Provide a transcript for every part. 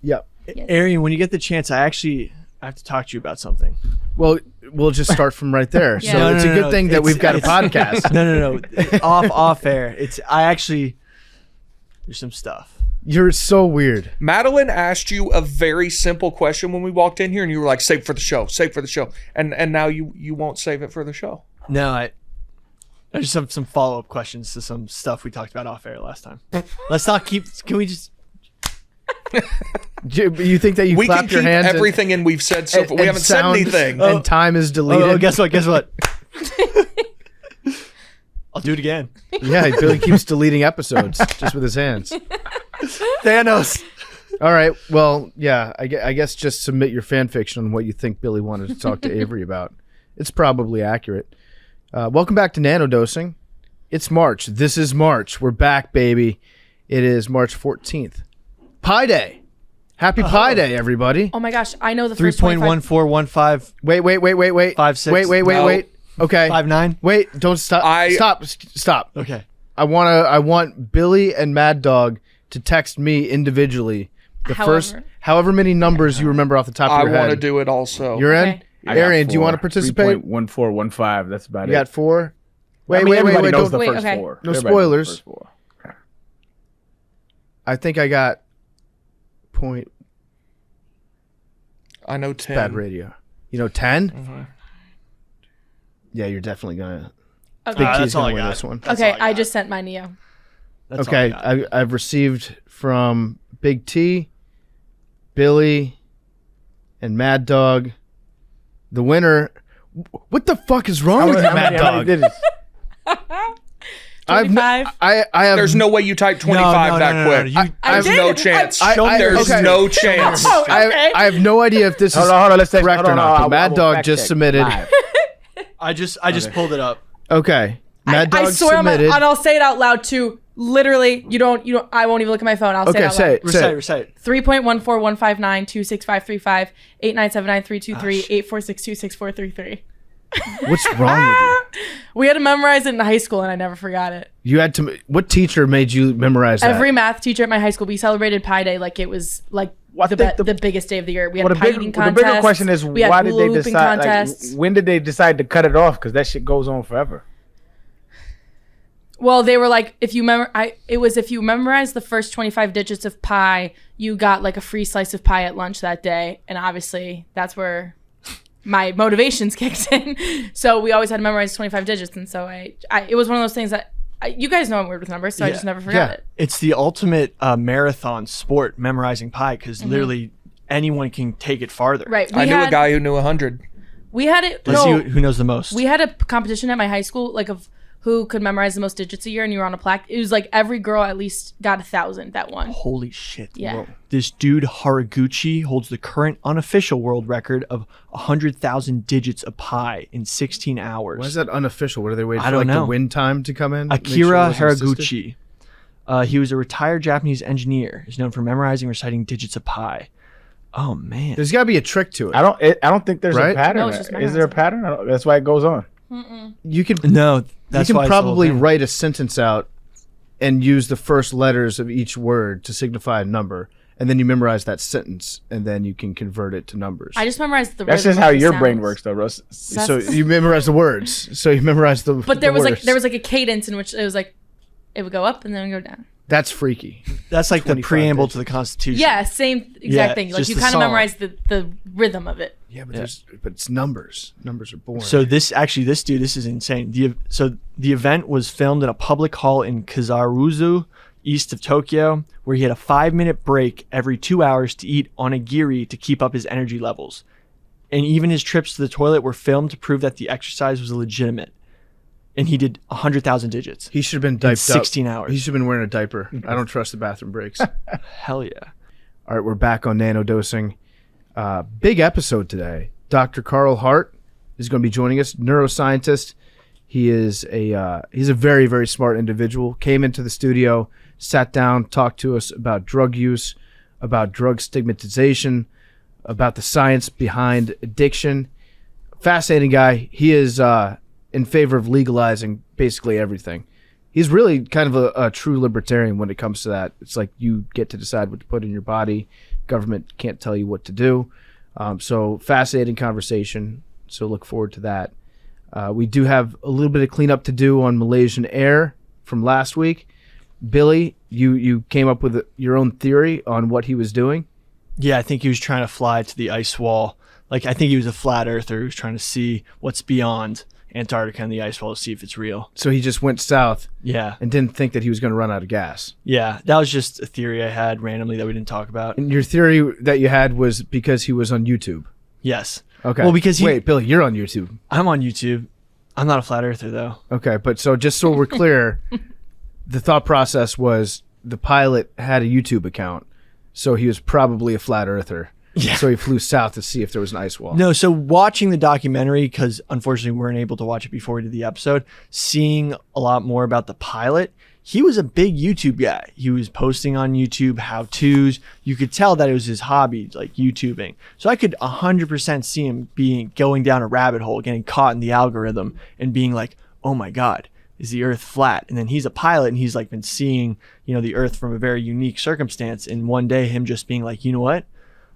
Yep. Yes. Arian, when you get the chance, I have to talk to you about something. Well, we'll just start from right there. Yeah. So No, it's no, a good no, thing that we've got a podcast. No. Off air. There's some stuff. You're so weird. Madeline asked you a very simple question when we walked in here, and you were like, "Save it for the show. Save it for the show." And now you won't save it for the show. No, I just have some follow up questions to some stuff we talked about off air last time. Let's not keep. Can we just? You think that you We can clapped your keep hands everything and we've said so far. We haven't said anything. And time is deleted. Oh, guess what? I'll do it again. Yeah, Billy keeps deleting episodes just with his hands. Thanos. All right. Well, yeah, I guess just submit your fan fiction on what you think Billy wanted to talk to Avery about. It's probably accurate. Welcome back to Nanodosing. It's March. This is March. We're back, baby. It is March 14th. Pi Day. Happy Pi Day, everybody. Oh my gosh, I know the first 25. 3.1415. Wait. 5'6". Wait. Okay. 5'9". Wait, don't stop. Stop. Okay. I want Billy and Mad Dog to text me individually the first however many numbers you remember off the top of your head. I want to do it also. You're Okay. in? Arian, do you want to participate? 3.1415. That's about You got 4? Wait. Everybody knows Don't, the first okay. 4. No Everybody knows the spoilers. first 4. I think I got point. I know 10. Bad radio. You know 10? Mm-hmm. Yeah, you're definitely gonna. Okay. Big that's T's all gonna I win got. this one. That's Okay, all I I got. just sent mine to you. That's all I Okay, got. I've received from Big T, Billy, and Mad Dog. The winner. What the fuck is wrong with you, Mad Dog? I've 25. I have. There's no way you type 25 that quick. You, There's did. no chance. I- There's okay. no chance. Oh, okay. I have no idea if this is Hold on. Let's take correct or not. But Mad Dog just submitted. I just pulled it up. Okay, Mad Dog I swear submitted. and I'll say it out loud too. Literally, you don't. I won't even look at my phone. I'll say it Okay, out say loud. it. Recite. 3.14159 26535 8979 323 846 26433. What's wrong with you? We had to memorize it in high school, and I never forgot it. You had to. What teacher made you memorize that? Every math teacher at my high school, we celebrated Pi Day like it was like the biggest day of the year. We had pie eating the contests. bigger question is, we had why did they looping decide? contests. When did they decide to cut it off? Because that shit goes on forever. Well, they were like, if you memorize the first 25 digits of pi, you got like a free slice of pie at lunch that day, and obviously that's where my motivations kicked in. So we always had to memorize 25 digits, and so it was one of those things that you guys know I'm weird with numbers, so I just never forgot it. It's the ultimate marathon sport, memorizing pi, because literally anyone can take it farther. Right. I knew a guy who knew 100. We had it. Let's see who knows the most. We had a competition at my high school, like of who could memorize the most digits a year, and you were on a plaque. It was like every girl at least got 1,000 that won. Holy shit. Yeah. Whoa. This dude, Haraguchi, holds the current unofficial world record of 100,000 digits of pi in 16 hours. Why is that unofficial? What are they waiting I for? don't Like know. the win time to come in? Make sure Akira it wasn't assisted? Haraguchi. He was a retired Japanese engineer. He's known for memorizing and reciting digits of pi. Oh, man. There's got to be a trick to it. I don't think there's Right? a pattern. No, it's just Is there a pattern? That's why it goes on. You can No, that's you why can it's the whole probably thing. write a sentence out and use the first letters of each word to signify a number, and then you memorize that sentence, and then you can convert it to numbers. I just memorized the. That's rhythm just of how the your brain sounds. works, though, Russ. So you memorize the words. So you memorize the. But there the was words. like a cadence in which it was like, it would go up and then it would go down. That's freaky. That's like the 25 preamble digits. to the Constitution. Yeah, same exact Yeah, thing. Like just you the kind of song. memorize the rhythm of it. Yeah, but it's numbers. Numbers are boring. So this dude, this is insane. The event was filmed in a public hall in Kazaruzu, east of Tokyo, where he had a 5-minute break every 2 hours to eat onigiri to keep up his energy levels. And even his trips to the toilet were filmed to prove that the exercise was legitimate. And he did 100,000 digits. he should have been in diaped 16 up. hours. He should have been wearing a diaper. I don't trust the bathroom breaks. Hell yeah. All right, we're back on Nanodosing. Big episode today. Dr. Carl Hart is going to be joining us, neuroscientist. He's a very, very smart individual. Came into the studio, sat down, talked to us about drug use, about drug stigmatization, about the science behind addiction. Fascinating guy. He is in favor of legalizing basically everything. He's really kind of a true libertarian when it comes to that. It's like you get to decide what to put in your body, Government can't tell you what to do. So fascinating conversation. So look forward to that. We do have a little bit of cleanup to do on Malaysian Air from last week. Billy, you came up with your own theory on what he was doing. Yeah, I think he was trying to fly to the ice wall. Like, I think he was a flat earther who was trying to see what's beyond Antarctica and the ice wall to see if it's real. So he just went south Yeah. and didn't think that he was going to run out of gas. Yeah. That was just a theory I had randomly that we didn't talk about. And your theory that you had was because he was on YouTube. Yes. Okay. Well, because Wait, Billy, you're on YouTube. I'm on YouTube. I'm not a flat earther, though. Okay, but so just so we're clear, the thought process was the pilot had a YouTube account, so he was probably a flat earther. Yeah. So he flew south to see if there was an ice wall. No, so watching the documentary, because unfortunately we weren't able to watch it before we did the episode, seeing a lot more about the pilot, he was a big YouTube guy. He was posting on YouTube how-tos. You could tell that it was his hobby, like YouTubing. So I could 100% see him going down a rabbit hole, getting caught in the algorithm and being like, oh my God, is the earth flat? And then he's a pilot and he's like been seeing, the earth from a very unique circumstance. And one day him just being like, you know what?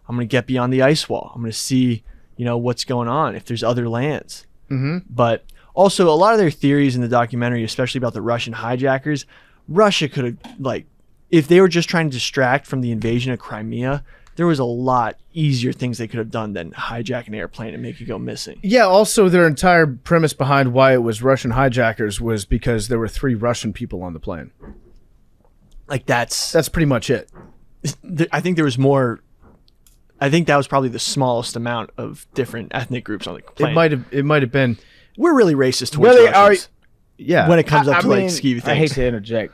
I'm going to get beyond the ice wall. I'm going to see, what's going on, if there's other lands. Mm-hmm. But also a lot of their theories in the documentary, especially about the Russian hijackers, Russia could have, if they were just trying to distract from the invasion of Crimea, there was a lot easier things they could have done than hijack an airplane and make it go missing. Yeah, also their entire premise behind why it was Russian hijackers was because there were 3 Russian people on the plane. Like that's pretty much it. I think there was more. I think that was probably the smallest amount of different ethnic groups on the plane. It might have been. We're really racist towards Really, Russians Yeah. when it comes up I to mean, scheme things. I hate to interject.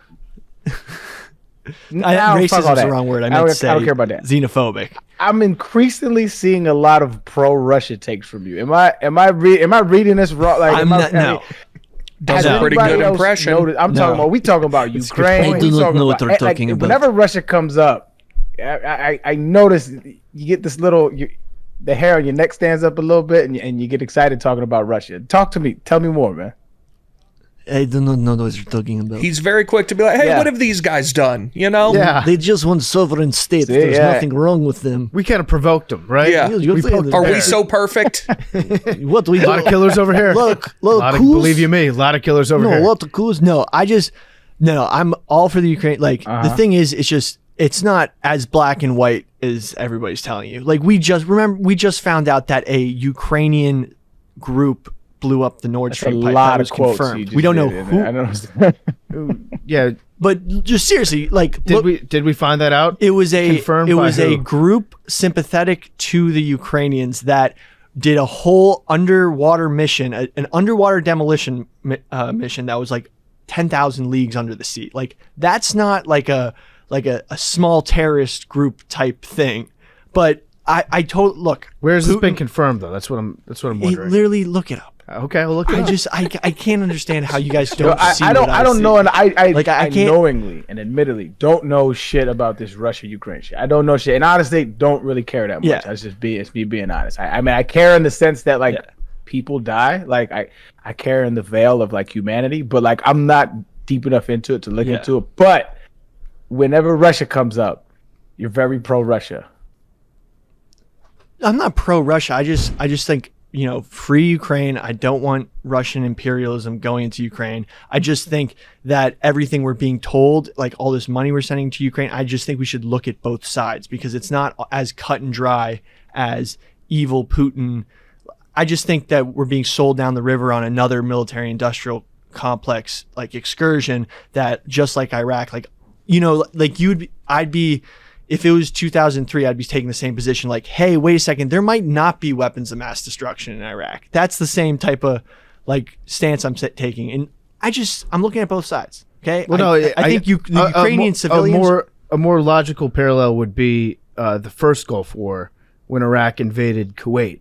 Racist Fuck all is the that. wrong word. I I meant don't- to say I don't care about that. xenophobic. I'm increasingly seeing a lot of pro-Russia takes from you. Am I reading this wrong? Like, I'm not. No. That's has a pretty anybody good else impression. noticed- I'm talking about. We talking about Ukraine. I do we not talking know what they're like, talking about. Whenever Russia comes up, I notice you get this little. The hair on your neck stands up a little bit, and you get excited talking about Russia. Talk to me. Tell me more, man. I do not know what you're talking about. He's very quick to be like, hey, Yeah. what have these guys done? Yeah. They just want sovereign state. See, There's yeah. nothing wrong with them. We kind of provoked them, right? Yeah. You're We saying poked that- Are we bear. so perfect? What we A lot of killers over here. Look, A lot of, coups? believe you me, a lot of killers over No, here. a lot of coups. No, I'm all for the Ukraine. Like the thing is, it's not as black and white as everybody's telling you. Like we just found out that a Ukrainian group blew up the Nord That's a Stream pipe. lot That of was quotes. confirmed. We don't know who, I don't. Yeah. but just seriously, like Did we find that out? It was Confirmed it by was a who? group sympathetic to the Ukrainians that did a whole underwater mission, an underwater demolition mission that was like 10,000 leagues under the sea. Like that's not like a small terrorist group type thing. But I told look, Where has this Putin- been confirmed though? That's what I'm wondering. literally look it up. Okay, well look. I can't understand how you guys don't see I don't. what I don't see. know, and I can't knowingly and admittedly don't know shit about this Russia-Ukraine shit. I don't know shit, and honestly, don't really care that much. Yeah. It's me being honest. I mean, I care in the sense that like Yeah. people die. Like I care in the veil of like humanity, but like I'm not deep enough into it to look Yeah. into it. But whenever Russia comes up, you're very pro-Russia. I'm not pro Russia. I just think, free Ukraine. I don't want Russian imperialism going into Ukraine. I just think that everything we're being told, like all this money we're sending to Ukraine, I just think we should look at both sides because it's not as cut and dry as evil Putin. I just think that we're being sold down the river on another military industrial complex like excursion that just like Iraq, I'd be if it was 2003, I'd be taking the same position. Like, hey, wait a second, there might not be weapons of mass destruction in Iraq. That's the same type of stance I'm taking, and I'm looking at both sides. Okay, Well, no, I think the Ukrainian civilians. A more logical parallel would be the first Gulf War when Iraq invaded Kuwait.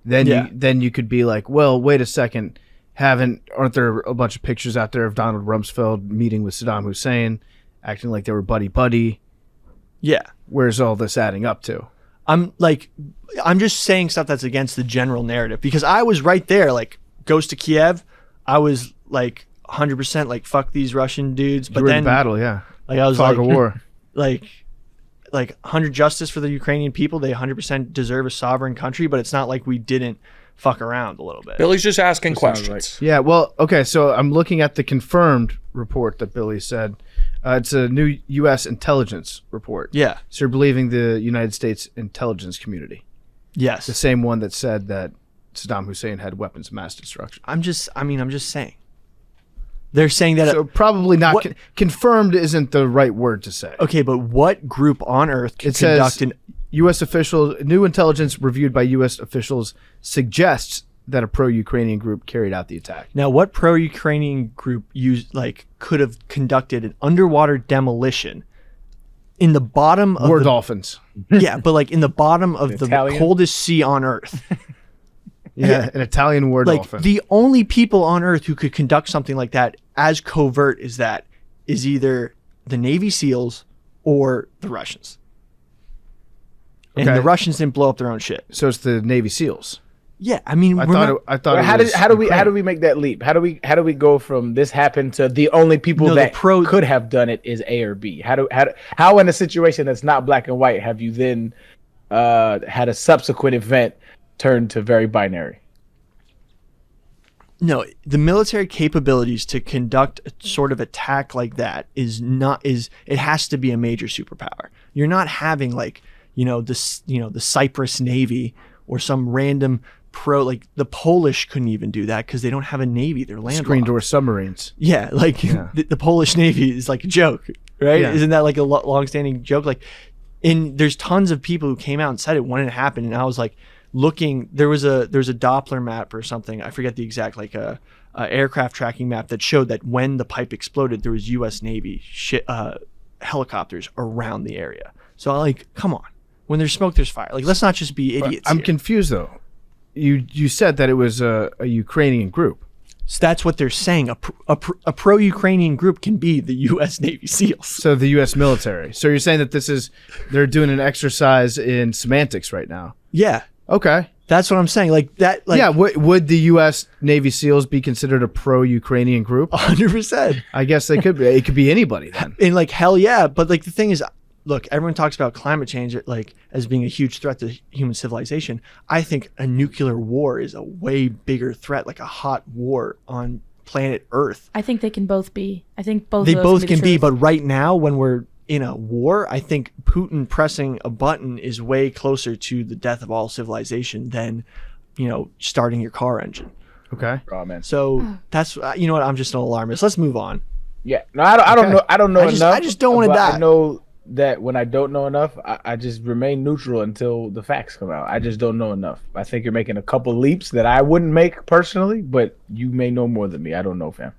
Then you could be like, well, wait a second, aren't there a bunch of pictures out there of Donald Rumsfeld meeting with Saddam Hussein, acting like they were buddy? Yeah, Where's all this adding up to? I'm just saying stuff that's against the general narrative because I was right there. Like, goes to Kiev, I was like 100% like fuck these Russian dudes. But You were then in battle, yeah. like I was Fog like of war. like like 100 justice for the Ukrainian people. They 100% deserve a sovereign country, but it's not like we didn't fuck around a little bit. Billy's just asking sounds questions. Yeah, well, okay, so I'm looking at the confirmed report that Billy said. It's a new U.S. intelligence report. Yeah. So you're believing the United States intelligence community, Yes. the same one that said that Saddam Hussein had weapons of mass destruction. I'm just saying. They're saying that. So probably not What- confirmed isn't the right word to say. Okay, but what group on earth can It says conduct an U.S. officials, new intelligence reviewed by U.S. officials suggests that a pro-Ukrainian group carried out the attack. Now, what pro-Ukrainian group could have conducted an underwater demolition in the bottom of War the dolphins. yeah, but like in the bottom of the Italian? coldest sea on Earth? Yeah, an Italian war Like dolphin. the only people on Earth who could conduct something like that as covert is either the Navy SEALs or the Russians. And Okay. the Russians didn't blow up their own shit. So it's the Navy SEAls. Yeah, I mean, I remember- thought. Well, it how was do we Ukraine. make that leap? How do we go from this happened to the only people No, the that could have done it is A or B? How in a situation that's not black and white have you then had a subsequent event turn to very binary? No, the military capabilities to conduct a sort of attack like that it has to be a major superpower. You're not having the Cyprus Navy or some random like the Polish couldn't even do that because they don't have a navy. They're landlocked. Screen door submarines? Yeah, like Yeah. the Polish Navy is like a joke, right? Yeah. Isn't that like a long-standing joke? Like, there's tons of people who came out and said it when it happened, and I was like looking. There was a Doppler map or something. I forget the exact aircraft tracking map that showed that when the pipe exploded, there was U.S. Navy helicopters around the area. So come on, when there's smoke, there's fire. Like, let's not just be idiots. I'm here. confused though. You said that it was a Ukrainian group. So that's what they're saying. A pro-Ukrainian group can be the U.S. Navy SEALs. So the U.S. military. So you're saying that they're doing an exercise in semantics right now. Yeah, Okay. that's what I'm saying. Like that. Like, Yeah. Would the U.S. Navy SEALs be considered a pro-Ukrainian group? 100%. I guess they could be. It could be anybody then. And hell yeah, but the thing is, look, everyone talks about climate change as being a huge threat to human civilization. I think a nuclear war is a way bigger threat, like a hot war on planet Earth. I think they can both be. I think both. They of those both the can be, truth. but right now when we're in a war, I think Putin pressing a button is way closer to the death of all civilization than, starting your car engine. Okay. Oh man. So that's you know what, I'm just an alarmist. Let's move on. Yeah. No, I don't Okay. know. I don't know I enough. just don't wanna but die. I know that when I don't know enough, I just remain neutral until the facts come out. I just don't know enough. I think you're making a couple leaps that I wouldn't make personally, but you may know more than me. I don't know, fam.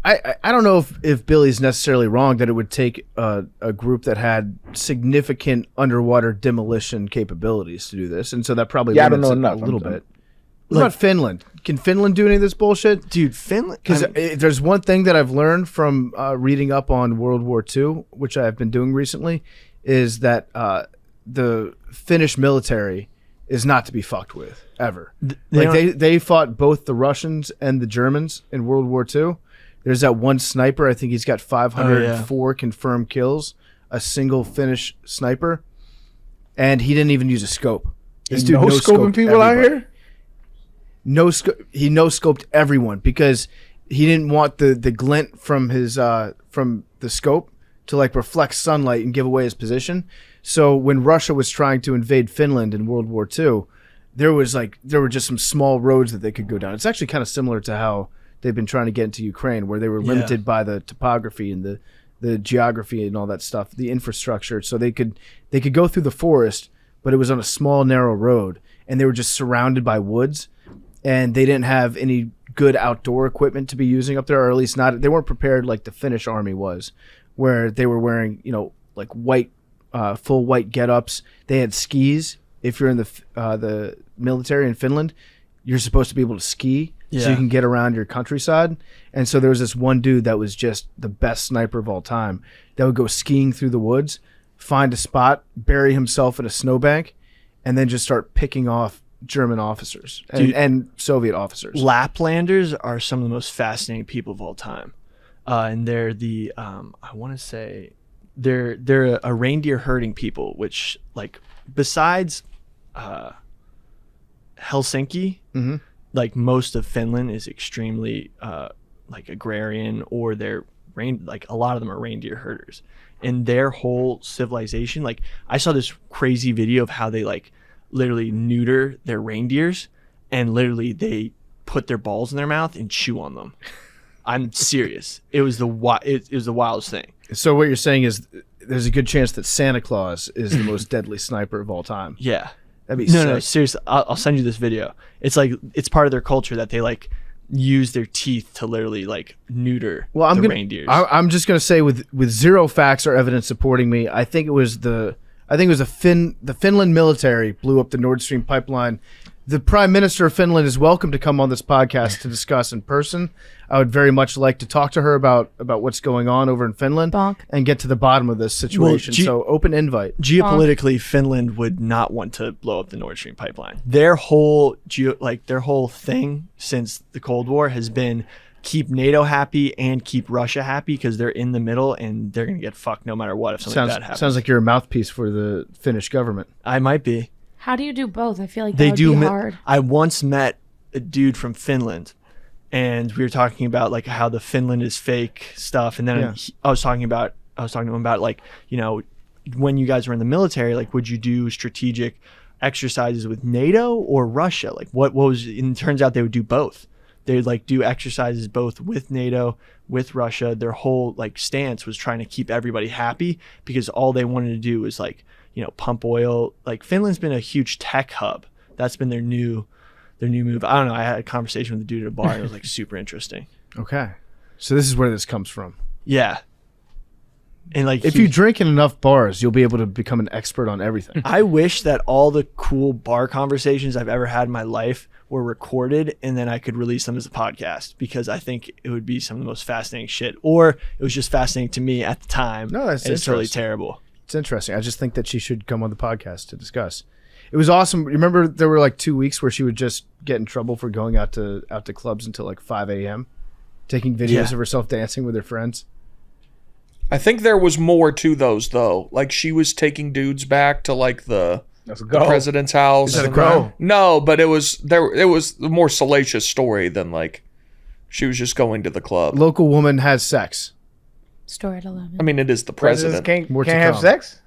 I don't know if Billy's necessarily wrong that it would take a group that had significant underwater demolition capabilities to do this, and so that probably Yeah, I don't limits know it enough. a little I'm- bit. What about Finland? Can Finland do any of this bullshit? Dude, Finland, Because there's one thing that I've learned from reading up on World War II, which I've been doing recently, is that the Finnish military is not to be fucked with ever. They fought both the Russians and the Germans in World War II. There's that one sniper. I think he's got 504 confirmed kills. A single Finnish sniper, and he didn't even use a scope. This dude no scoping no-scoped people out everybody. here. He no-scoped everyone because he didn't want the glint from his from the scope to reflect sunlight and give away his position. So when Russia was trying to invade Finland in World War II, there were just some small roads that they could go down. It's actually kind of similar to how they've been trying to get into Ukraine, where they were limited by the topography and the geography and all that stuff, the infrastructure. So they could go through the forest, but it was on a small narrow road, and they were just surrounded by woods. And they didn't have any good outdoor equipment to be using up there, or at least not. They weren't prepared like the Finnish army was, where they were wearing, white, full white get-ups. They had skis. If you're in the military in Finland, you're supposed to be able to ski so you can get around your countryside. And so there was this one dude that was just the best sniper of all time that would go skiing through the woods, find a spot, bury himself in a snowbank, and then just start picking off German officers and Soviet officers. Laplanders are some of the most fascinating people of all time. And they're I want to say they're a reindeer herding people, which like besides Helsinki, like most of Finland is extremely like agrarian, or like a lot of them are reindeer herders. And their whole civilization, like I saw this crazy video of how they like literally neuter their reindeers, and literally they put their balls in their mouth and chew on them. I'm serious. It was the wildest thing. So what you're saying is there's a good chance that Santa Claus is the most deadly sniper of all time. Yeah. That'd be No, sick. seriously. I'll send you this video. It's like it's part of their culture that they like use their teeth to literally like neuter the reindeers. I'm just gonna say with zero facts or evidence supporting me, I think it was the Finland military blew up the Nord Stream pipeline. The Prime Minister of Finland is welcome to come on this podcast to discuss in person. I would very much like to talk to her about what's going on over in Finland and get to the bottom of this situation. So open invite. Geopolitically, Finland would not want to blow up the Nord Stream pipeline. Their whole thing since the Cold War has been keep NATO happy and keep Russia happy, because they're in the middle and they're going to get fucked no matter what if something bad happens. Sounds like you're a mouthpiece for the Finnish government. I might be. How do you do both? I feel like They that do. would be hard. I once met a dude from Finland, and we were talking about like how the Finland is fake stuff, and then I was talking to him about like, you know, when you guys were in the military, like would you do strategic exercises with NATO or Russia? Like what was? And it turns out they would do both. They would like do exercises both with NATO, with Russia. Their whole like stance was trying to keep everybody happy, because all they wanted to do was like, you know, pump oil. Like Finland's been a huge tech hub. That's been their new move. I don't know. I had a conversation with a dude at a bar, and it was like super interesting. Okay. So this is where this comes from. Yeah. And like if you drink in enough bars, you'll be able to become an expert on everything. I wish that all the cool bar conversations I've ever had in my life were recorded, and then I could release them as a podcast, because I think it would be some of the most fascinating shit. Or it was just fascinating to me at the time. No, that's it's totally interesting. terrible. It's interesting. I just think that she should come on the podcast to discuss. It was awesome. Remember, there were like 2 weeks where she would just get in trouble for going out to clubs until like 5 a.m., taking videos of herself dancing with her friends. I think there was more to those though. Like she was taking dudes back to like the president's house. Is that a crime? No, but it was a more salacious story than like she was just going to the club. Local woman has sex. Store at 11. I mean, it is the president. Can't More to have come. sex?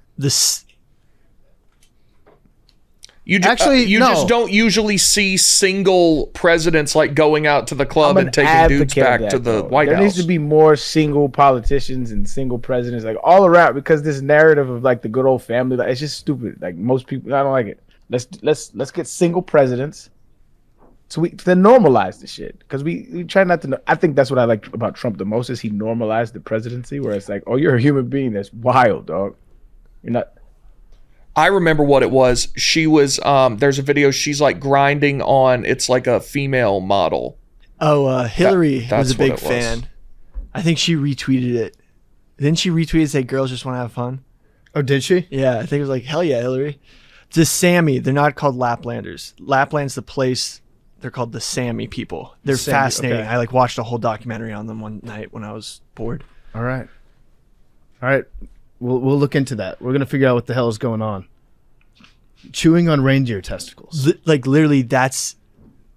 You Actually, no. just don't usually see single presidents like going out to the club I'm and an taking dudes advocate of back that, to the though. White there House. needs to be more single politicians and single presidents, like all around, because this narrative of like the good old family, like, it's just stupid. Like most people, I don't like it. Let's get single presidents, so we to normalize the shit, because we try not to know. I think that's what I like about Trump the most, is he normalized the presidency, where it's like, oh, you're a human being. That's wild, dog. You're not. I remember what it was. She was there's a video, she's like grinding on, it's like a female model. Oh, Hillary that's was a big what it was. fan. I think she retweeted it. Didn't she retweet and say girls just want to have fun? Oh, did she? Yeah, I think it was like, hell yeah, Hillary. The Sami, they're not called Laplanders. Lapland's the place. They're called the Sami people. They're Sami, fascinating. okay. I like watched a whole documentary on them one night when I was bored. All right. We'll look into that. We're gonna figure out what the hell is going on. Chewing on reindeer testicles. Like literally,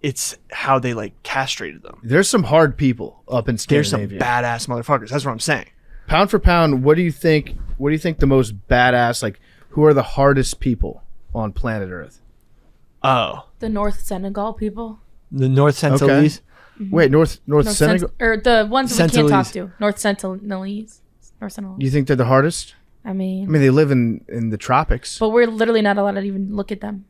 it's how they like castrated them. There's some hard people up in There's some Scandinavia. badass motherfuckers. That's what I'm saying. Pound for pound, what do you think the most badass, like, who are the hardest people on planet Earth? Oh, The North Senegal people. the North Sentinelese. Wait, North Senegal? Or the ones that we can't talk Sentinelese. to. North Sentinelese. North Sentinelese. You think they're the hardest? I mean, They live in the tropics. but we're literally not allowed to even look at them.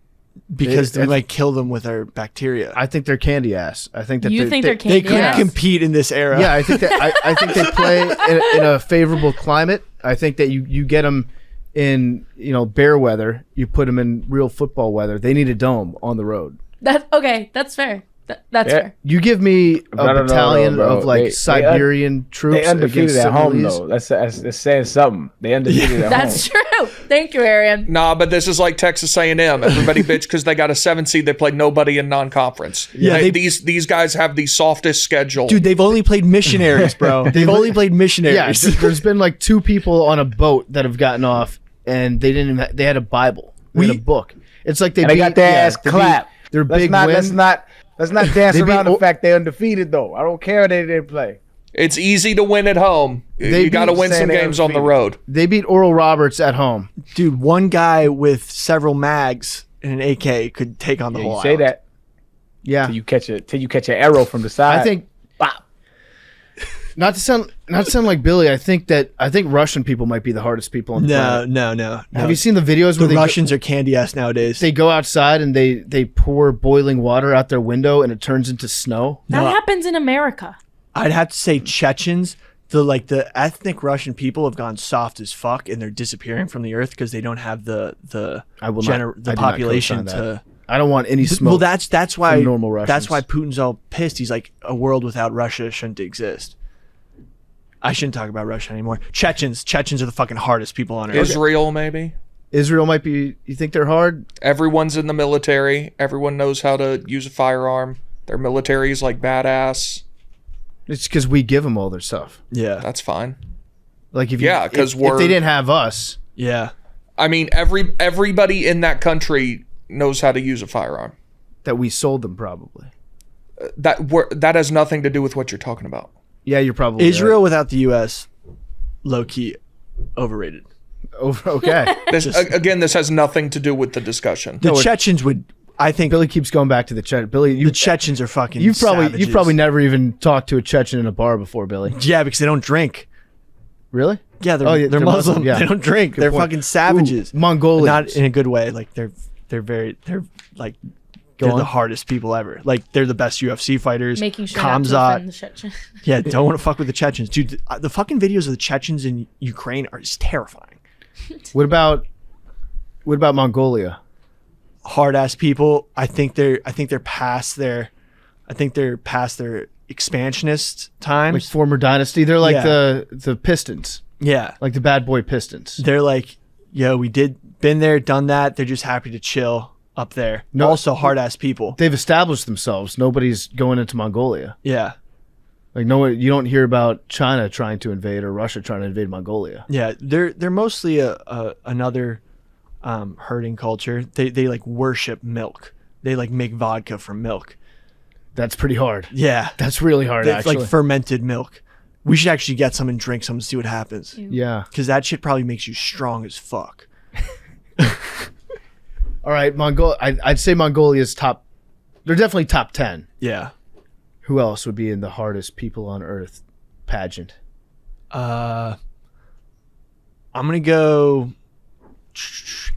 Because They- we like kill them with our bacteria. I think they're candy ass. I think that You think they're They candy couldn't ass? compete in this era. Yeah, I think that I think they play in a favorable climate. I think that you get them in bear weather. You put them in real football weather. They need a dome on the road. That's okay. That's fair. That's Yeah. fair. You give me a No, battalion bro. of like Siberian troops. They undefeated against at home Sinhalese. though. That's saying something. They undefeated at home. That's true. Thank you, Arian. Nah, but this is like Texas A&M. Everybody bitch because they got a 7 seed. They played nobody in non-conference. Yeah, these guys have the softest schedule. Dude, they've only played missionaries, bro. They've only played Yeah, missionaries. there's been like 2 people on a boat that have gotten off, and they didn't. Even they had a Bible, they had a book. It's like And they got their ass clapped. Their Let's big not, win. let's not dance They beat around the O- fact they're undefeated though. I don't care they didn't play. It's easy to win at home. They You got to beat win some San games on the Undefeated. road. They beat Oral Roberts at home. Dude, one guy with several mags and an AK could take on the Yeah, whole you say island. that Yeah, till you catch an arrow from the side. I think. Bop. Not to sound like Billy. I think Russian people might be the hardest people on the planet. No. Have you seen the videos where The Russians are candy ass nowadays. they go outside and they pour boiling water out their window and it turns into snow? That happens in America. I'd have to say Chechens. The ethnic Russian people have gone soft as fuck and they're disappearing from the earth because they don't have the I will not- I do not population co-sign to. that. I don't want any smoke. Well, that's why from normal Russians. that's why Putin's all pissed. He's like, a world without Russia shouldn't exist. I shouldn't talk about Russia anymore. Chechens are the fucking hardest people on earth. Israel, maybe. Israel might be. You think they're hard? Everyone's in the military. Everyone knows how to use a firearm. Their military is like badass. It's because we give them all their stuff. Yeah, That's fine. Like if Yeah, 'cause if we're- they didn't have us, yeah. I mean, everybody in that country knows how to use a firearm. that we sold them probably. That has nothing to do with what you're talking about. Yeah, you're probably Israel without the U.S. low key overrated. right. Okay. This has nothing to do with the discussion. The Chechens would. I think Billy keeps going back to the Chechen. Billy, the Chechens are fucking. you've savages. probably never even talked to a Chechen in a bar before, Billy. Yeah, because they don't drink. Really? Yeah, they're, Oh, yeah, they're they're Muslim. Muslim, yeah. They don't drink. They're point. fucking savages. Ooh, Mongolians. Not in a good way. Like they're like they're on. the hardest people ever. Like they're the best UFC fighters. Making sure not to Kamzat. offend the Chechen. Yeah, don't want to fuck with the Chechens, dude. The fucking videos of the Chechens in Ukraine are just terrifying. What about Mongolia? Hard ass people. I think they're past their expansionist Like times. former dynasty? They're like Yeah. the Pistons, Yeah, like the bad boy Pistons. they're like, yo, we been there, done that. They're just happy to chill up there. No- Also hard ass people. They've established themselves. Nobody's going into Mongolia. Yeah, Like you don't hear about China trying to invade or Russia trying to invade Mongolia. yeah. They're mostly another herding culture. They like worship milk. They like make vodka from milk. That's pretty hard. Yeah, That's really hard, it's actually. like fermented milk. We should actually get some and drink some and see what happens. Yeah. Because that shit probably makes you strong as fuck. All right, I'd say Mongolia's top. They're definitely top 10. Yeah. Who else would be in the hardest people on earth pageant? I'm gonna go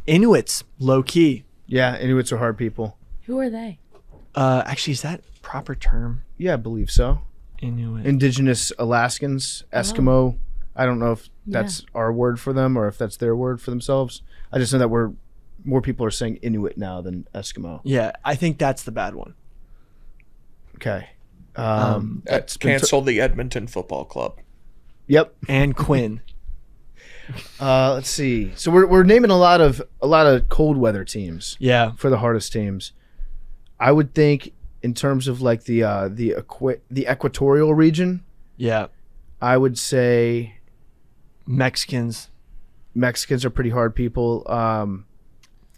Inuits, low key. Yeah, Inuits are hard people. Who are they? Actually, is that proper term? Yeah, I believe so. Inuit. Indigenous Alaskans, Eskimo. I don't know if that's our word for them or if that's their word for themselves. I just know that more people are saying Inuit now than Eskimo. Yeah, I think that's the bad one. Okay. Cancel the Edmonton Football Club. Yep. And Quinn. Let's see. So we're naming a lot of cold weather teams Yeah. for the hardest teams. I would think in terms of like the equatorial region, Yeah. I would say Mexicans. Mexicans are pretty hard people.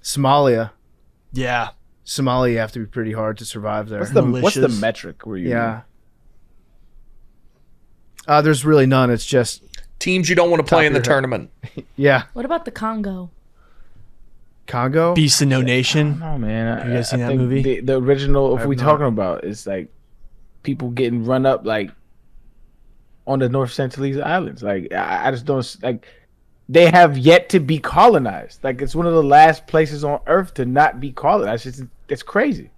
Somalia, Yeah. you have to be pretty hard to survive there. What's the Malicious. metric where you? Yeah. There's really none. It's just Teams you don't want to play in the of your head. tournament. yeah. What about the Congo? Congo. Beast of No Nation. Oh man, Have you guys seen that think movie? The original, if have we not. talking about, is like people getting run up like on the North Centralese Islands. Like I just don't like. They have yet to be colonized. Like it's one of the last places on Earth to not be colonized. It's crazy.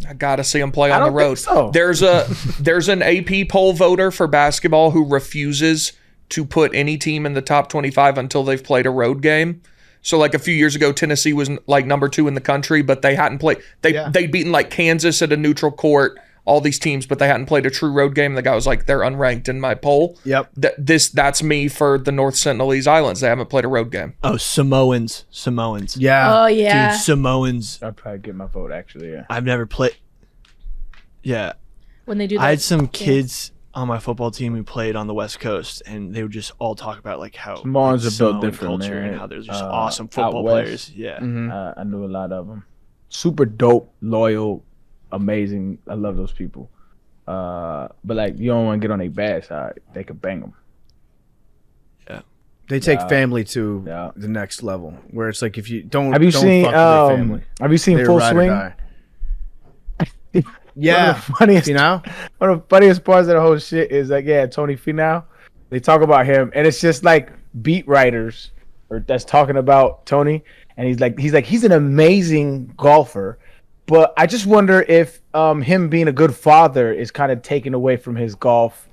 I gotta see them play I on the don't road. think so. There's an AP poll voter for basketball who refuses to put any team in the top 25 until they've played a road game. So like a few years ago, Tennessee was like number 2 in the country, but they hadn't played. They'd beaten like Kansas at a neutral court. all these teams, but they hadn't played a true road game. The guy was like, they're unranked in my poll. Yep. That's me for the North Sentinelese Islands. They haven't played a road game. Oh, Samoans. Yeah. Oh yeah. Dude, Samoans. I'd probably get my vote actually. Yeah. I've never played. Yeah. When they do that. I had some kids on my football team who played on the West Coast, and they would just all talk about like how Samoans like, are built Samoan different, culture man. and how there's just Out awesome football west. players. Yeah. I knew a lot of them. Super dope, loyal, amazing. I love those people. But like, you don't want to get on their bad side. They could bang them. They take Yeah. family to Yeah. the next level, where it's like if you don't Have you don't seen fuck with their family, Have you seen they're Full ride or Swing? die. One Yeah, of the funniest, you know. one of the funniest parts of the whole shit is like, yeah, Tony Finau. They talk about him, and it's just like beat writers or that's talking about Tony, and he's an amazing golfer, but I just wonder if him being a good father is kind of taken away from his golf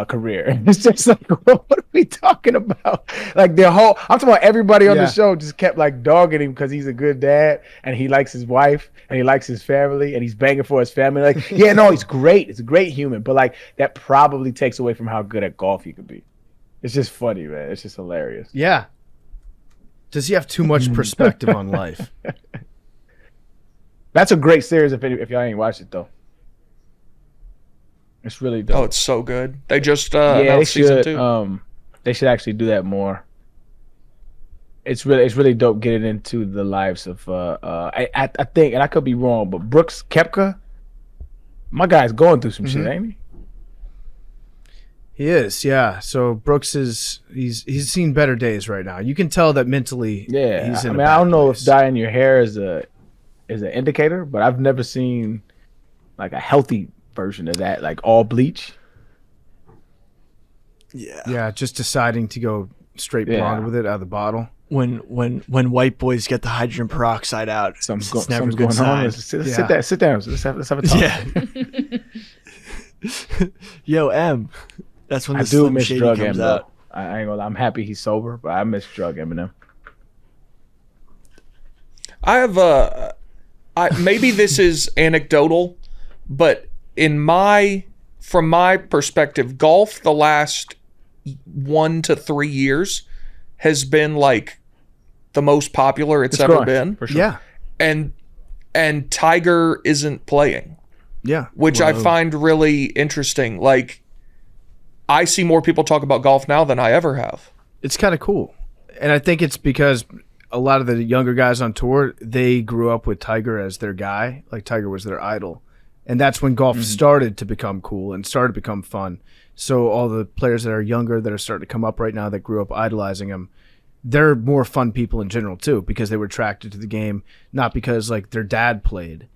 career. It's just like, what are we talking about? Like I'm talking about everybody on Yeah. the show just kept like dogging him because he's a good dad and he likes his wife and he likes his family and he's banging for his family. Like, yeah, no, he's great. It's a great human, but like that probably takes away from how good at golf he could be. It's just funny, man. It's just hilarious. Yeah. Does he have too much perspective on life? That's a great series if y'all ain't watched it though. It's really dope. Oh, it's so good. They just Yeah, they announced season should. 2. They should actually do that more. It's really dope getting into the lives of I think, and I could be wrong, but Brooks Koepka, my guy's going through some shit, ain't he? He is, yeah. So Brooks he's seen better days right now. You can tell that mentally. Yeah, he's in I a mean, I bad don't know place. if dyeing your hair is an indicator, but I've never seen like a healthy version of that, like all bleach. Yeah. Yeah, just deciding to go straight Yeah. blonde with it out of the bottle. When white boys get the hydrogen peroxide out, Something's it's never a going good on. sign. Sit Yeah. sit down. Let's have a talk. Yeah. Yo, M. That's when I the do Slim miss Shady Drug comes M out. though. I ain't gonna lie. I'm happy he's sober, but I miss Drug Eminem. I have maybe this is anecdotal, but from my perspective, golf the last 1 to 3 years has been like the most popular it's ever growing, been. for sure. Yeah, And Tiger isn't playing, yeah. which I find really interesting. Like, I see more people talk about golf now than I ever have. It's kind of cool, and I think it's because a lot of the younger guys on tour, they grew up with Tiger as their guy. Like Tiger was their idol, and that's when golf started to become cool and started to become fun. So all the players that are younger that are starting to come up right now that grew up idolizing him, they're more fun people in general too, because they were attracted to the game, not because like their dad played,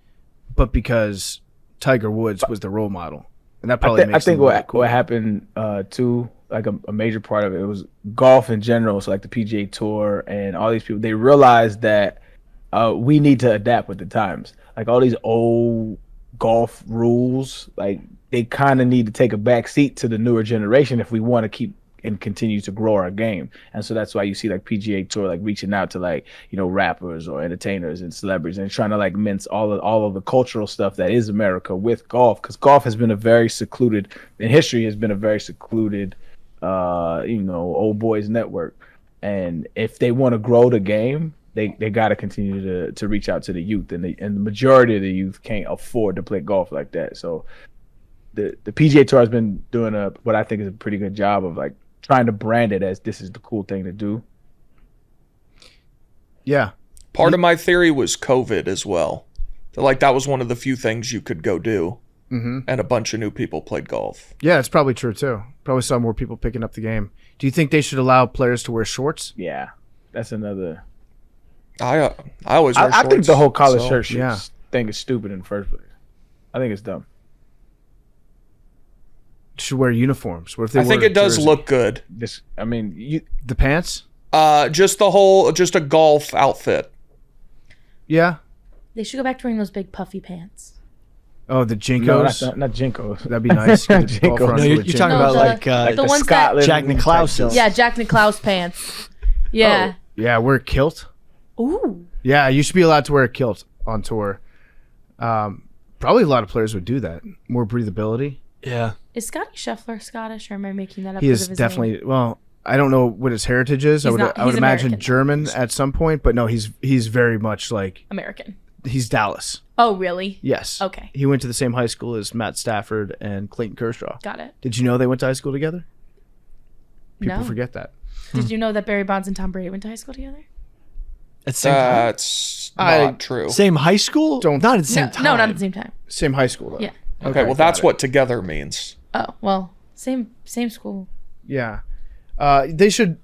but because Tiger Woods was the role model, and that probably I makes think them really cool. what happened too, like a major part of it was golf in general. So like the PGA Tour and all these people, they realized that we need to adapt with the times. Like all these old golf rules, like they kind of need to take a back seat to the newer generation if we want to keep and continue to grow our game. And so that's why you see like PGA Tour like reaching out to like, you know, rappers or entertainers and celebrities and trying to like mince all of the cultural stuff that is America with golf, because golf has been a very secluded in history, has been a very secluded old boys network. And if they want to grow the game, they got to continue to reach out to the youth, and the majority of the youth can't afford to play golf like that. So the PGA Tour has been doing what I think is a pretty good job of like trying to brand it as this is the cool thing to do. Yeah, Part of my theory was COVID as well. Like, that was one of the few things you could go do. Mm-hmm. And a bunch of new people played golf. yeah, it's probably true too. Probably saw more people picking up the game. Do you think they should allow players to wear shorts? Yeah, that's another. I always wear I think shorts, the whole college so- shirt yeah. thing is stupid in the first place. I think it's dumb. Should wear uniforms. What if they? I think wore it does jersey? look good. The pants. Just a golf outfit. Yeah. They should go back to wearing those big puffy pants. Oh, the No, Jinkos. not Jinkos. That'd be nice. Get the Jinkos. golfer on No, to you're a talking Jinkos. about the- like the the ones that- Scotland Jack Nicklaus. type Yeah, Jack Nicklaus pants. Yeah. Yeah, wear a kilt. Ooh. Yeah, you should be allowed to wear a kilt on tour. probably a lot of players would do that. More breathability. Yeah. Is Scotty Scheffler Scottish, or am I making that up? He because is of his definitely name? well. I don't know what his heritage is. I would He's imagine American. German at some point, but no, he's very much like American. he's Dallas. Oh, really? Yes. Okay. He went to the same high school as Matt Stafford and Clayton Kershaw. Got it. Did you know they went to high school together? People No. forget that. Did you know that Barry Bonds and Tom Brady went to high school together? At the same time. That's not true. Same high school? Don't- Not at the same time. No, not at the same time. Same high school though. Yeah. Okay, well, that's what together means. Oh, well, same school. Yeah. They should.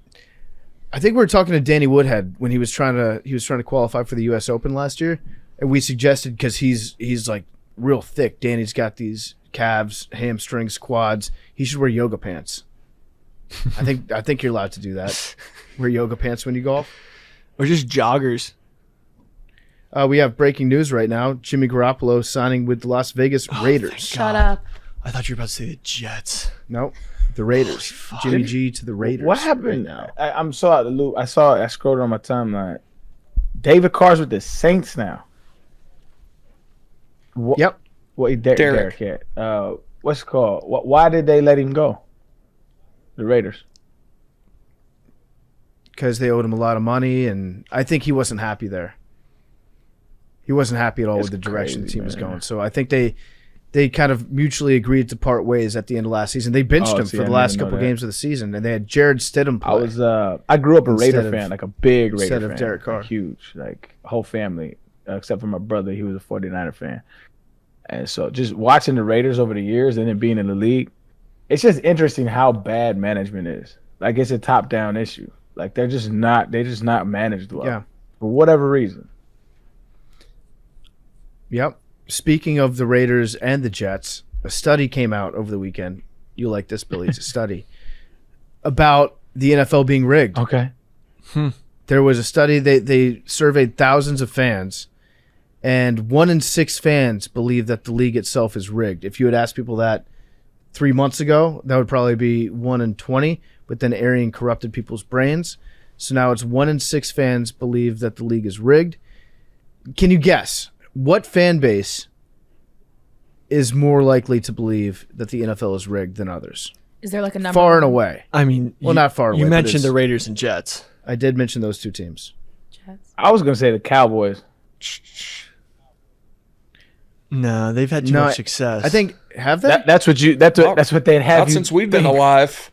I think we were talking to Danny Woodhead when he was trying to qualify for the U.S. Open last year, and we suggested because he's like real thick. Danny's got these calves, hamstrings, quads. He should wear yoga pants. I think you're allowed to do that. Wear yoga pants when you golf. Or just joggers. We have breaking news right now. Jimmy Garoppolo signing with the Las Vegas Raiders. Shut up. I thought you were about to say the Jets. Nope, the Raiders. Jimmy G to the Raiders. What happened? right now? I'm so out of the loop. I scrolled on my timeline. David Carr's with the Saints now. Yep. Well, Derek. Yeah. What's it called? Why did they let him go? The Raiders. Because they owed him a lot of money, and I think he wasn't happy there. He wasn't happy at all That's with the direction the crazy, team was man. going. So I think they kind of mutually agreed to part ways at the end of last season. They benched him see, for I the didn't last know couple that. games of the season, and they had Jared Stidham play. I grew up a Instead Raider of- fan, like a big Raider instead fan. of Derek Carr. Like huge, like whole family, except for my brother. He was a 49er fan. And so just watching the Raiders over the years and then being in the league, it's just interesting how bad management is. Like it's a top-down issue. Like they're just not managed well. Yeah. For whatever reason. Yep. Speaking of the Raiders and the Jets, a study came out over the weekend. You'll like this, Billy. It's a study about the NFL being rigged. Okay. There was a study. They surveyed thousands of fans, and 1 in 6 fans believe that the league itself is rigged. If you had asked people that 3 months ago, that would probably be 1 in 20. But then Arian corrupted people's brains, so now it's 1 in 6 fans believe that the league is rigged. Can you guess what fan base is more likely to believe that the NFL is rigged than others? Is there like a number? Far and away. I mean, Well, not far away, You but mentioned it's- the Raiders and Jets. I did mention those two teams. Jets. I was gonna say the Cowboys. No, they've had too No, much success. I think have they? That's what they'd have. Not you since we've been think. alive.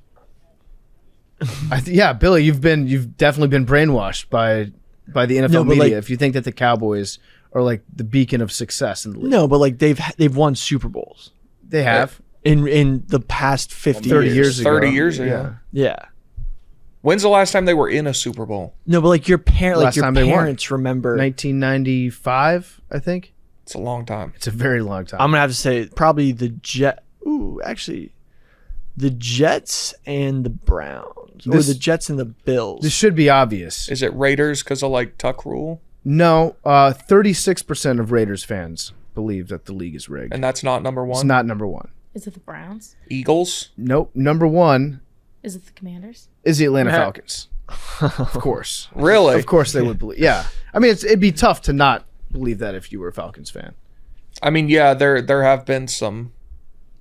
Yeah, Billy, you've definitely been brainwashed by the NFL No, but, media like- if you think that the Cowboys are like the beacon of success in the league. no, but like they've won Super Bowls They have in the past 50 30 years. years ago. 30 years ago. Yeah. When's the last time they were in a Super Bowl? No, but like your Last time they won. parents remember. 1995, I think. It's a long time. It's a very long time. I'm gonna have to say probably the actually, the Jets and the Browns, or This- the Jets and the Bills. This should be obvious. Is it Raiders because of like Tuck rule? No, 36% of Raiders fans believe that the league is rigged. And that's not number It's one? not number one. Is it the Browns? Eagles? Nope. Number one Is it the Commanders? is the Atlanta Yeah. Falcons. Of course. Really? Of course they would believe. Yeah. I mean, it'd be tough to not believe that if you were a Falcons fan. I mean, yeah, there have been some.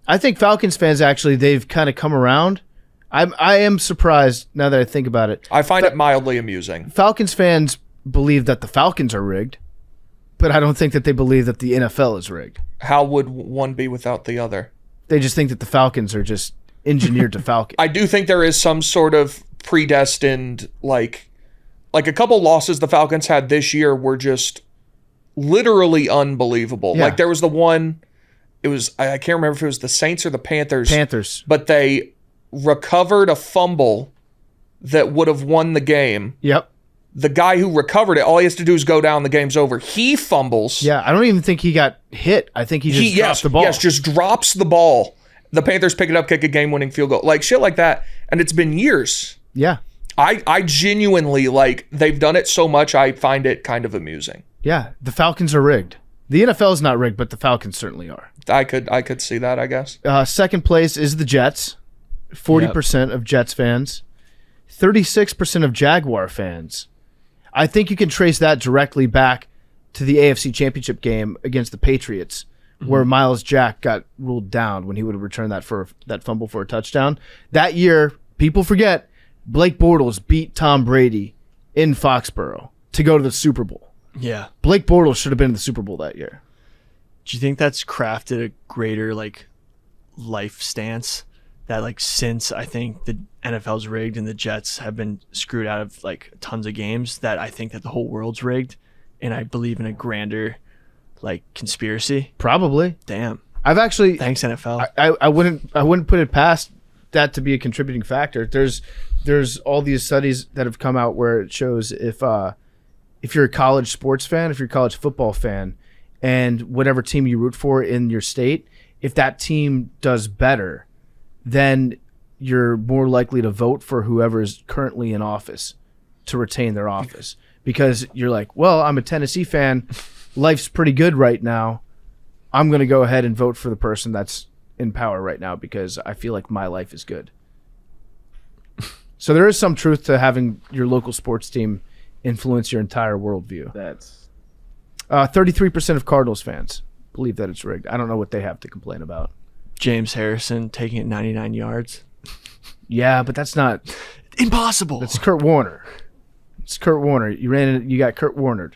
I think Falcons fans actually they've kind of come around. I am surprised now that I think about it. I find it mildly amusing. Falcons fans believe that the Falcons are rigged, but I don't think that they believe that the NFL is rigged. How would one be without the other? They just think that the Falcons are just engineered to Falcon. I do think there is some sort of predestined, like a couple losses the Falcons had this year were just literally unbelievable. Yeah. Like there was the one, it was, I can't remember if it was the Saints or the Panthers, but they recovered a fumble that would have won the game. Yep. The guy who recovered it, all he has to do is go down, the game's over. He fumbles. Yeah, I don't even think he got hit. I think he just dropped the ball. Yes, just drops the ball. The Panthers pick it up, kick a game-winning field goal. Like shit like that. And it's been years. Yeah. I genuinely, like, they've done it so much, I find it kind of amusing. Yeah. The Falcons are rigged. The NFL is not rigged, but the Falcons certainly are. I could see that, I guess. Second place is the Jets. 40% of Jets fans. 36% of Jaguar fans. I think you can trace that directly back to the AFC Championship game against the Patriots, where Miles Jack got ruled down when he would have returned that fumble for a touchdown. That year, people forget, Blake Bortles beat Tom Brady in Foxborough to go to the Super Bowl. Yeah. Blake Bortles should have been in the Super Bowl that year. Do you think that's crafted a greater like life stance that like since I think the NFL's rigged and the Jets have been screwed out of like tons of games, that I think that the whole world's rigged, and I believe in a grander like conspiracy? Probably. Damn. I've actually Thanks, NFL. I wouldn't put it past that to be a contributing factor. There's all these studies that have come out where it shows if you're a college sports fan, if you're a college football fan, and whatever team you root for in your state, if that team does better, then you're more likely to vote for whoever is currently in office to retain their office. Because you're like, well, I'm a Tennessee fan. Life's pretty good right now. I'm going to go ahead and vote for the person that's in power right now because I feel like my life is good. So there is some truth to having your local sports team influence your entire worldview. That's 33% of Cardinals fans believe that it's rigged. I don't know what they have to complain about. James Harrison taking it 99 yards. Yeah, but that's not. Impossible. That's Kurt Warner. It's Kurt Warner. You got Kurt Warnered.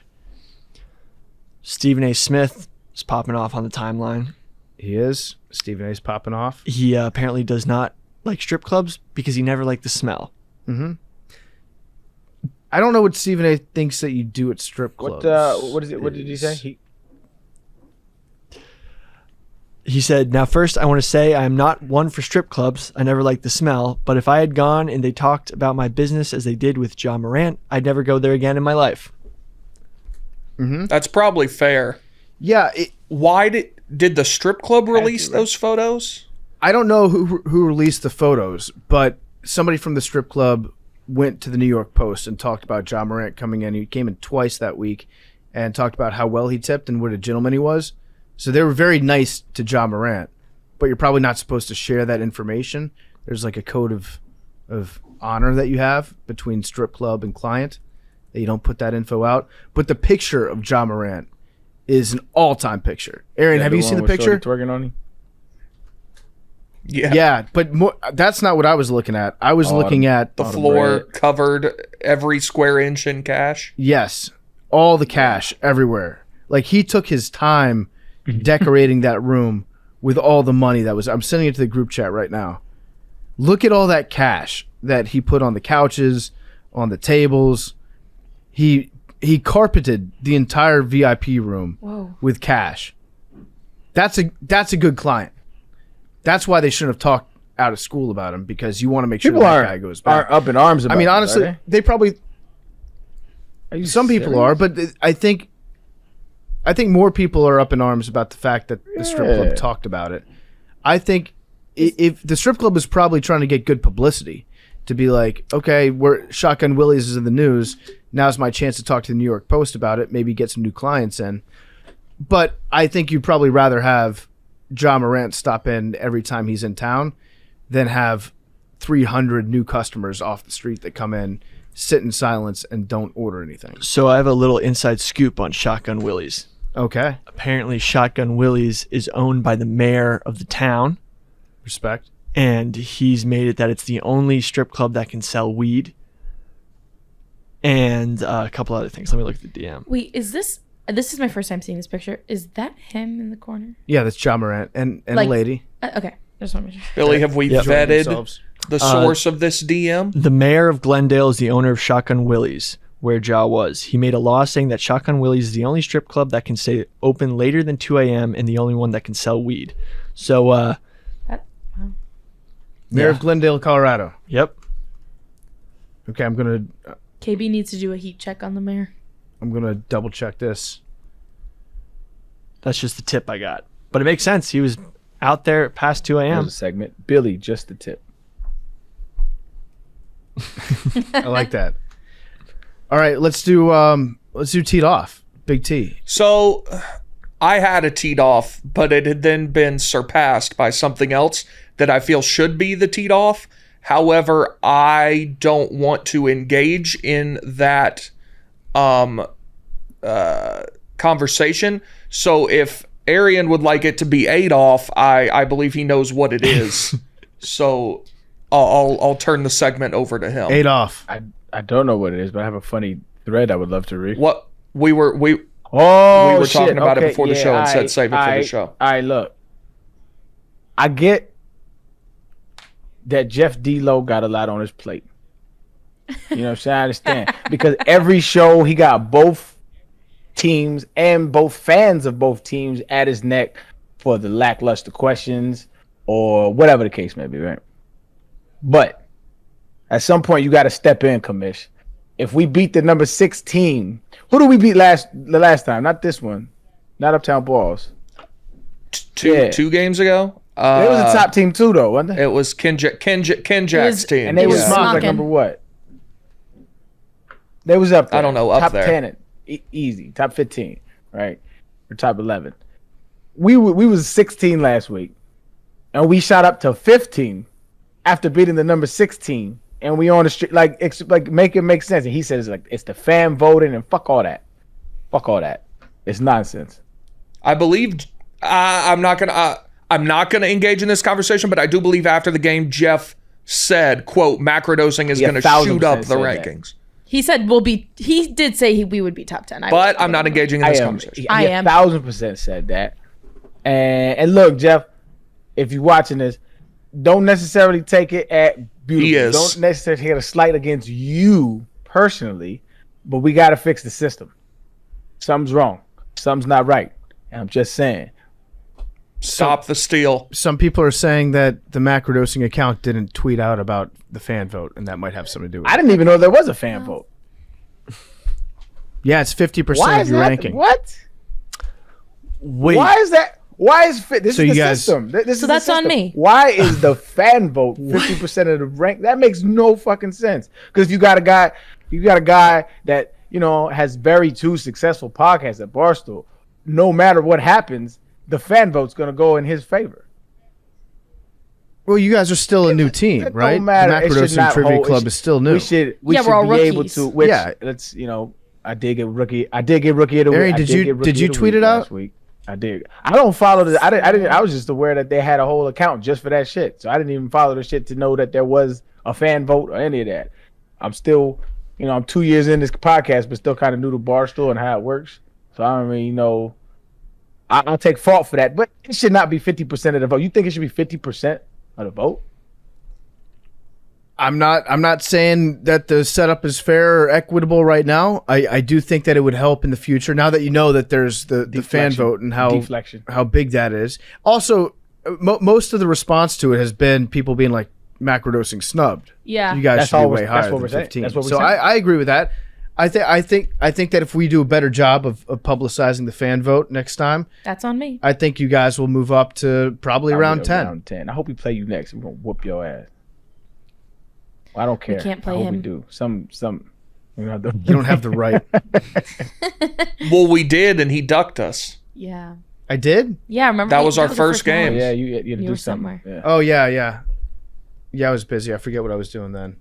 Stephen A. Smith is popping off on the timeline. He is. Stephen A's popping off. He apparently does not like strip clubs because he never liked the smell. Mm-hmm. I don't know what Stephen A thinks that you do at strip clubs. What is it? What did he say? He said, now first I want to say I am not one for strip clubs. I never liked the smell, but if I had gone and they talked about my business as they did with Ja Morant, I'd never go there again in my life. Mm-hmm. That's probably fair. Yeah. Why did the strip club release those photos? I don't know who released the photos, but somebody from the strip club went to the New York Post and talked about Ja Morant coming in. He came in twice that week and talked about how well he tipped and what a gentleman he was. So they were very nice to Ja Morant, but you're probably not supposed to share that information. There's like a code of honor that you have between strip club and client that you don't put that info out. But the picture of Ja Morant is an all-time picture. Arian, have you seen the picture? Twerking on him? Yeah. Yeah, but that's not what I was looking at. I was looking at The floor covered every square inch in cash. Yes, all the cash everywhere. Like he took his time decorating that room with all the money that was. I'm sending it to the group chat right now. Look at all that cash that he put on the couches, on the tables. He carpeted the entire VIP room with cash. That's a good client. That's why they shouldn't have talked out of school about him, because you want to make sure People that guy goes back. aren't up in arms about I mean, this, honestly, are they probably. you Some people are, but I think more people are up in arms about the fact that the strip club talked about it. I think if the strip club is probably trying to get good publicity, to be like, okay, Shotgun Willie's is in the news. Now's my chance to talk to the New York Post about it. Maybe get some new clients in. But I think you'd probably rather have Ja Morant stop in every time he's in town than have 300 new customers off the street that come in, sit in silence, and don't order anything. So I have a little inside scoop on Shotgun Willie's. Okay. Apparently Shotgun Willie's is owned by the mayor of the town, Respect. and he's made it that it's the only strip club that can sell weed and a couple other things. Let me look at the DM. Wait, is this is my first time seeing this picture. Is that him in the corner? Yeah, that's Ja Morant and Like- a lady. Okay, I just want to make sure. Billy, have we Yep. vetted Themselves. the source of this DM? The mayor of Glendale is the owner of Shotgun Willie's, where Ja was. He made a law saying that Shotgun Willie's is the only strip club that can stay open later than 2 a.m. and the only one that can sell weed. So, That, wow. Mayor Yeah. of Glendale, Colorado. yep. Okay, I'm gonna KB needs to do a heat check on the mayor. double check this. That's just the tip I got. But it makes sense. He was out there past 2 There's a.m. a segment. Billy, just the tip. I like that. All right, let's do teed off. Big T. So I had a teed off, but it had then been surpassed by something else that I feel should be the teed off. However, I don't want to engage in that conversation. So if Arian would like it to be Adolf, I believe he knows what it is. So I'll turn the segment over to him. Adolf. I don't know what it is, but I have a funny thread I would love to read. What we were Oh, shit. talking about it Okay, before the show and said save it for the show. All right, look. I get that Jeff D-Lo got a lot on his plate. You know what I'm saying? I understand. Because every show he got both teams and both fans of both teams at his neck for the lackluster questions or whatever the case may be, right? But at some point you got to step in, Commish. If we beat the number 6 team, who did we beat the last time? Not this one. Not Uptown Balls. Two games ago? It was a top team too, though, wasn't it? It was Ken Jack's team. And they was smocking. like number what? They was up there. I don't know, up top there. 10, easy. Top 15, right? Or top 11. We was 16 last week, and we shot up to 15 after beating the number 16, and we on the street like make it make sense. And he says like it's the fan voting and fuck all that. Fuck all that. It's nonsense. I believe I'm not gonna engage in this conversation, but I do believe after the game Jeff said, "quote Macrodosing is going to shoot up the rankings." He said he did say we would be top 10. But I'm not engaging in this conversation. I am. 1,000% said that. And look, Jeff, if you're watching this, don't necessarily take it at beautiful. He is. Don't necessarily get a slight against you personally, but we got to fix the system. Something's wrong. Something's not right. And I'm just saying. Stop the steal. Some people are saying that the macrodosing account didn't tweet out about the fan vote, and that might have something to do with it. I didn't even know there was a fan vote. Yeah, it's 50% Why of is your that? ranking. What? Wait. Why is that? Why is this So is you the guys- system? This is So the that's on system. me. Why is the fan vote 50% of the rank? That makes no fucking sense. Because you got a guy that has very two successful podcasts at Barstool. No matter what happens, the fan vote's gonna go in his favor. Well, you guys are still a new team, It right? don't matter. The It should Macrodosing not Trivia hold- Club is still new. We should Yeah, we're all be able rookies. to. Which, Yeah. let's I did get rookie. I did get rookie of the week. Arian, I did get you rookie of the tweet week it out? last week? I did. I don't follow the. I didn't. I was just aware that they had a whole account just for that shit. So I didn't even follow the shit to know that there was a fan vote or any of that. I'm still, I'm 2 years in this podcast, but still kind of new to Barstool and how it works. So I don't really know. I'll take fault for that, but it should not be 50% of the vote. You think it should be 50% of the vote? I'm not saying that the setup is fair or equitable right now. I do think that it would help in the future now that you know that there's the fan Deflection. vote and Deflection. how big that is. Also, most of the response to it has been people being like macrodosing snubbed. Yeah. You guys That's should be all way we're- higher that's what than we're saying. 15. That's what we're So saying. I agree with that. I think that if we do a better job of publicizing the fan vote next time, That's on me. I think you guys will move up to probably around 10. Around 10. I hope we play you next. We're gonna whoop your ass. I don't care. can't play I hope him. we do. Some. You You don't have the right. Well, we did, and he ducked us. Yeah. I did? Yeah, remember That was our first game. Yeah, you had to You do were something. somewhere. Yeah. Oh yeah. I was busy. I forget what I was doing then.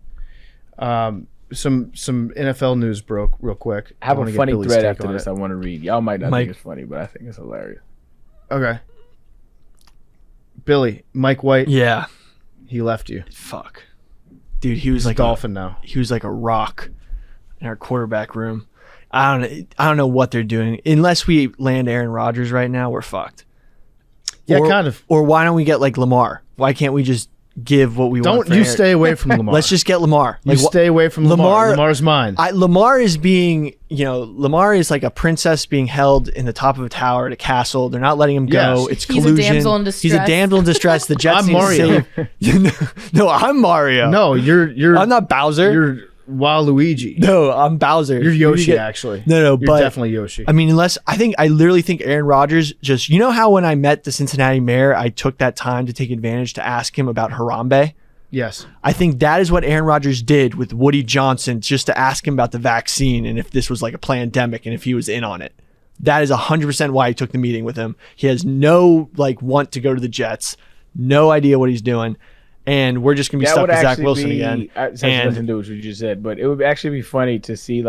Some NFL news broke real quick. I have wanna a get funny Billy's thread take after on this it. I want to read. Y'all might not Mike. think it's funny, but I think it's hilarious. Okay. Billy, Mike White, Yeah. he left you. Fuck. Dude, he was He's like Dolphin now. he was like a rock in our quarterback room. I don't know what they're doing. Unless we land Aaron Rodgers right now, we're fucked. Yeah, or, kind of. Or why don't we get like Lamar? Why can't we just give what we want? Don't for you Aaron? stay away from Lamar. Let's just get Lamar. you stay away from Lamar. Lamar- Lamar's mine. Lamar is being, Lamar is like a princess being held in the top of a tower at a castle. They're not letting him go. Yes. It's He's a collusion. damsel in He's a distress. damsel in distress. The Jets I'm need to Mario. save- No, I'm Mario. No, you're I'm not Bowser. You're Waluigi. No, I'm Bowser. You're You Yoshi, get- actually. No, You're but definitely Yoshi. I mean, I literally think Aaron Rodgers just, how when I met the Cincinnati mayor, I took that time to take advantage to ask him about Harambe. yes. I think that is what Aaron Rodgers did with Woody Johnson, just to ask him about the vaccine and if this was like a pandemic and if he was in on it. That is 100% why he took the meeting with him. He has no want to go to the Jets, no idea what he's doing, and we're just gonna be That stuck would with Zach actually Wilson be, again. It has And- nothing to do with what you just said, but it would actually be funny to see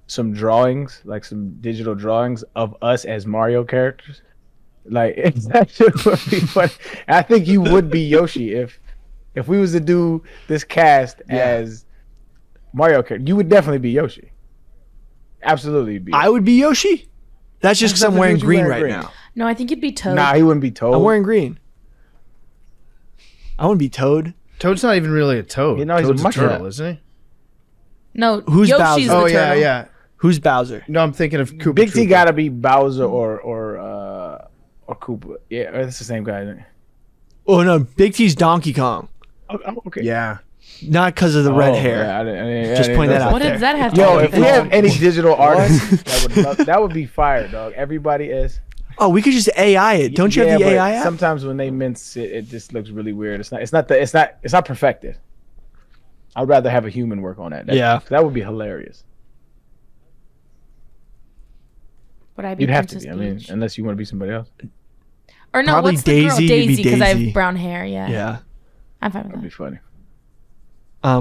some drawings, like some digital drawings of us as Mario characters, Like that shit would be funny. I think you would be Yoshi if we was to do this cast as Mario Kart. You would definitely be Yoshi. Absolutely be. I would be Yoshi. That's just because I'm wearing green right now. No, I think you'd be Toad. Nah, he wouldn't be Toad. I'm wearing green. I wouldn't be Toad. Toad's not even really a toad. You know, he's a Toad's a mushroom. turtle, isn't he? No, Who's Yoshi's Bowser? the Oh turtle. yeah. Who's Bowser? No, I'm thinking of Koopa. Big T Troopa. gotta be Bowser or Koopa. Yeah, that's the same guy. Isn't it? Oh no, Big T's Donkey Kong. Oh, okay. Yeah. Not because of the red Oh, hair. yeah, I didn't Just point that notice out. What there. does that have to Yo, do if with we it? have any digital artists, that would be fire, dog. Everybody is. Oh, we could just AI it. Don't you have the but AI app? sometimes when they mince it, it just looks really weird. It's not perfected. I'd rather have a human work on that. Yeah. That would be hilarious. Would I be You'd have to Princess be. I mean, Peach? unless you want to be somebody else. Or no, Probably what's the girl? Daisy, you'd be Daisy, because I Daisy. have brown hair. Yeah. Yeah. I'm fine That'd be with funny.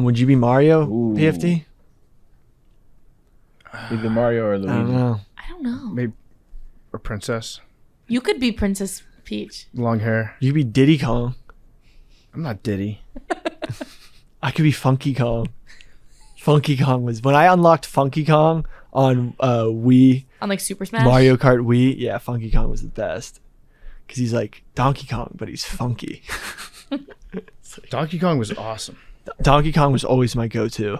Would you be Mario? Ooh. PFD? Either Mario or I don't Luigi. know. that. I don't know. Maybe or princess. You could be Princess Peach. Long hair. You could be Diddy Kong. I'm not Diddy. I could be Funky Kong. Funky Kong was when I unlocked Funky Kong on Wii, On like Super Smash. Mario Kart Wii. Yeah, Funky Kong was the best because he's like Donkey Kong, but he's funky. Donkey Kong was awesome. Donkey Kong was always my go-to.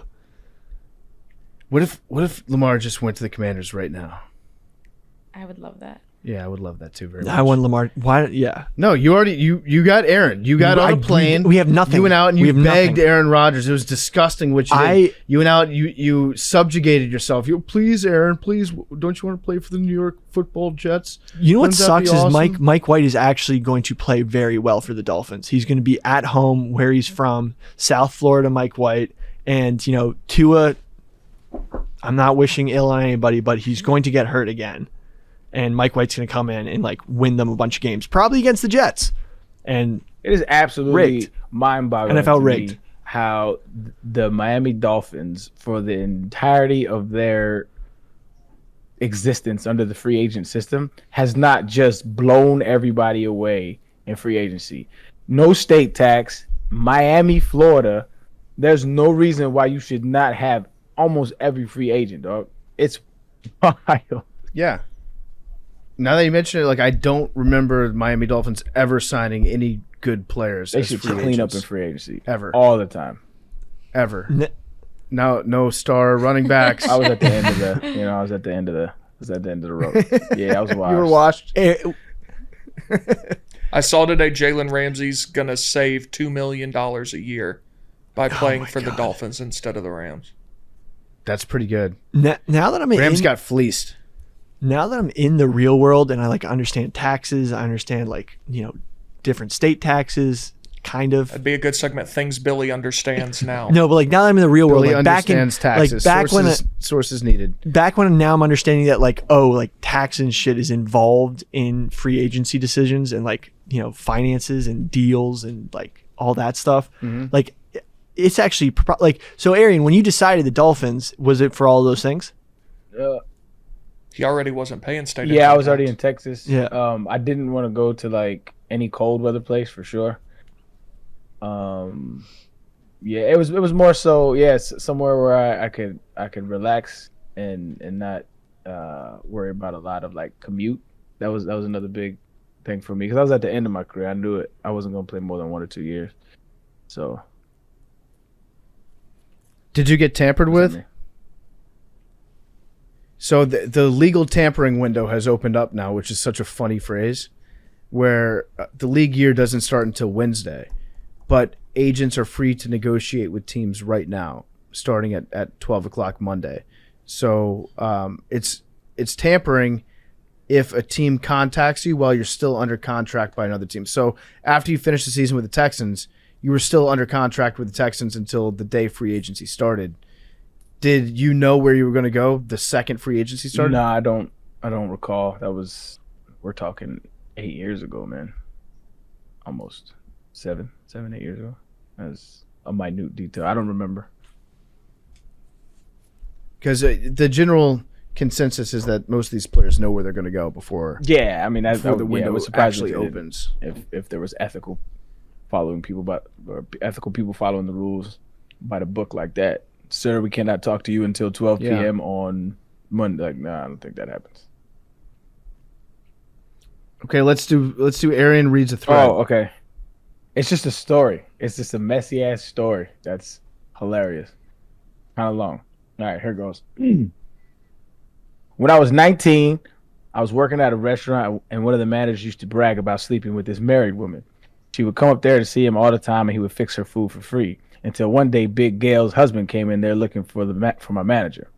What if Lamar just went to the Commanders right now? I would love that. Yeah, I would love that too very much. I want Lamar. Why? Yeah. No, you already you got Aaron. You got on a plane. We have nothing. You went out and We you have begged nothing. Aaron Rodgers. It was disgusting what you did. You went out. You subjugated yourself. You please, Aaron. Please, don't you want to play for the New York Football Jets? You know what Wouldn't that be sucks is awesome? Mike White is actually going to play very well for the Dolphins. He's going to be at home where he's from, South Florida. Mike White, and Tua. I'm not wishing ill on anybody, but he's going to get hurt again. And Mike White's going to come in and like win them a bunch of games, probably against the Jets. And It is absolutely Rigged. mind-boggling NFL to me rigged. how the Miami Dolphins, for the entirety of their existence under the free agent system, has not just blown everybody away in free agency. No state tax, Miami, Florida. There's no reason why you should not have almost every free agent, dog. It's wild. Yeah. Now that you mention it, like I don't remember Miami Dolphins ever signing any good players. They as should free clean up agents. in free agency Ever. all the time. Ever. n- No star running backs. I was at the end of the, I was at the end of the road. Yeah, I was washed. You were washed. eh, I saw today Jalen Ramsey's gonna save $2 million a year by playing for the Dolphins instead of the Rams. That's pretty good. now that I'm Rams got fleeced. now that I'm in the real world and I like understand taxes, I understand like different state taxes, kind of. That'd be a good segment. Things Billy understands now. No, but like now that I'm in the real world, Billy like back in understands taxes. like Sources needed. back when now I'm understanding that like tax and shit is involved in free agency decisions and like finances and deals and like all that stuff. Like it's actually so. Arian, when you decided the Dolphins, was it for all those things? He already wasn't paying state. Yeah, I income was already tax. in Texas. Yeah. I didn't want to go to like any cold weather place for sure. Yeah, it was more so somewhere where I could relax and not worry about a lot of like commute. That was another big thing for me because I was at the end of my career. I knew it. I wasn't gonna play more than 1 or 2 years. So Did you get tampered with? So the legal tampering window has opened up now, which is such a funny phrase, where the league year doesn't start until Wednesday, but agents are free to negotiate with teams right now, starting at 12 o'clock Monday. So it's tampering if a team contacts you while you're still under contract by another team. So after you finish the season with the Texans, you were still under contract with the Texans until the day free agency started. Did you know where you were going to go the second free agency started? No, I don't recall. We're talking 8 years ago, man. Almost 7, 8 years ago. That's a minute detail. I don't remember. Because the general consensus is that most of these players know where they're going to go before Yeah, I mean, before the window was surprised actually if it didn't. opens. If there was ethical people following the rules by the book like that. Sir, we cannot talk to you until 12 Yeah. p.m. on Monday. Like, nah, I don't think that happens. Okay, let's do Arian reads a thread. Oh, okay. It's just a story. It's just a messy ass story. That's hilarious. Kind of long. All right, here goes. When I was 19, I was working at a restaurant, and one of the managers used to brag about sleeping with this married woman. She would come up there to see him all the time, and he would fix her food for free. Until one day, Big Gail's husband came in there looking for my manager.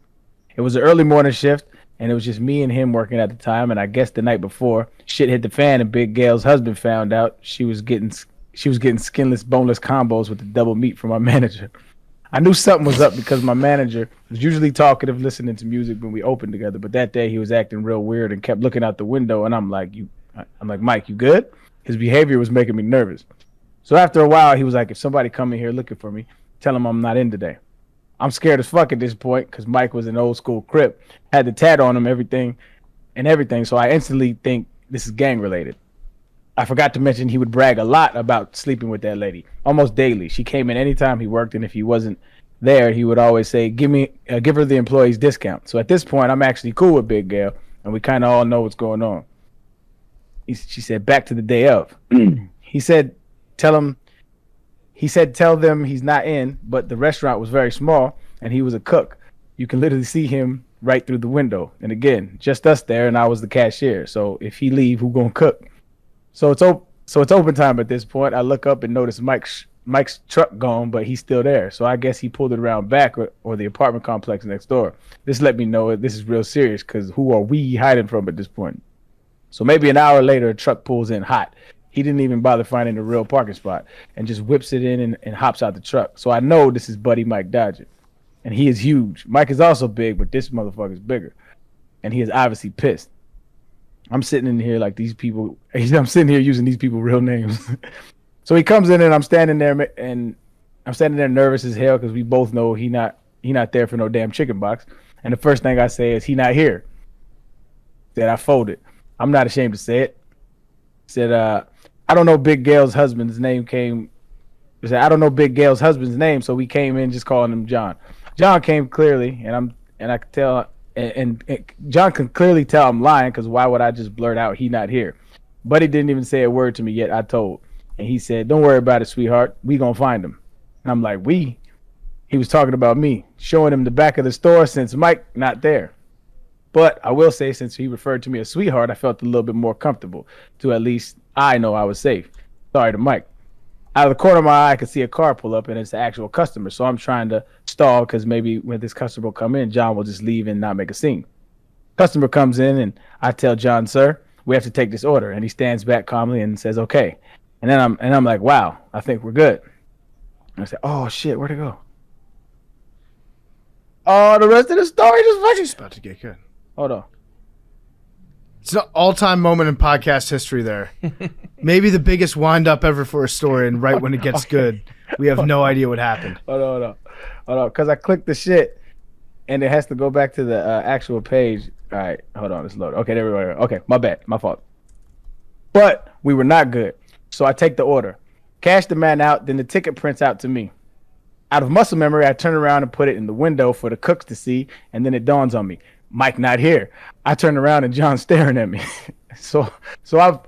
It was an early morning shift, and it was just me and him working at the time. And I guess the night before, shit hit the fan, and Big Gail's husband found out she was getting skinless, boneless combos with the double meat from my manager. I knew something was up because my manager was usually talkative, listening to music when we opened together. But that day he was acting real weird and kept looking out the window. And I'm like, Mike, you good? His behavior was making me nervous. So after a while, he was like, if somebody come in here looking for me, tell him I'm not in today. I'm scared as fuck at this point because Mike was an old school Crip, had the tat on him, everything. So I instantly think this is gang related. I forgot to mention he would brag a lot about sleeping with that lady almost daily. She came in anytime he worked, and if he wasn't there, he would always say, give her the employee's discount. So at this point, I'm actually cool with Big Gail, and we kind of all know what's going on. She said, back to the day of. He said, tell them he's not in, but the restaurant was very small, and he was a cook. You can literally see him right through the window. And again, just us there, and I was the cashier. So if he leave, who gonna cook? So it's open time at this point. I look up and notice Mike's truck gone, but he's still there. So I guess he pulled it around back or the apartment complex next door. This let me know this is real serious because who are we hiding from at this point? So maybe an hour later, a truck pulls in hot. He didn't even bother finding a real parking spot and just whips it in and hops out the truck. So I know this is Buddy Mike Dodger. And he is huge. Mike is also big, but this motherfucker's bigger. And he is obviously pissed. I'm sitting in here like these people. I'm sitting here using these people real names. So he comes in and I'm standing there nervous as hell because we both know he not there for no damn chicken box. And the first thing I say is he not here. Said I folded. I'm not ashamed to say it. Said I don't know Big Gail's husband's name. I don't know Big Gail's husband's name, so we came in just calling him John. John came clearly, and I could tell. And John can clearly tell I'm lying because why would I just blurt out he not here? But he didn't even say a word to me yet. I told, and he said, "Don't worry about it, sweetheart. We gonna find him." And I'm like, "We?" He was talking about me, showing him the back of the store since Mike not there. But I will say, since he referred to me as sweetheart, I felt a little bit more comfortable. To at least I know I was safe. Sorry to Mike. Out of the corner of my eye, I could see a car pull up, and it's the actual customer. So I'm trying to stall because maybe when this customer will come in, John will just leave and not make a scene. Customer comes in, and I tell John, "Sir, we have to take this order." And he stands back calmly and says, "Okay." And then I'm like, "Wow, I think we're good." And I said, "Oh shit, where'd it go?" Oh, the rest of the story just fucking. It's about to get good. Hold on. It's an all-time moment in podcast history there. Maybe the biggest wind-up ever for a story, and right when it gets good, we have no idea what happened. Hold on. Because I clicked the shit, and it has to go back to the actual page. All right, hold on. It's loaded. Okay, there we go. Okay, my bad. My fault. But we were not good. So I take the order. Cash the man out, then the ticket prints out to me. Out of muscle memory, I turn around and put it in the window for the cooks to see, and then it dawns on me. Mike not here. I turn around and John's staring at me. so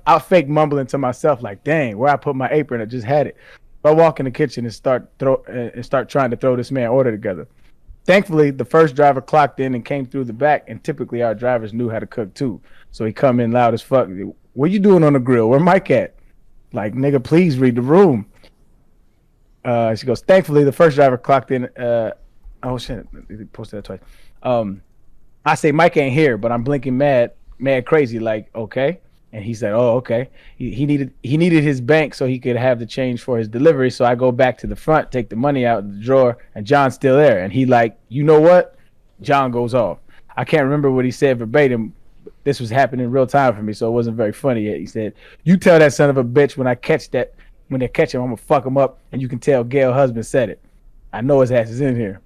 I fake mumbling to myself like, dang, where I put my apron? I just had it. So I walk in the kitchen and start trying to throw this man order together. Thankfully, the first driver clocked in and came through the back, and typically our drivers knew how to cook too. So he come in loud as fuck. "What you doing on the grill? Where Mike at?" Like, nigga, please read the room. She goes, "Thankfully, the first driver clocked in." Oh shit, they posted that twice. I say, "Mike ain't here," but I'm blinking mad crazy, like, okay. And he said, "Oh, okay." He needed his bank so he could have the change for his delivery. So I go back to the front, take the money out of the drawer, and John's still there. And he like, "You know what?" John goes off. I can't remember what he said verbatim. This was happening in real time for me, so it wasn't very funny yet. He said, "You tell that son of a bitch when they catch him, I'm gonna fuck him up, and you can tell Gail's husband said it. I know his ass is in here."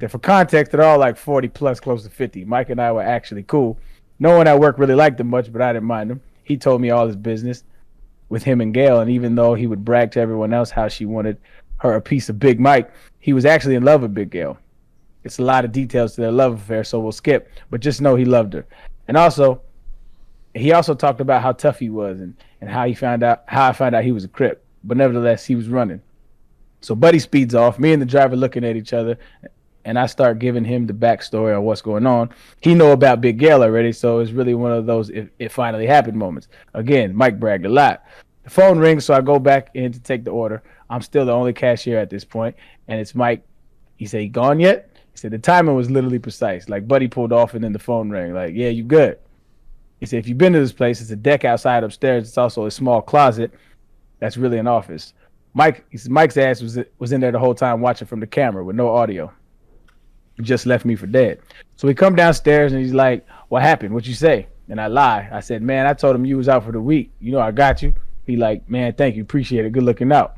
For context, they're all like 40 plus, close to 50. Mike and I were actually cool. No one at work really liked him much, but I didn't mind him. He told me all his business with him and Gail, and even though he would brag to everyone else how she wanted her a piece of Big Mike, he was actually in love with Big Gail. It's a lot of details to their love affair, so we'll skip, but just know he loved her. And also, he also talked about how tough he was and how I found out he was a Crip, but nevertheless, he was running. So Buddy speeds off, me and the driver looking at each other, and I start giving him the backstory on what's going on. He know about Big Gail already, so it's really one of those it finally happened moments. Again, Mike bragged a lot. The phone rings, so I go back in to take the order. I'm still the only cashier at this point, and it's Mike. He said, "You gone yet?" He said, the timing was literally precise. Like, Buddy pulled off, and then the phone rang. Like, "Yeah, you good?" He said, "If you've been to this place, it's a deck outside upstairs. It's also a small closet that's really an office." Mike's ass was in there the whole time watching from the camera with no audio. He just left me for dead. So we come downstairs, and he's like, "What happened? What you say?" And I lie. I said, "Man, I told him you was out for the week. You know I got you." He like, "Man, thank you. Appreciate it. Good looking out."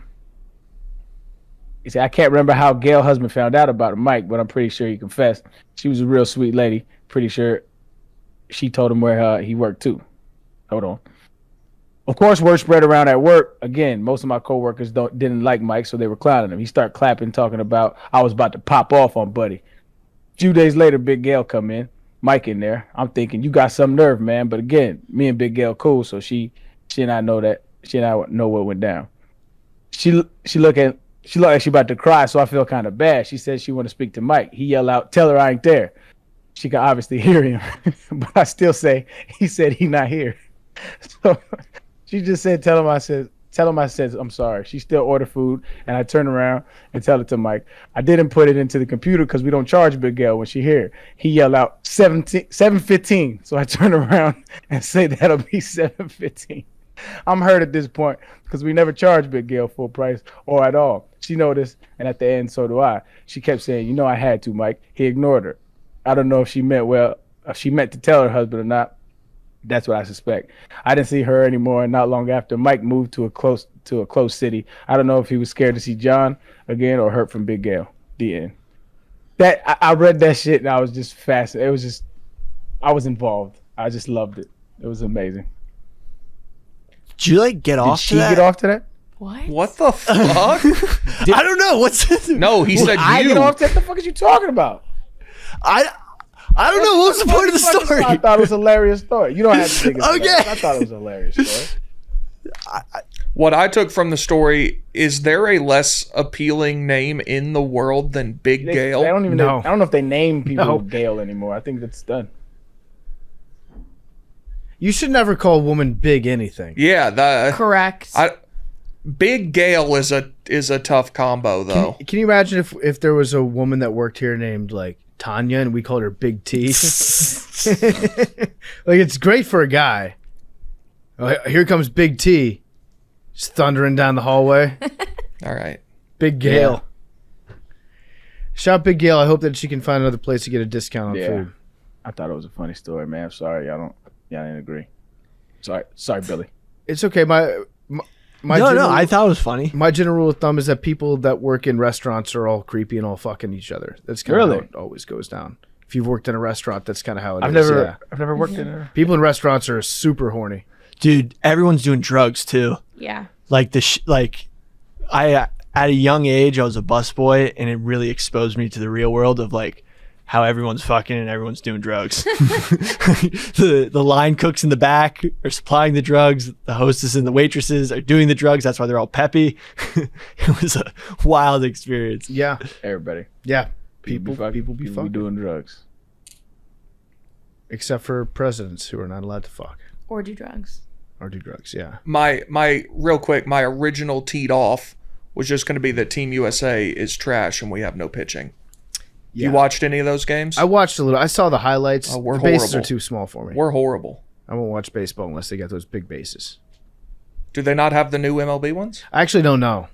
He said, "I can't remember how Gail's husband found out about Mike, but I'm pretty sure he confessed. She was a real sweet lady. Pretty sure she told him where he worked too." Hold on. Of course, word spread around at work. Again, most of my coworkers didn't like Mike, so they were clowning him. He started clapping, talking about I was about to pop off on Buddy. A few days later, Big Gail come in. Mike in there. I'm thinking, you got some nerve, man. But again, me and Big Gail cool, so she and I know that. She and I know what went down. She looked like she about to cry, so I feel kind of bad. She said she want to speak to Mike. He yelled out, "Tell her I ain't there." She could obviously hear him, but I still say he said he not here. So she just said, "Tell him I said I'm sorry." She still order food, and I turn around and tell it to Mike. I didn't put it into the computer because we don't charge Big Gail when she here. He yelled out 7:15, so I turn around and say that'll be 7:15. I'm hurt at this point because we never charge Big Gail full price or at all. She noticed, and at the end, so do I. She kept saying, "You know I had to, Mike." He ignored her. I don't know if she meant to tell her husband or not. That's what I suspect. I didn't see her anymore, and not long after, Mike moved to a close city. I don't know if he was scared to see John again or hurt from Big Gail. The end. I read that shit and I was just fascinated. It was just, I was involved. I just loved it. It was amazing. Did you like get off to that? Did she get off to that? What? What the fuck? I don't know. What's No, he said I you. get off to that? What the fuck is you talking about? I don't know. What was the point of the story? I thought it was a hilarious story. You don't have to think it's Okay. hilarious. I thought it was a hilarious story. What I took from the story is there a less appealing name in the world than Big Gail? They don't even No. I don't know if they name people No. Gail anymore. I think that's done. You should never call a woman big anything. Yeah, Correct. Big Gail is a tough combo though. Can you imagine if there was a woman that worked here named like Tanya and we called her Big T? Like, it's great for a guy. Oh, here comes Big T, just thundering down the hallway. All right. Big Gail. Shout out Big Gail. I hope that she can find another place to get a discount on food. I thought it was a funny story, man. I'm sorry, y'all didn't agree. Sorry, Billy. It's okay. My No, I thought it was funny. My general rule of thumb is that people that work in restaurants are all creepy and all fucking each other. That's kind of how it always goes down. If you've worked in a restaurant, that's kind of how it is. I've never worked in a. People in restaurants are super horny. Dude, everyone's doing drugs too. Yeah. Like I at a young age I was a busboy, and it really exposed me to the real world of like how everyone's fucking and everyone's doing drugs. The line cooks in the back are supplying the drugs. The hostess and the waitresses are doing the drugs. That's why they're all peppy. It was a wild experience. Yeah. Everybody. Yeah. People be fucking. doing drugs. Except for presidents who are not allowed to fuck Or do drugs. or do drugs. Yeah. My real quick, my original teed off was just going to be that Team USA is trash and we have no pitching. Yeah. You watched any of those games? I watched a little. I saw the highlights. Oh, we're the bases horrible. are too small for me. We're horrible. I won't watch baseball unless they got those big bases. Do they not have the new MLB ones? I actually don't know.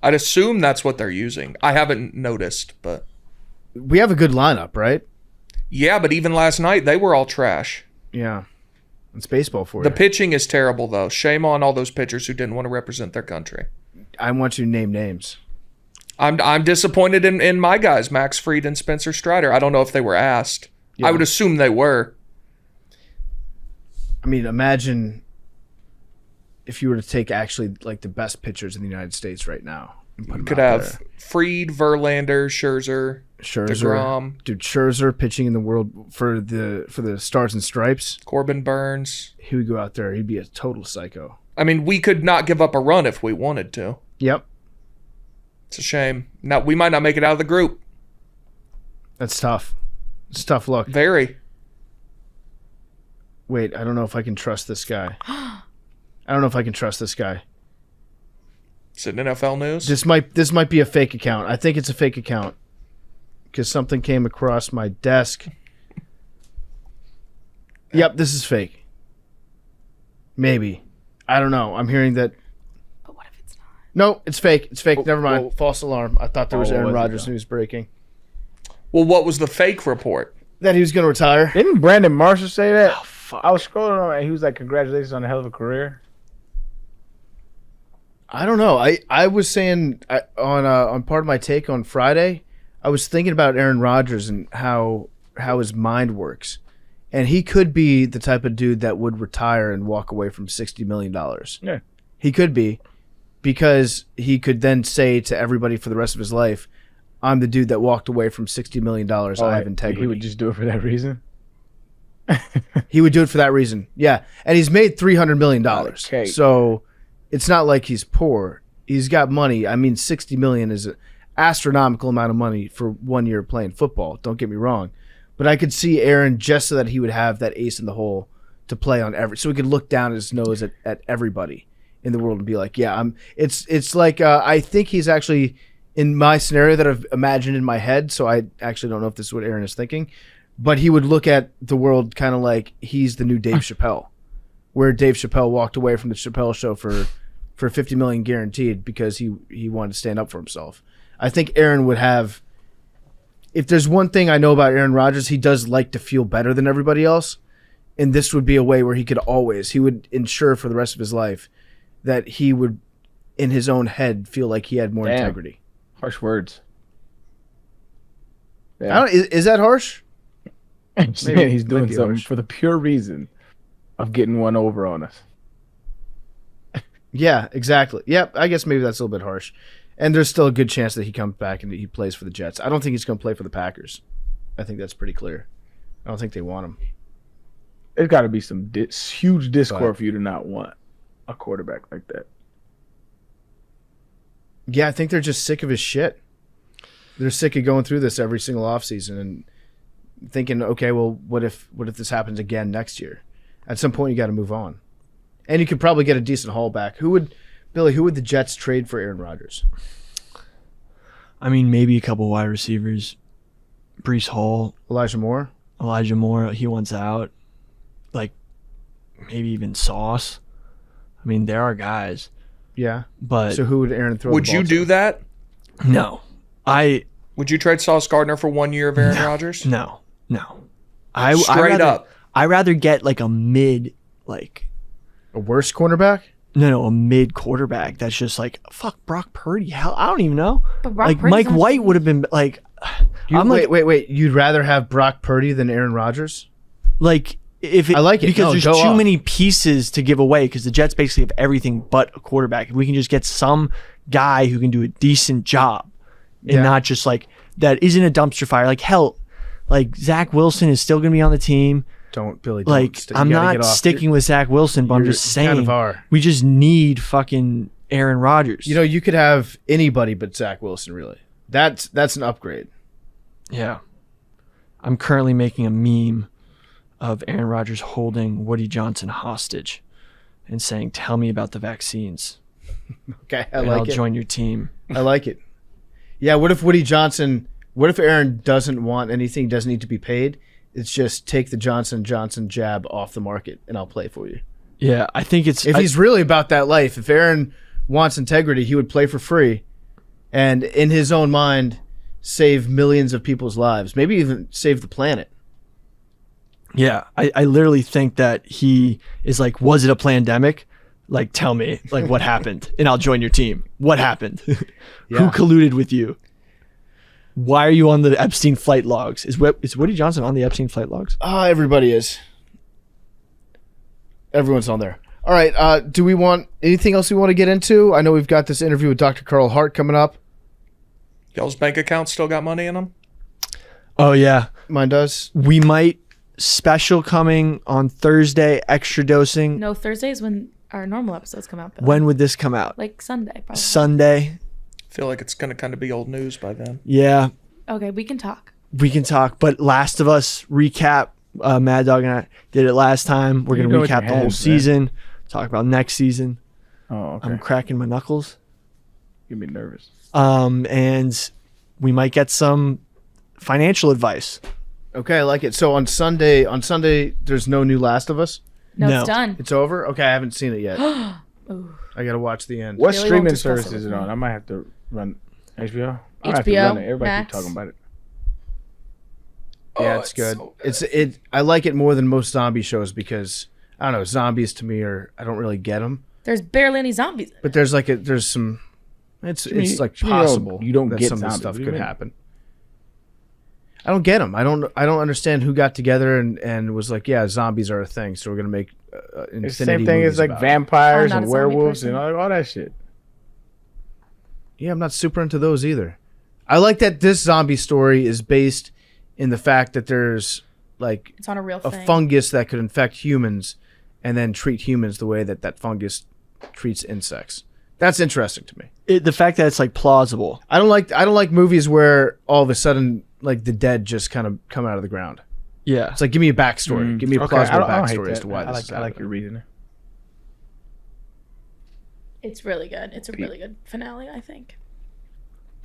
I'd assume that's what they're using. I haven't noticed, but We have a good lineup, right? yeah, but even last night they were all trash. Yeah. It's baseball for The you. pitching is terrible though. Shame on all those pitchers who didn't want to represent their country. I want you to name names. I'm disappointed in my guys, Max Fried and Spencer Strider. I don't know if they were asked. Yeah. I would assume they were. I mean, imagine if you were to take actually like the best pitchers in the United States right now. And put You them could out have Fried, Verlander, Scherzer, DeGrom, dude, Scherzer pitching in the world for the Stars and Stripes. Corbin Burns. He would go out there. He'd be a total psycho. I mean, we could not give up a run if we wanted to. Yep, It's a shame. Now we might not make it out of the group. that's tough. It's tough luck. Very. Wait, I don't know if I can trust this guy. I don't know if I can trust this guy. Is it NFL news? This might be a fake account. I think it's a fake account because something came across my desk. Yep, this is fake. Maybe. I don't know. I'm hearing that. But what if it's not? No, it's fake. It's fake. Never mind. whoa. False alarm. I thought there was Oh, what Aaron was it, Rodgers though? news breaking. Well, what was the fake report? That he was going to retire. Didn't Brandon Marshall say that? Oh, fuck. I was scrolling on and he was like, congratulations on a hell of a career. I don't know. I was saying on part of my take on Friday, I was thinking about Aaron Rodgers and how his mind works, and he could be the type of dude that would retire and walk away from $60 million. Yeah. He could be, because he could then say to everybody for the rest of his life, "I'm the dude that walked away from $60 million. I have integrity." He would just do it for that reason. He would do it for that reason. Yeah, and he's made $300 million. Okay. So it's not like he's poor. He's got money. I mean, $60 million is an astronomical amount of money for 1 year playing football. Don't get me wrong, but I could see Aaron just so that he would have that ace in the hole to play on so he could look down his nose at everybody in the world and be like, yeah, it's like I think he's actually in my scenario that I've imagined in my head. So I actually don't know if this is what Aaron is thinking, but he would look at the world kind of like he's the new Dave Chappelle, where Dave Chappelle walked away from the Chappelle Show for $50 million guaranteed because he wanted to stand up for himself. I think Aaron would have. If there's one thing I know about Aaron Rodgers, he does like to feel better than everybody else, and this would be a way where he would ensure for the rest of his life that he would, in his own head, feel like he had more Damn. integrity. Harsh words. Is that harsh? I'm saying he's doing maybe something harsh. for the pure reason of getting one over on us. Yeah, exactly. Yep, I guess maybe that's a little bit harsh. And there's still a good chance that he comes back and he plays for the Jets. I don't think he's going to play for the Packers. I think that's pretty clear. I don't think they want him. There's got to be some huge discord But- for you to not want a quarterback like that. Yeah, I think they're just sick of his shit. They're sick of going through this every single offseason and thinking, okay, well, what if this happens again next year? At some point, you got to move on. And you could probably get a decent haul back. Who would the Jets trade for Aaron Rodgers? I mean, maybe a couple wide receivers. Brees Hall, Elijah Moore? Elijah Moore, he wants out. Like, maybe even Sauce. I mean, there are guys. Yeah. But So who would Aaron throw Would the ball you to? do that? no. Would you trade Sauce Gardner for 1 year of Aaron Rodgers? No. Straight up. I'd rather get like a mid, like, A worse cornerback? a mid quarterback that's just like, fuck, Brock Purdy. Hell, I don't even know. But Brock Like, Purdy's Mike not- White would have been like, Wait. You'd rather have Brock Purdy than Aaron Rodgers? like, if it, I like it. because No, there's go too off. many pieces to give away because the Jets basically have everything but a quarterback. If we can just get some guy who can do a decent job and Yeah. not just like that isn't a dumpster fire. Like, hell, like Zach Wilson is still going to be on the team. Don't, Billy. Like, I'm not sticking with Zach Wilson, but I'm you're just saying kind of are. we just need fucking Aaron Rodgers. You know, you could have anybody but Zach Wilson, really. That's an upgrade. Yeah. I'm currently making a meme of Aaron Rodgers holding Woody Johnson hostage and saying, "Tell me about the vaccines, Okay, I and I'll like it. join your team." I like it. Yeah, what if Aaron doesn't want anything, doesn't need to be paid? It's just take the Johnson & Johnson jab off the market and I'll play for you. Yeah, I think it's. If he's really about that life, if Aaron wants integrity, he would play for free and in his own mind save millions of people's lives, maybe even save the planet. I literally think that he is like, was it a pandemic? Like, tell me, like, what happened, and I'll join your team. What happened? Yeah. Who colluded with you? Why are you on the Epstein flight logs? Is Woody Johnson on the Epstein flight logs? Everybody is. Everyone's on there. All right. Do we want anything else we want to get into? I know we've got this interview with Dr. Carl Hart coming up. Y'all's bank accounts still got money in them? Oh yeah, Mine does. we might special coming on Thursday. Extra dosing. No, Thursday is when our normal episodes come out. Bill. When would this come out? Like Sunday, probably. Sunday. Feel like it's going to kind of be old news by then. Yeah, Okay, we can talk. we can talk. But Last of Us recap. Mad Dog and I did it last time. We're gonna You're with recap your the whole hands, man. season. Talk about next season. Oh, okay. I'm cracking my knuckles. You me nervous. And we might get some financial advice. Okay, I like it. So on Sunday, there's no new Last of Us. No, No. it's done. It's over. Okay, I haven't seen it yet. Ooh. I gotta watch the end. What Billy won't streaming discuss service it is with it me. on? I might have to run HBO. I have to HBO run it. Everybody Max. keep talking about it. Yeah, Oh, it's it's good. so It's I like it more than most zombie shows because I don't know, zombies to me I don't really get them. There's barely any zombies. But there's some. It's mean- like you don't- possible. you don't that get some of this zombies. stuff What do you could mean? happen. I don't get them. I don't understand who got together and was like, yeah, zombies are a thing, so we're gonna make It's the same thing as like vampires I'm not and a zombie werewolves person. and all that shit. Yeah, I'm not super into those either. I like that this zombie story is based in the fact that there's like It's on a real a thing. fungus that could infect humans and then treat humans the way that fungus treats insects. That's interesting to me. The fact that it's like plausible. I don't like movies where all of a sudden like the dead just kind of come out of the ground. Yeah. It's like give me a backstory. Give me a Okay, plausible I don't hate backstory as that. to why I this like is I like happening. your reasoning. It's really good. It's a really good finale, I think.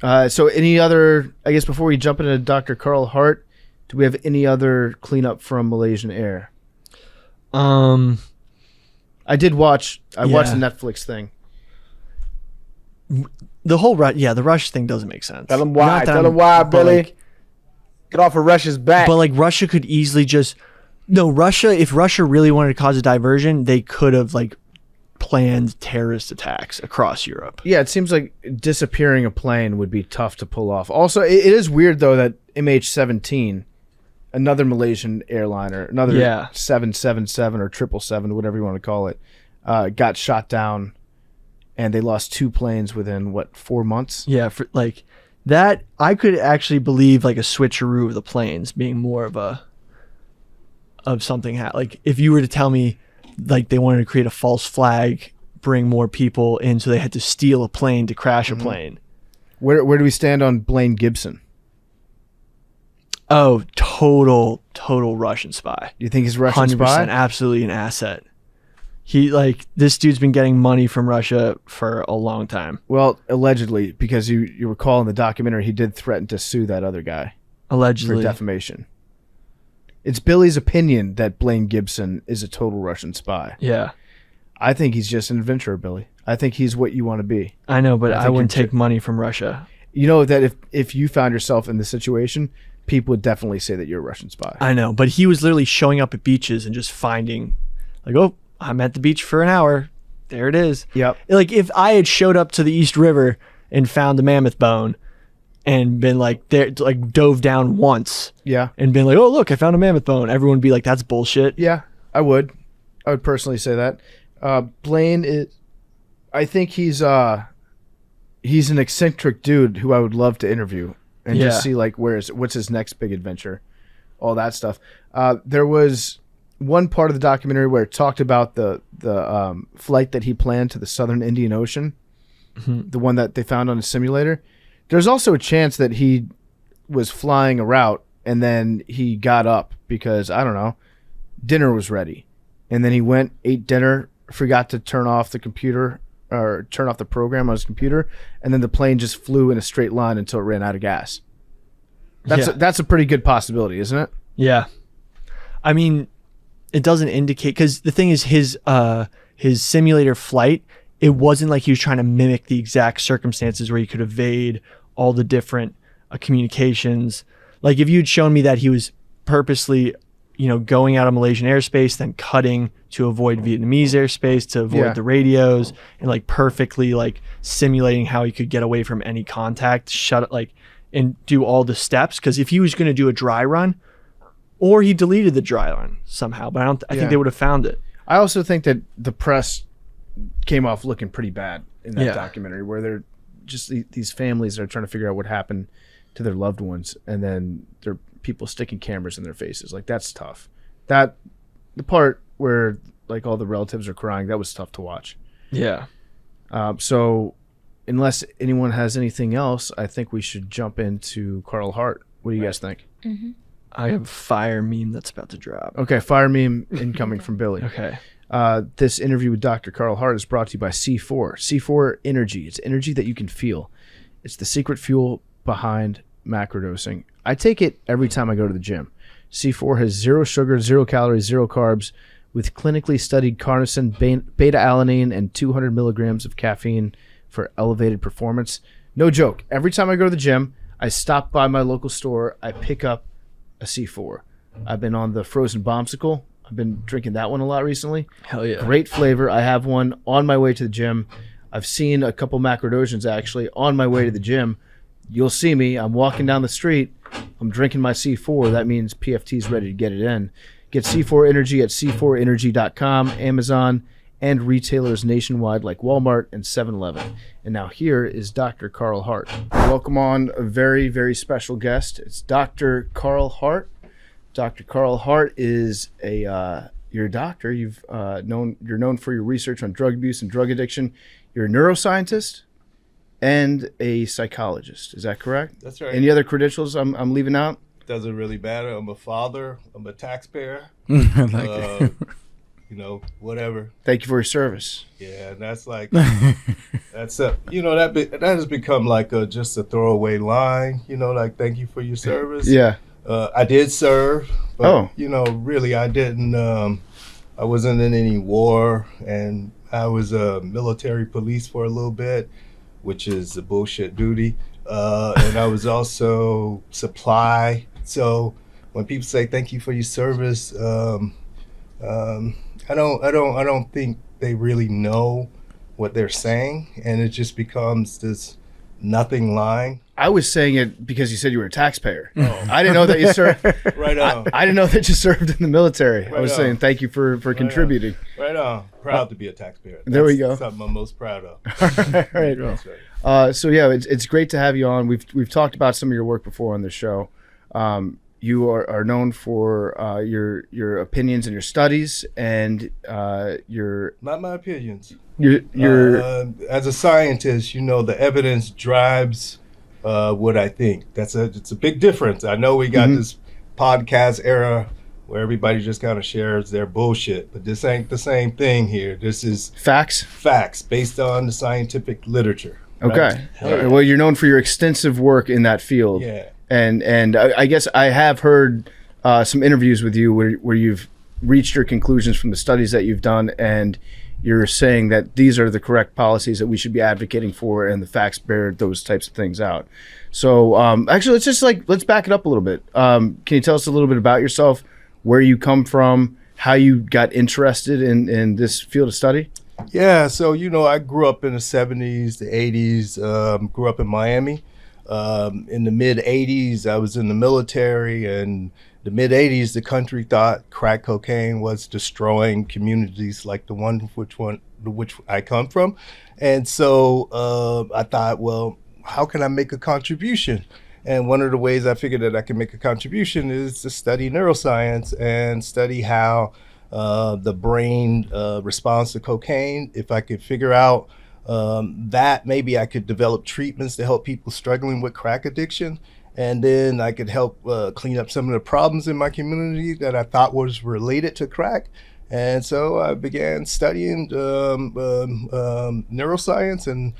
So any other? I guess before we jump into Dr. Carl Hart, do we have any other cleanup from Malaysian Air? I did watch. I watched the Netflix thing. The whole the Rush thing doesn't make sense. Tell them why. Not that Tell I'm- them why, but, Billy. like- Get off of Russia's back. But like Russia could easily just Russia. If Russia really wanted to cause a diversion, they could have like planned terrorist attacks across Europe. Yeah, it seems like disappearing a plane would be tough to pull off. Also, it is weird though that MH17, another Malaysian airliner, another 777 or 777, whatever you want to call it, got shot down, and they lost 2 planes within 4 months. Yeah, for like that, I could actually believe like a switcheroo of the planes being more of something. Like if you were to tell me like they wanted to create a false flag, bring more people in, so they had to steal a plane to crash a plane. Where do we stand on Blaine Gibson? Oh, total Russian spy. Do you think he's a Russian 100%, spy? absolutely an asset. He this dude's been getting money from Russia for a long time. Well, allegedly, because you recall in the documentary, he did threaten to sue that other guy for Allegedly. defamation. It's Billy's opinion that Blaine Gibson is a total Russian spy. Yeah. I think he's just an adventurer, Billy. I think he's what you want to be. I know, but I I, think wouldn't you're take money from Russia. You know that if you found yourself in this situation, people would definitely say that you're a Russian spy. I know, but he was literally showing up at beaches and just finding, like, oh, I'm at the beach for an hour. There it is. Yep. Like if I had showed up to the East River and found a mammoth bone and been like there, like dove down once Yeah. and been like, oh look, I found a mammoth bone, everyone would be like, that's bullshit. Yeah, I would personally say that. Blaine is, I think he's an eccentric dude who I would love to interview and Yeah. just see like what's his next big adventure, all that stuff. There was one part of the documentary where it talked about the flight that he planned to the Southern Indian Ocean, the one that they found on a simulator. There's also a chance that he was flying a route and then he got up because, I don't know, dinner was ready. And then he went, ate dinner, forgot to turn off the computer or turn off the program on his computer, and then the plane just flew in a straight line until it ran out of gas. That's a pretty good possibility, isn't it? Yeah. I mean, it doesn't indicate, because the thing is his simulator flight, it wasn't like he was trying to mimic the exact circumstances where he could evade all the different communications. Like if you'd shown me that he was purposely, going out of Malaysian airspace, then cutting to avoid Vietnamese airspace, to avoid the radios, and like perfectly like simulating how he could get away from any contact, shut it, like, and do all the steps. Because if he was going to do a dry run, or he deleted the dry run somehow, but I think they would have found it. I also think that the press came off looking pretty bad in that documentary, where they're just these families that are trying to figure out what happened to their loved ones, and then there are people sticking cameras in their faces. Like, that's tough. The part where like all the relatives are crying, that was tough to watch. Yeah. So unless anyone has anything else, I think we should jump into Carl Hart. What do you guys think? Mm-hmm. I have a fire meme that's about to drop. Okay, fire meme incoming from Billy. Okay. This interview with Dr. Carl Hart is brought to you by C4. C4 Energy. It's energy that you can feel. It's the secret fuel behind macrodosing. I take it every time I go to the gym. C4 has 0 sugar, 0 calories, 0 carbs, with clinically studied carnosine, beta-alanine, and 200 milligrams of caffeine for elevated performance. No joke. Every time I go to the gym, I stop by my local store, I pick up a C4. I've been on the frozen bombsicle. I've been drinking that one a lot recently. Hell yeah. Great flavor. I have one on my way to the gym. I've seen a couple macrodosians actually on my way to the gym. You'll see me. I'm walking down the street. I'm drinking my C4. That means PFT's ready to get it in. Get C4 Energy at c4energy.com, Amazon, and retailers nationwide like Walmart and 7-Eleven. And now here is Dr. Carl Hart. Welcome on a very, very special guest. It's Dr. Carl Hart. Dr. Carl Hart is you're a doctor. You're known for your research on drug abuse and drug addiction. You're a neuroscientist and a psychologist. Is that correct? That's right. Any other credentials I'm leaving out? Doesn't really matter. I'm a father. I'm a taxpayer. Whatever. Thank you for your service. Yeah, and that's like that has become like just a throwaway line. Like thank you for your service. Yeah. I did serve, but really I didn't. I wasn't in any war, and I was a military police for a little bit, which is a bullshit duty. And I was also supply. So when people say thank you for your service, I don't think they really know what they're saying, and it just becomes this nothing line. I was saying it because you said you were a taxpayer. Oh. I didn't know that you served. Right on. I didn't know that you served in the military. Right I was on. saying thank you for contributing. Right on. Proud to be a taxpayer. There we go. Something I'm most proud of. Right. That's right. So yeah, it's great to have you on. We've talked about some of your work before on the show. You are known for your opinions and your studies and your Not my opinions. your As a scientist, the evidence drives what I think. It's a big difference. I know we got this podcast era where everybody just kind of shares their bullshit, but this ain't the same thing here. This is facts based on the scientific literature. Right? Okay. Yeah. Well, you're known for your extensive work in that field. Yeah. And I guess I have heard some interviews with you where you've reached your conclusions from the studies that you've done, and you're saying that these are the correct policies that we should be advocating for, and the facts bear those types of things out. So actually, let's back it up a little bit. Can you tell us a little bit about yourself, where you come from, how you got interested in this field of study? Yeah, so I grew up in the 70s, the 80s, grew up in Miami. In the mid 80s, I was in the military, and the mid 80s, the country thought crack cocaine was destroying communities like the one which I come from. And so I thought, well, how can I make a contribution? And one of the ways I figured that I can make a contribution is to study neuroscience and study how the brain responds to cocaine. If I could figure out that, maybe I could develop treatments to help people struggling with crack addiction, and then I could help clean up some of the problems in my community that I thought was related to crack. And so I began studying neuroscience, and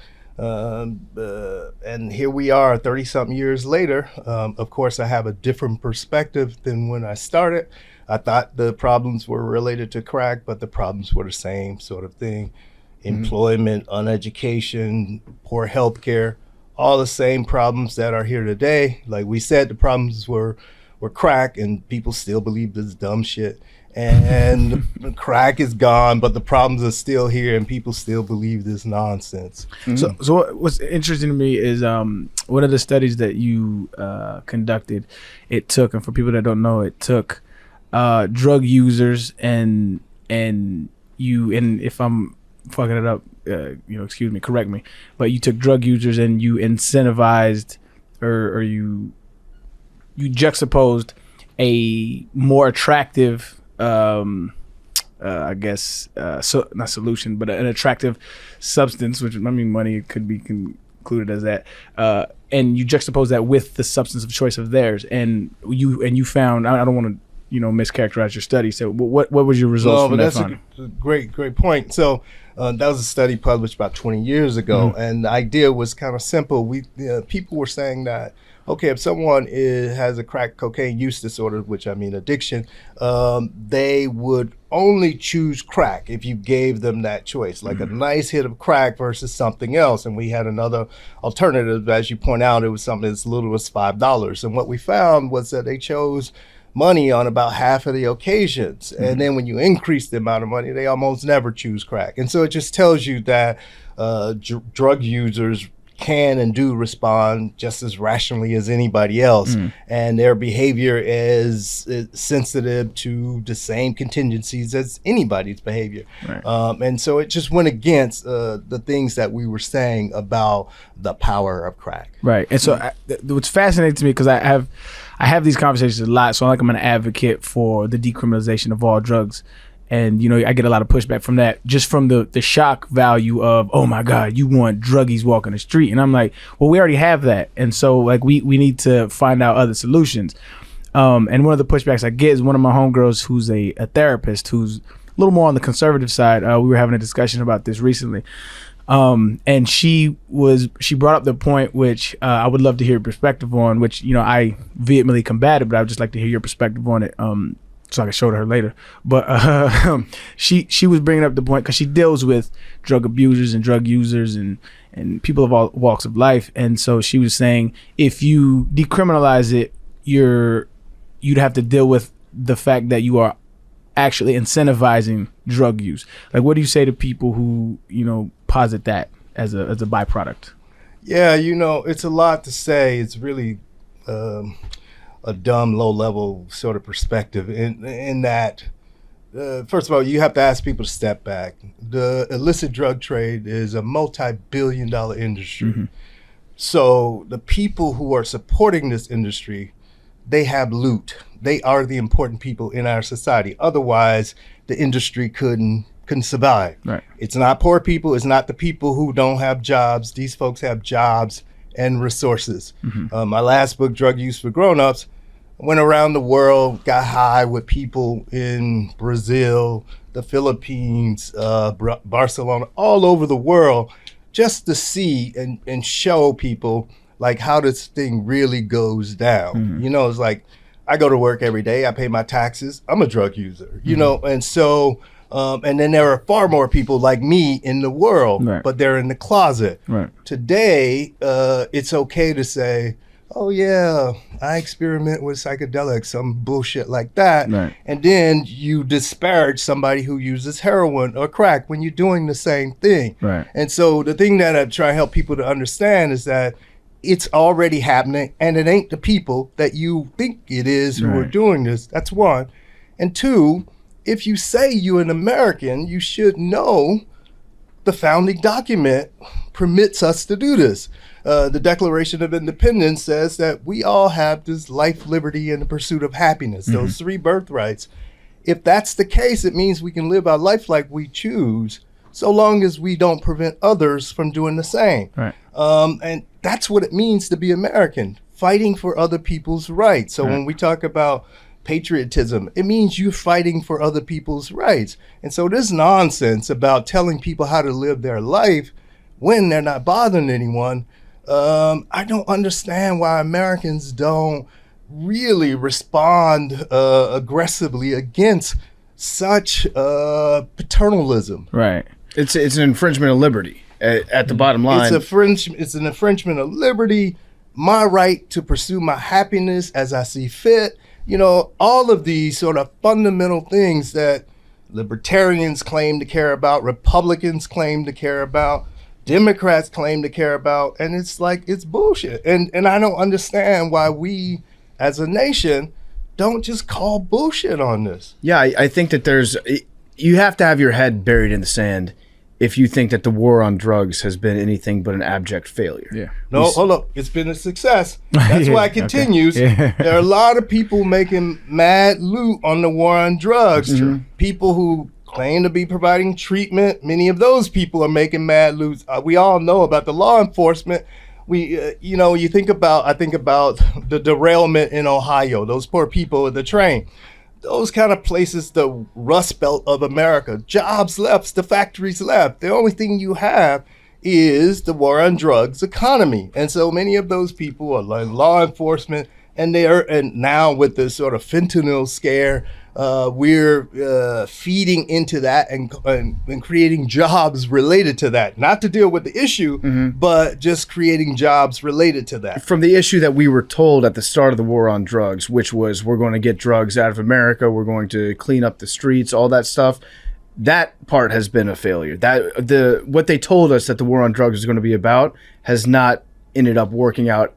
here we are 30-something years later. Of course, I have a different perspective than when I started. I thought the problems were related to crack, but the problems were the same sort of thing. Employment, uneducation, poor health care, all the same problems that are here today. Like we said, the problems were were crack, and people still believe this dumb shit. And crack is gone, but the problems are still here, and people still believe this nonsense. So what's interesting to me is one of the studies that you conducted. It took, and for people that don't know, it took drug users and if I'm fucking it up, excuse me, correct me. But you took drug users and you incentivized, or you juxtaposed a more attractive. I guess not solution, but an attractive substance, which I mean, money could be included as that. And you juxtapose that with the substance of choice of theirs, and you found. I don't want to mischaracterize your study. So what was your results from that finding? That's a great point. So that was a study published about 20 years ago, and the idea was kind of simple. People were saying that, okay, if someone has a crack cocaine use disorder, which I mean addiction, they would only choose crack if you gave them that choice, like a nice hit of crack versus something else. And we had another alternative, as you point out, it was something as little as $5. And what we found was that they chose money on about half of the occasions. And then when you increase the amount of money, they almost never choose crack. And so it just tells you that drug users can and do respond just as rationally as anybody else, and their behavior is sensitive to the same contingencies as anybody's behavior. Right. And so it just went against the things that we were saying about the power of crack. Right. And so what's fascinating to me, because I have these conversations a lot, so I'm an advocate for the decriminalization of all drugs. And, I get a lot of pushback from that, just from the shock value of, oh my God, you want druggies walking the street. And I'm like, well, we already have that. And so we need to find out other solutions. And one of the pushbacks I get is one of my homegirls who's a therapist, who's a little more on the conservative side. We were having a discussion about this recently. And she brought up the point, which I would love to hear your perspective on, which, I vehemently combated, but I would just like to hear your perspective on it. So I can show to her later. But she was bringing up the point, because she deals with drug abusers and drug users and people of all walks of life. And so she was saying, if you decriminalize it, you'd have to deal with the fact that you are actually incentivizing drug use. Like, what do you say to people who, posit that as a byproduct? Yeah, it's a lot to say. It's really a dumb, low-level sort of perspective in that, first of all, you have to ask people to step back. The illicit drug trade is a multi-billion-dollar industry. So the people who are supporting this industry, they have loot. They are the important people in our society. Otherwise, the industry couldn't survive. Right. It's not poor people. It's not the people who don't have jobs. These folks have jobs and resources. My last book, Drug Use for Grownups, went around the world, got high with people in Brazil, the Philippines, Barcelona, all over the world, just to see and show people like how this thing really goes down. It's like, I go to work every day, I pay my taxes, I'm a drug user, and so and then there are far more people like me in the world, but they're in the closet. Today, it's okay to say, oh yeah, I experiment with psychedelics, some bullshit like that. And then you disparage somebody who uses heroin or crack when you're doing the same thing. And so the thing that I try to help people to understand is that it's already happening, and it ain't the people that you think it is who are doing this. That's one. And two, if you say you're an American, you should know the founding document permits us to do this. The Declaration of Independence says that we all have this life, liberty, and the pursuit of happiness, those three birthrights. If that's the case, it means we can live our life like we choose, so long as we don't prevent others from doing the same. And that's what it means to be American, fighting for other people's rights. So when we talk about patriotism, it means you're fighting for other people's rights. And so this nonsense about telling people how to live their life when they're not bothering anyone, I don't understand why Americans don't really respond aggressively against such paternalism. It's an infringement of liberty at the bottom line. It's an infringement of liberty, my right to pursue my happiness as I see fit. all of these sort of fundamental things that libertarians claim to care about, Republicans claim to care about, Democrats claim to care about, and it's like, it's bullshit. And I don't understand why we as a nation don't just call bullshit on this. Yeah, I think that you have to have your head buried in the sand if you think that the war on drugs has been anything but an abject failure. Yeah. No, hold up. It's been a success. That's why it continues. There are a lot of people making mad loot on the war on drugs. People who claim to be providing treatment, many of those people are making mad loot. We all know about the law enforcement. I think about the derailment in Ohio, those poor people at the train. Those kind of places, the Rust Belt of America, jobs left, the factories left. The only thing you have is the war on drugs economy. And so many of those people are like law enforcement, and now with the sort of fentanyl scare, we're feeding into that and creating jobs related to that. Not to deal with the issue, but just creating jobs related to that. From the issue that we were told at the start of the war on drugs, which was we're going to get drugs out of America, we're going to clean up the streets, all that stuff, that part has been a failure. What they told us that the war on drugs is going to be about has not ended up working out.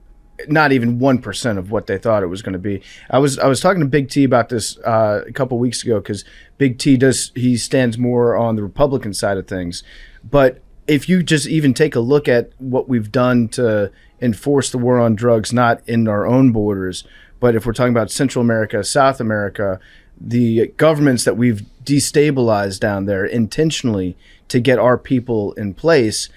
Not even 1% of what they thought it was going to be. I was talking to Big T about this a couple weeks ago, because Big T he stands more on the Republican side of things. But if you just even take a look at what we've done to enforce the war on drugs, not in our own borders, but if we're talking about Central America, South America, the governments that we've destabilized down there intentionally to get our people in place,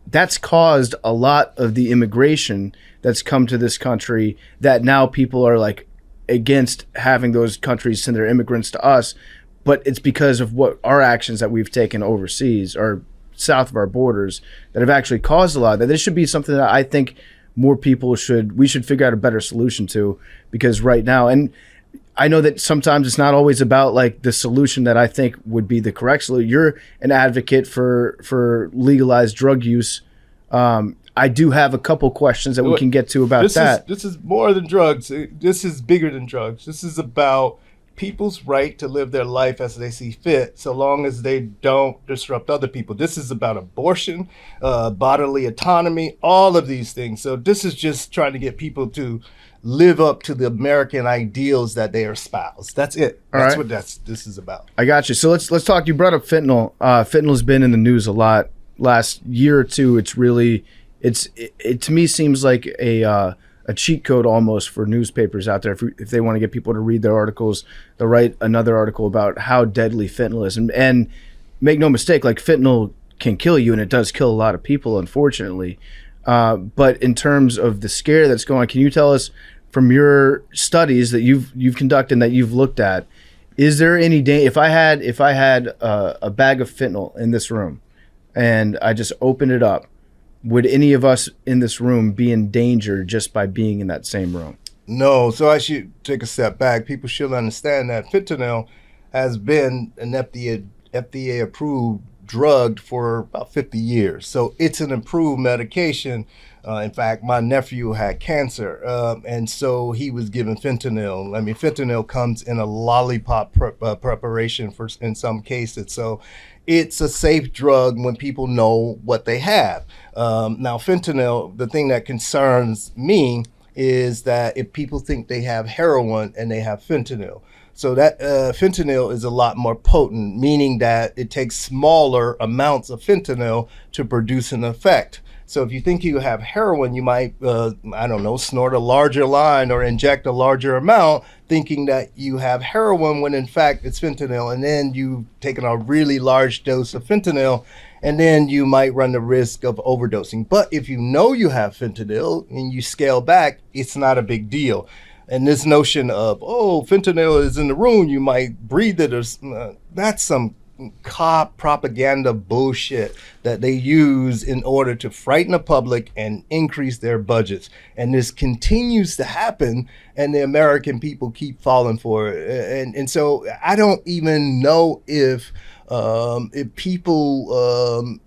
that's caused a lot of the immigration that's come to this country, that now people are like against having those countries send their immigrants to us. But it's because of what our actions that we've taken overseas or south of our borders that have actually caused a lot of that. This should be something that I think more people we should figure out a better solution to, because right now, and I know that sometimes it's not always about like the solution that I think would be the correct solution. You're an advocate for legalized drug use. I do have a couple questions that we can get to about that. This is more than drugs. This is bigger than drugs. This is about people's right to live their life as they see fit, so long as they don't disrupt other people. This is about abortion, bodily autonomy, all of these things. So this is just trying to get people to live up to the American ideals that they espouse. That's it. That's what this is about. I got you. So let's talk. You brought up fentanyl. Fentanyl's been in the news a lot last year or two. It's really it to me seems like a cheat code almost for newspapers out there. If they want to get people to read their articles, they'll write another article about how deadly fentanyl is. And make no mistake, like fentanyl can kill you, and it does kill a lot of people, unfortunately. But in terms of the scare that's going on, can you tell us from your studies that you've conducted and that you've looked at, is there any if I had a bag of fentanyl in this room and I just opened it up, would any of us in this room be in danger just by being in that same room? No. So I should take a step back. People should understand that fentanyl has been an FDA approved drug for about 50 years. So it's an approved medication. In fact, my nephew had cancer, and so he was given fentanyl. I mean, fentanyl comes in a lollipop preparation in some cases. So it's a safe drug when people know what they have. Now, fentanyl, the thing that concerns me is that if people think they have heroin and they have fentanyl. So that fentanyl is a lot more potent, meaning that it takes smaller amounts of fentanyl to produce an effect. So if you think you have heroin, you might, snort a larger line or inject a larger amount, thinking that you have heroin when in fact it's fentanyl. And then you've taken a really large dose of fentanyl, and then you might run the risk of overdosing. But if you know you have fentanyl and you scale back, it's not a big deal. And this notion of, fentanyl is in the room, you might breathe it, that's some cop propaganda bullshit that they use in order to frighten the public and increase their budgets. And this continues to happen, and the American people keep falling for it. And so I don't even know if people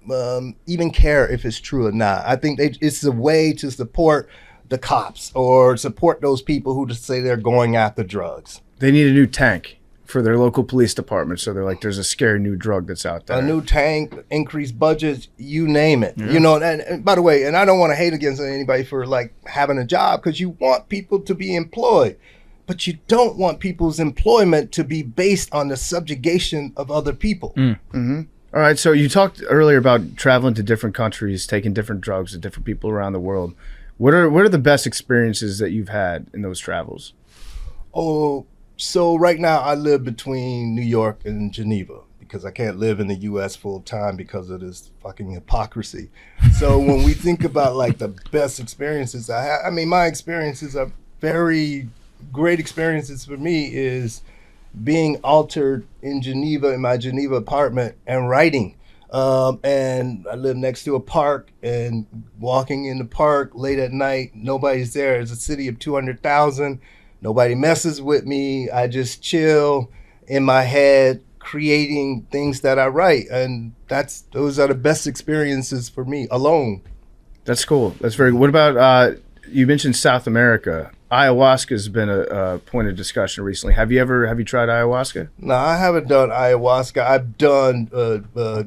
even care if it's true or not. I think it's a way to support the cops or support those people who just say they're going after drugs. They need a new tank for their local police department. So they're like, there's a scary new drug that's out there. A new tank, increased budgets, you name it. You know, and by the way, and I don't want to hate against anybody for like having a job, because you want people to be employed, but you don't want people's employment to be based on the subjugation of other people. All right. So you talked earlier about traveling to different countries, taking different drugs to different people around the world. What are the best experiences that you've had in those travels? Oh, so right now I live between New York and Geneva because I can't live in the U.S. full time because of this fucking hypocrisy. So when we think about like the best experiences I have, I mean, my experiences are very great experiences for me is being altered in Geneva, in my Geneva apartment, and writing. And I live next to a park, and walking in the park late at night, nobody's there. It's a city of 200,000. Nobody messes with me. I just chill in my head, creating things that I write. And those are the best experiences for me alone. That's cool. That's very good. What about, you mentioned South America. Ayahuasca has been a point of discussion recently. Have you tried ayahuasca? No, I haven't done ayahuasca. I've done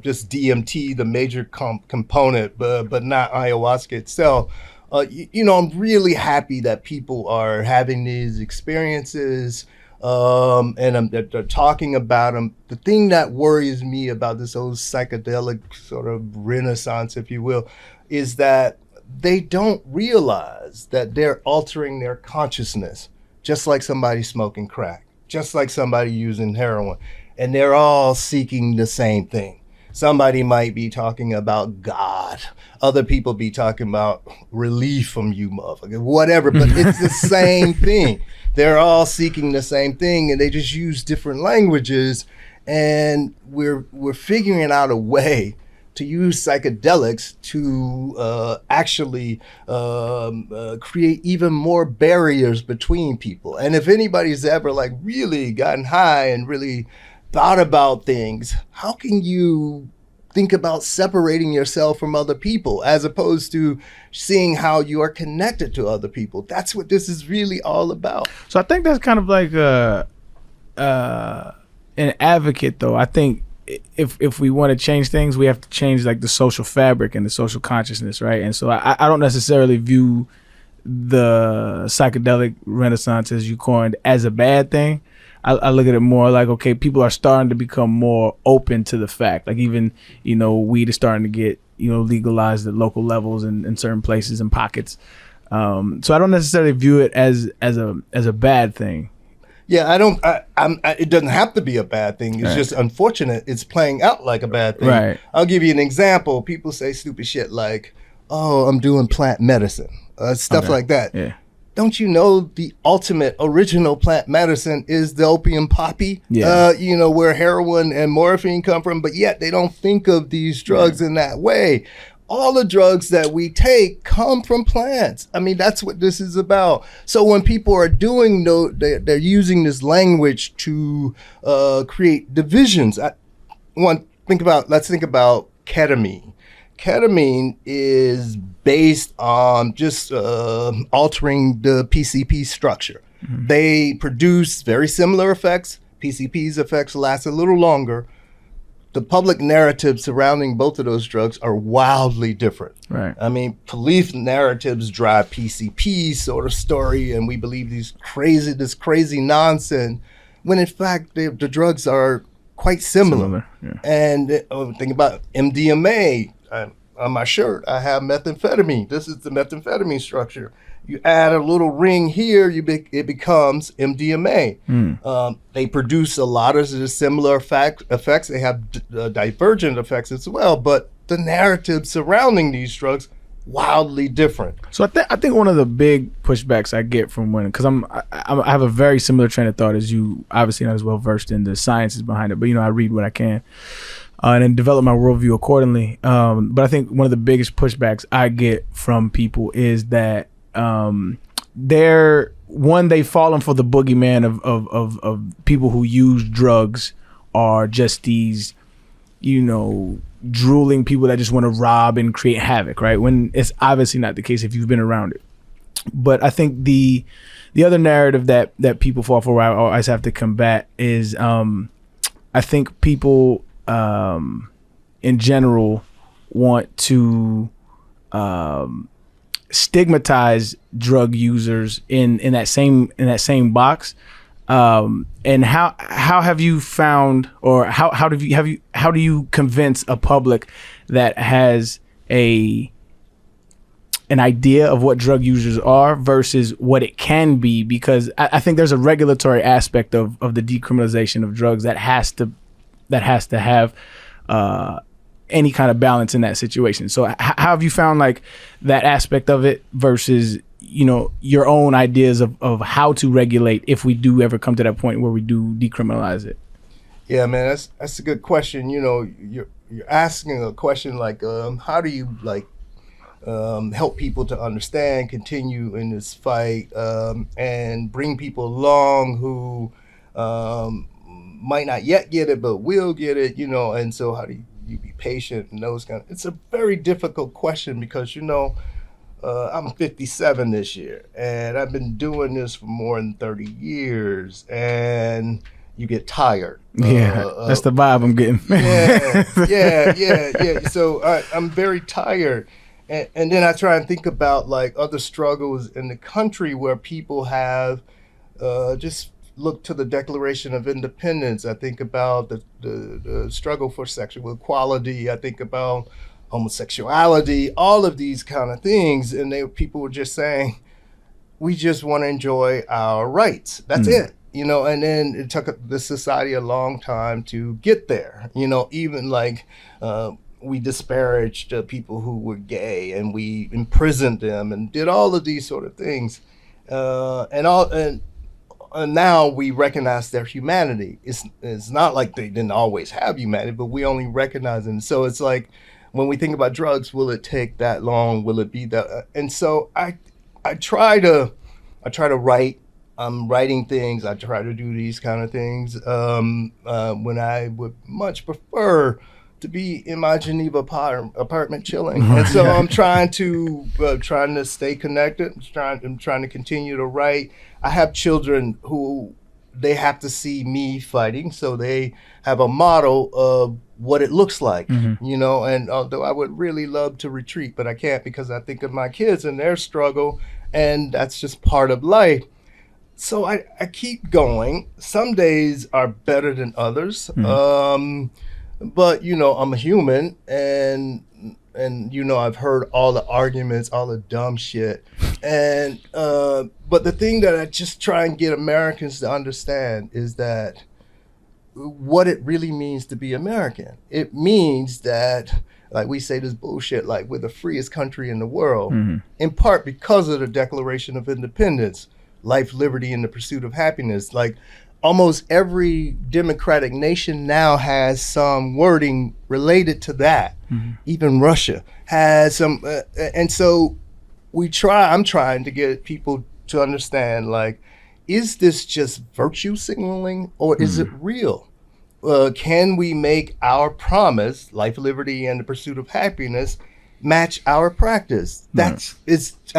just DMT, the major component, but not ayahuasca itself. I'm really happy that people are having these experiences, and they're talking about them. The thing that worries me about this whole psychedelic sort of renaissance, if you will, is that they don't realize that they're altering their consciousness, just like somebody smoking crack, just like somebody using heroin, and they're all seeking the same thing. Somebody might be talking about God. Other people be talking about relief from you, motherfucker, whatever, but it's the same thing. They're all seeking the same thing, and they just use different languages, and we're figuring out a way to use psychedelics to actually create even more barriers between people. And if anybody's ever like really gotten high and really thought about things, how can you think about separating yourself from other people as opposed to seeing how you are connected to other people? That's what this is really all about. So I think that's kind of like an advocate, though. I think if we want to change things, we have to change like the social fabric and the social consciousness, right? And so I don't necessarily view the psychedelic renaissance, as you coined, as a bad thing. I look at it more like, okay, people are starting to become more open to the fact. Like even, weed is starting to get, legalized at local levels in certain places and pockets. So I don't necessarily view it as a bad thing. Yeah, it doesn't have to be a bad thing. It's just unfortunate it's playing out like a bad thing. Right. I'll give you an example. People say stupid shit like, oh, I'm doing plant medicine, stuff like that. Yeah. Don't you know the ultimate original plant medicine is the opium poppy? Yeah. Where heroin and morphine come from, but yet they don't think of these drugs in that way. All the drugs that we take come from plants. I mean, that's what this is about. So when people are doing, they're using this language to create divisions. Let's think about ketamine. Ketamine is based on just altering the PCP structure. Mm-hmm. They produce very similar effects. PCP's effects last a little longer. The public narrative surrounding both of those drugs are wildly different. Right. I mean, police narratives drive PCP sort of story, and we believe this crazy nonsense, when in fact the drugs are quite similar. Yeah. And think about MDMA. On my shirt, I have methamphetamine. This is the methamphetamine structure. You add a little ring here, it becomes MDMA. They produce a lot of the similar effects. They have divergent effects as well, but the narrative surrounding these drugs wildly different. So I think one of the big pushbacks I get from because I have a very similar train of thought as you. Obviously, not as well versed in the sciences behind it, but I read what I can. And then develop my worldview accordingly. But I think one of the biggest pushbacks I get from people is that they've fallen for the boogeyman of people who use drugs are just these, drooling people that just want to rob and create havoc, right? When it's obviously not the case if you've been around it. But I think the other narrative that people fall for, I always have to combat, is I think people in general want to stigmatize drug users in that same box. And how have you found, or how do you convince a public that has an idea of what drug users are versus what it can be? Because I think there's a regulatory aspect of the decriminalization of drugs that has to have any kind of balance in that situation. So how have you found like that aspect of it versus, you know, your own ideas of how to regulate if we do ever come to that point where we do decriminalize it? Yeah, man, that's a good question. You know, you're asking a question like, how do you like help people to understand, continue in this fight, and bring people along who might not yet get it but will get it, you know? And so how do you be patient and those kind of, it's a very difficult question because, you know, I'm 57 this year and I've been doing this for more than 30 years, and you get tired. Yeah, that's the vibe I'm getting. Yeah. So I'm very tired. And then I try and think about like other struggles in the country where people have just looked to the Declaration of Independence. I think about the struggle for sexual equality. I think about homosexuality, all of these kind of things. And people were just saying, we just want to enjoy our rights. That's it. You know, and then it took the society a long time to get there. You know, even like we disparaged people who were gay, and we imprisoned them and did all of these sort of things. And now we recognize their humanity. It's not like they didn't always have humanity, but we only recognize them. So it's like when we think about drugs, will it take that long? Will it be that? And so I try to write. I'm writing things. I try to do these kind of things when I would much prefer to be in my Geneva apartment chilling. And so I'm trying to stay connected. I'm trying to continue to write. I have children who they have to see me fighting, so they have a model of what it looks like, you know. And although I would really love to retreat, but I can't because I think of my kids and their struggle, and that's just part of life. So I keep going. Some days are better than others. But, you know, I'm a human, and you know, I've heard all the arguments, all the dumb shit. And but the thing that I just try and get Americans to understand is that what it really means to be American. It means that, like we say this bullshit, like we're the freest country in the world, in part because of the Declaration of Independence. Life, liberty, and the pursuit of happiness. Like almost every democratic nation now has some wording related to that. Even Russia has some, and so I'm trying to get people to understand, like, is this just virtue signaling or is it real? Can we make our promise, life, liberty, and the pursuit of happiness, match our practice?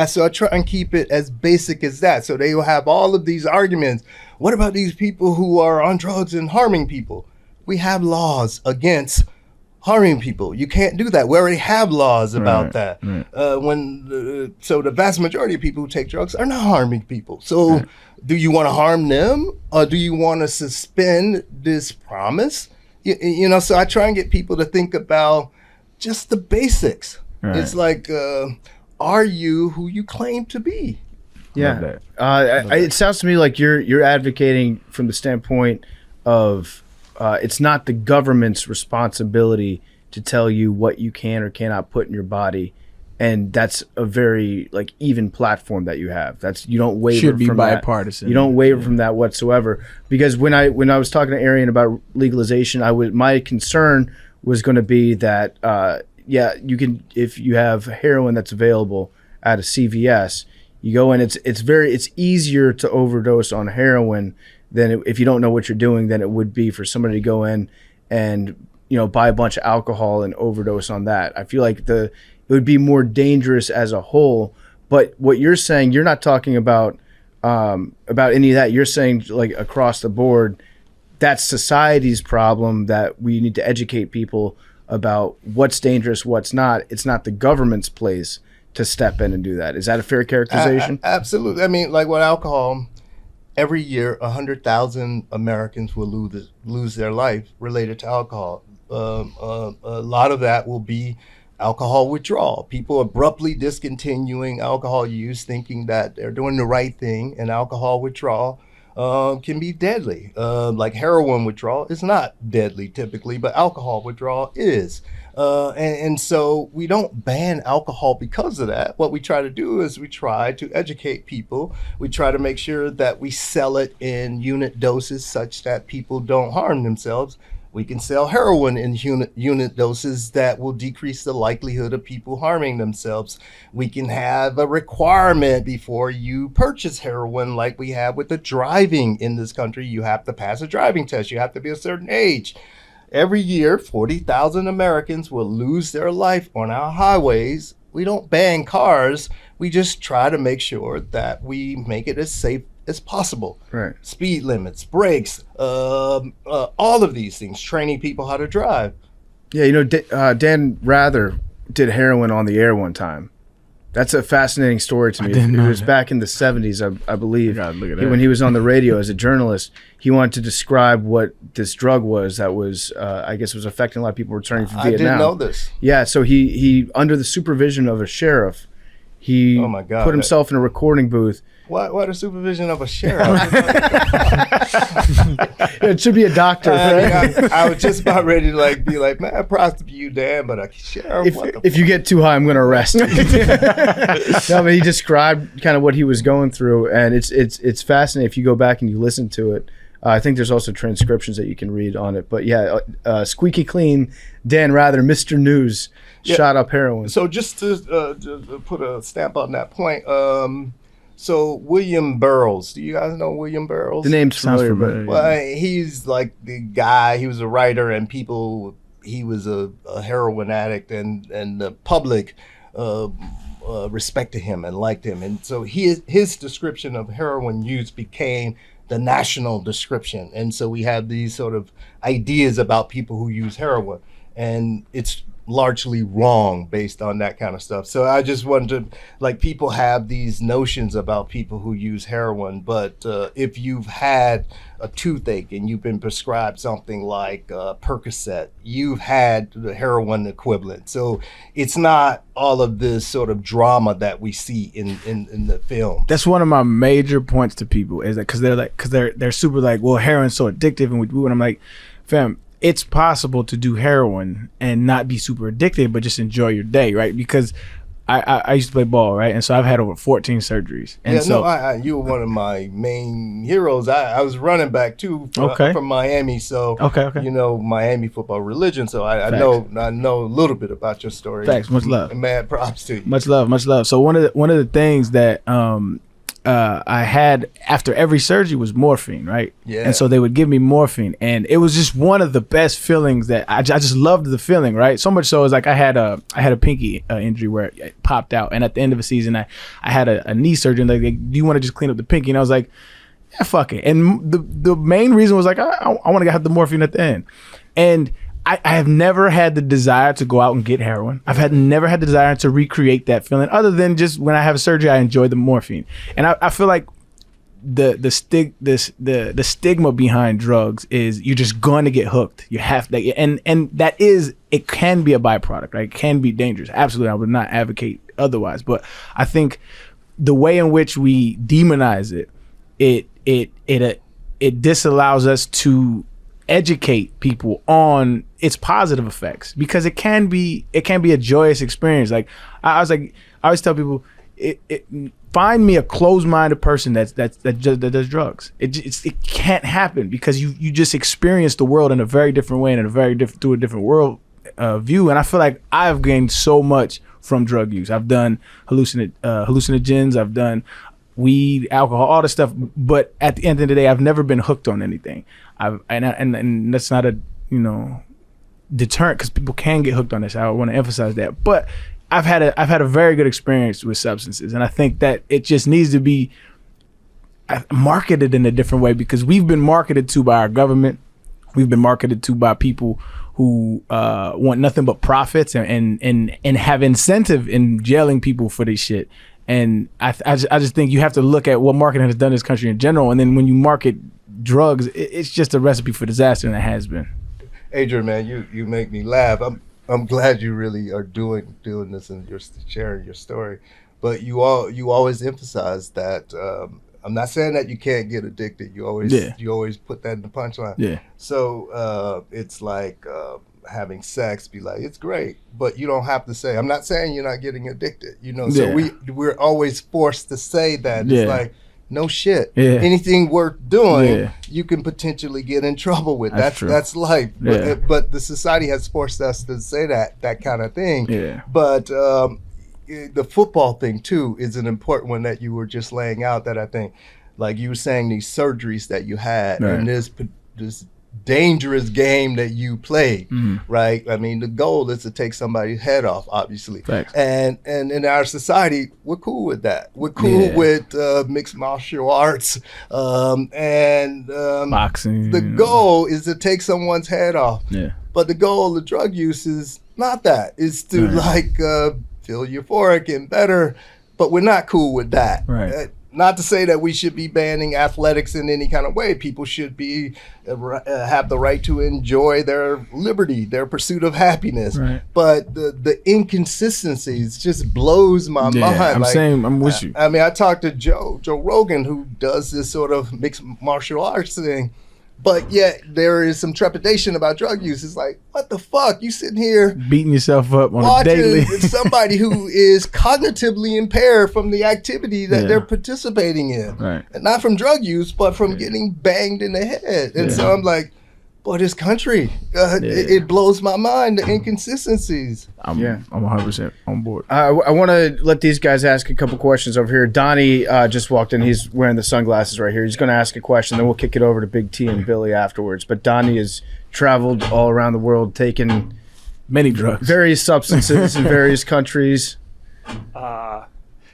So I try and keep it as basic as that. So they will have all of these arguments. What about these people who are on drugs and harming people? We have laws against harming people. You can't do that. We already have laws about that. So the vast majority of people who take drugs are not harming people. So do you want to harm them, or do you want to suspend this promise? You know, so I try and get people to think about just the basics. It's like, are you who you claim to be? Yeah. It sounds to me like you're advocating from the standpoint of it's not the government's responsibility to tell you what you can or cannot put in your body, and that's a very like even platform that you have. That's, you don't waver Should be from bipartisan. That. You don't waver from that whatsoever. Because when I was talking to Arian about legalization, my concern was going to be that you can, if you have heroin that's available at a CVS, you go in, it's easier to overdose on heroin than if you don't know what you're doing than it would be for somebody to go in and, you know, buy a bunch of alcohol and overdose on that. I feel like it would be more dangerous as a whole, But what you're saying, you're not talking about any of that. You're saying like across the board, that's society's problem, that we need to educate people about what's dangerous, what's not. It's not the government's place to step in and do that. Is that a fair characterization? Absolutely. I mean, like with alcohol, every year 100,000 Americans will lose their life related to alcohol. A lot of that will be alcohol withdrawal. People abruptly discontinuing alcohol use, thinking that they're doing the right thing, and alcohol withdrawal can be deadly. Like heroin withdrawal is not deadly typically, but alcohol withdrawal is. And so we don't ban alcohol because of that. What we try to do is we try to educate people. We try to make sure that we sell it in unit doses such that people don't harm themselves. We can sell heroin in unit doses that will decrease the likelihood of people harming themselves. We can have a requirement before you purchase heroin, like we have with the driving in this country. You have to pass a driving test. You have to be a certain age. Every year, 40,000 Americans will lose their life on our highways. We don't ban cars. We just try to make sure that we make it as safe as possible. Right. Speed limits, brakes, all of these things, training people how to drive. Yeah, you know, Dan Rather did heroin on the air one time. That's a fascinating story to me. It was back in the 70s, I believe. When he was on the radio as a journalist, he wanted to describe what this drug was that was, I guess, was affecting a lot of people returning from Vietnam. I didn't know this. Yeah, so he under the supervision of a sheriff, he put himself in a recording booth. What a supervision of a sheriff. It should be a doctor. Right? I was just about ready to be like, man, props to you, Dan, but a sheriff. If you get too high, I'm going to arrest you. No, but he described kind of what he was going through, and it's fascinating if you go back and you listen to it. I think there's also transcriptions that you can read on it. But yeah, squeaky clean, Dan Rather, Mr. News, shot up heroin. So just to put a stamp on that point, so William Burroughs, do you guys know William Burroughs? The name's familiar, but well, he's like the guy. He was a writer, and he was a heroin addict, and the public respected him and liked him, and so his description of heroin use became the national description, and so we have these sort of ideas about people who use heroin, and it's largely wrong based on that kind of stuff. So I just wanted to, people have these notions about people who use heroin, but if you've had a toothache and you've been prescribed something like Percocet, you've had the heroin equivalent. So it's not all of this sort of drama that we see in the film. That's one of my major points to people, is that because they're super like, well, heroin's so addictive, and I'm like, fam, it's possible to do heroin and not be super addicted, but just enjoy your day, right? Because I used to play ball, right? And so I've had over 14 surgeries. And you were one of my main heroes. I was running back too from Miami, so you know Miami football religion. So I know a little bit about your story. Facts, much love. And mad props to you. Much love. So one of the things that I had after every surgery was morphine, right? Yeah. And so they would give me morphine, and it was just one of the best feelings that I just loved the feeling, right? So much so is like I had a pinky injury where it popped out, and at the end of the season I had a knee surgeon. Like, do you want to just clean up the pinky? And I was like, yeah, fuck it. And the main reason was like I want to have the morphine at the end, and I have never had the desire to go out and get heroin. Never had the desire to recreate that feeling, other than just when I have a surgery, I enjoy the morphine. And I feel like the stigma behind drugs is you're just going to get hooked. You have to, and it can be a byproduct, right? It can be dangerous. Absolutely, I would not advocate otherwise. But I think the way in which we demonize it disallows us to educate people on its positive effects, because it can be a joyous experience. Like I always tell people, find me a closed-minded person that does drugs. It can't happen, because you just experience the world in a very different way and through a different world view. And I feel like I've gained so much from drug use. I've done hallucinogens. I've done weed, alcohol, all this stuff. But at the end of the day, I've never been hooked on anything. And that's not deterrent because people can get hooked on this. I want to emphasize that. But I've had a very good experience with substances, and I think that it just needs to be marketed in a different way because we've been marketed to by our government. We've been marketed to by people who want nothing but profits and have incentive in jailing people for this shit. And I just think you have to look at what marketing has done in this country in general. And then when you market drugs, it's just a recipe for disaster, and it has been. Adrian, man, you make me laugh. I'm glad you really are doing this and you're sharing your story. But you always emphasize that. I'm not saying that you can't get addicted. You always put that in the punchline. Yeah. So it's like having sex. Be like, it's great, but you don't have to say. I'm not saying you're not getting addicted. So we're always forced to say that. It's like, no shit. Yeah. Anything worth doing, you can potentially get in trouble with. That's life. Yeah. But the society has forced us to say that kind of thing. Yeah. But the football thing too is an important one that you were just laying out. That I think, like you were saying, these surgeries that you had and this dangerous game that you played, right? I mean, the goal is to take somebody's head off, obviously. Thanks. And in our society, we're cool with that. We're cool with mixed martial arts and boxing. The goal is to take someone's head off. Yeah. But the goal of drug use is not that. It's to feel euphoric and better. But we're not cool with that. Right. Not to say that we should be banning athletics in any kind of way. People should be have the right to enjoy their liberty, their pursuit of happiness. Right. But the inconsistencies just blows my mind. I'm with you. I mean, I talked to Joe Rogan, who does this sort of mixed martial arts thing. But yet there is some trepidation about drug use. It's like, what the fuck? You sitting here beating yourself up on a daily. Somebody who is cognitively impaired from the activity that they're participating in. Right. And not from drug use, but from getting banged in the head. And so I'm like, boy, this country, it blows my mind, the inconsistencies. I'm 100% on board. I want to let these guys ask a couple questions over here. Donnie just walked in. He's wearing the sunglasses right here. He's going to ask a question, then we'll kick it over to Big T and Billy afterwards. But Donnie has traveled all around the world, taken many drugs, various substances in various countries.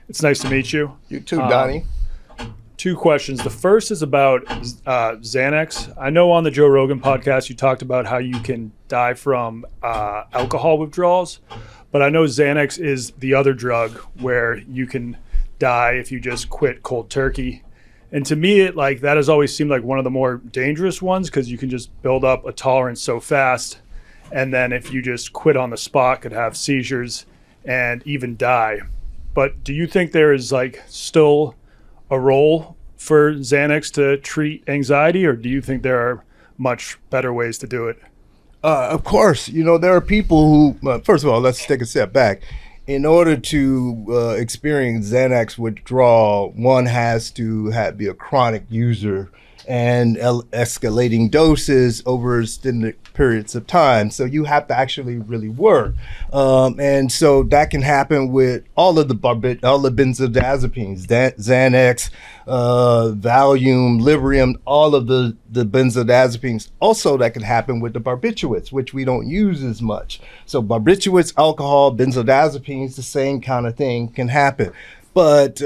It's nice to meet you. You too, Donnie. Two questions. The first is about Xanax. I know on the Joe Rogan podcast you talked about how you can die from alcohol withdrawals, but I know Xanax is the other drug where you can die if you just quit cold turkey. And to me, that has always seemed like one of the more dangerous ones because you can just build up a tolerance so fast, and then if you just quit on the spot, could have seizures and even die. But do you think there is still a role for Xanax to treat anxiety, or do you think there are much better ways to do it? Of course, there are people who, first of all, let's take a step back. In order to experience Xanax withdrawal, one has to be a chronic user and escalating doses over extended periods of time. So you have to actually really work. And so that can happen with all the benzodiazepines, Xanax, Valium, Librium, all of the benzodiazepines. Also, that can happen with the barbiturates, which we don't use as much. So barbiturates, alcohol, benzodiazepines, the same kind of thing can happen. But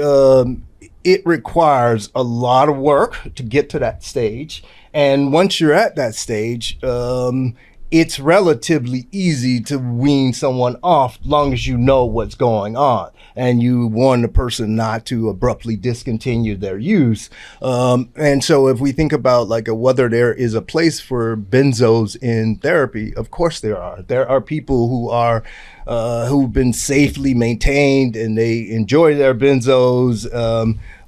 it requires a lot of work to get to that stage. And once you're at that stage, it's relatively easy to wean someone off as long as you know what's going on and you warn the person not to abruptly discontinue their use. And so if we think about whether there is a place for benzos in therapy, of course there are. There are people who are who've been safely maintained and they enjoy their benzos.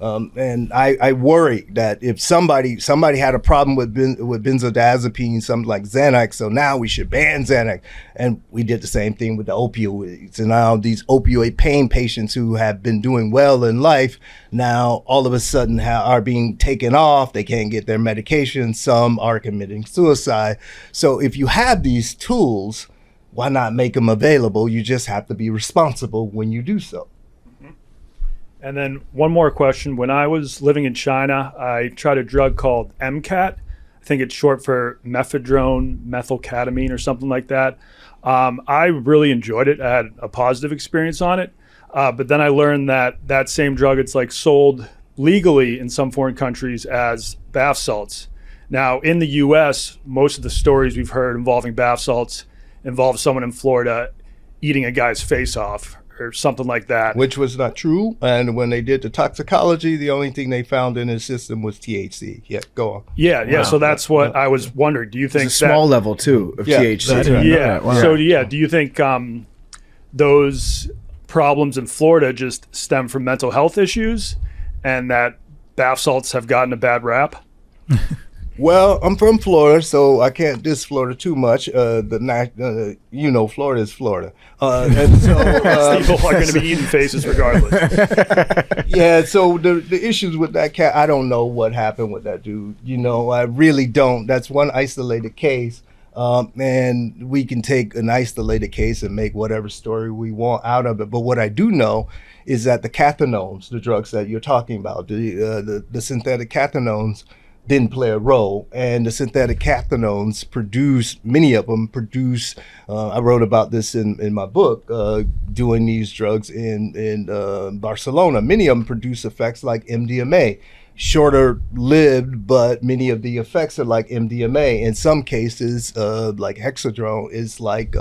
And I worry that if somebody had a problem with benzodiazepines, something like Xanax, so now we should ban Xanax. And we did the same thing with the opioids. And now these opioid pain patients who have been doing well in life, now all of a sudden are being taken off. They can't get their medication. Some are committing suicide. So if you have these tools, why not make them available? You just have to be responsible when you do so. And then one more question. When I was living in China, I tried a drug called MCAT. I think it's short for methadone, methylketamine, or something like that. I really enjoyed it. I had a positive experience on it. But then I learned that same drug, it's like sold legally in some foreign countries as bath salts. Now, in the U.S., most of the stories we've heard involving bath salts involve someone in Florida eating a guy's face off or something like that. Which was not true. And when they did the toxicology, the only thing they found in his system was THC. Yeah, go on. Yeah. Wow. So that's what I was wondering. Do you think It's a small level too of Yeah, THC. Yeah. Wow. So do you think those problems in Florida just stem from mental health issues, and that bath salts have gotten a bad rap? Well, I'm from Florida, so I can't diss Florida too much. Florida is Florida. And so, People are going to be eating faces regardless. yeah, so the issues with that cat, I don't know what happened with that dude. I really don't. That's one isolated case. And we can take an isolated case and make whatever story we want out of it. But what I do know is that the cathinones, the drugs that you're talking about, the synthetic cathinones, didn't play a role. And the synthetic cathinones many of them produce, I wrote about this in my book, doing these drugs in Barcelona. Many of them produce effects like MDMA. Shorter lived, but many of the effects are like MDMA. In some cases, like hexadrone is like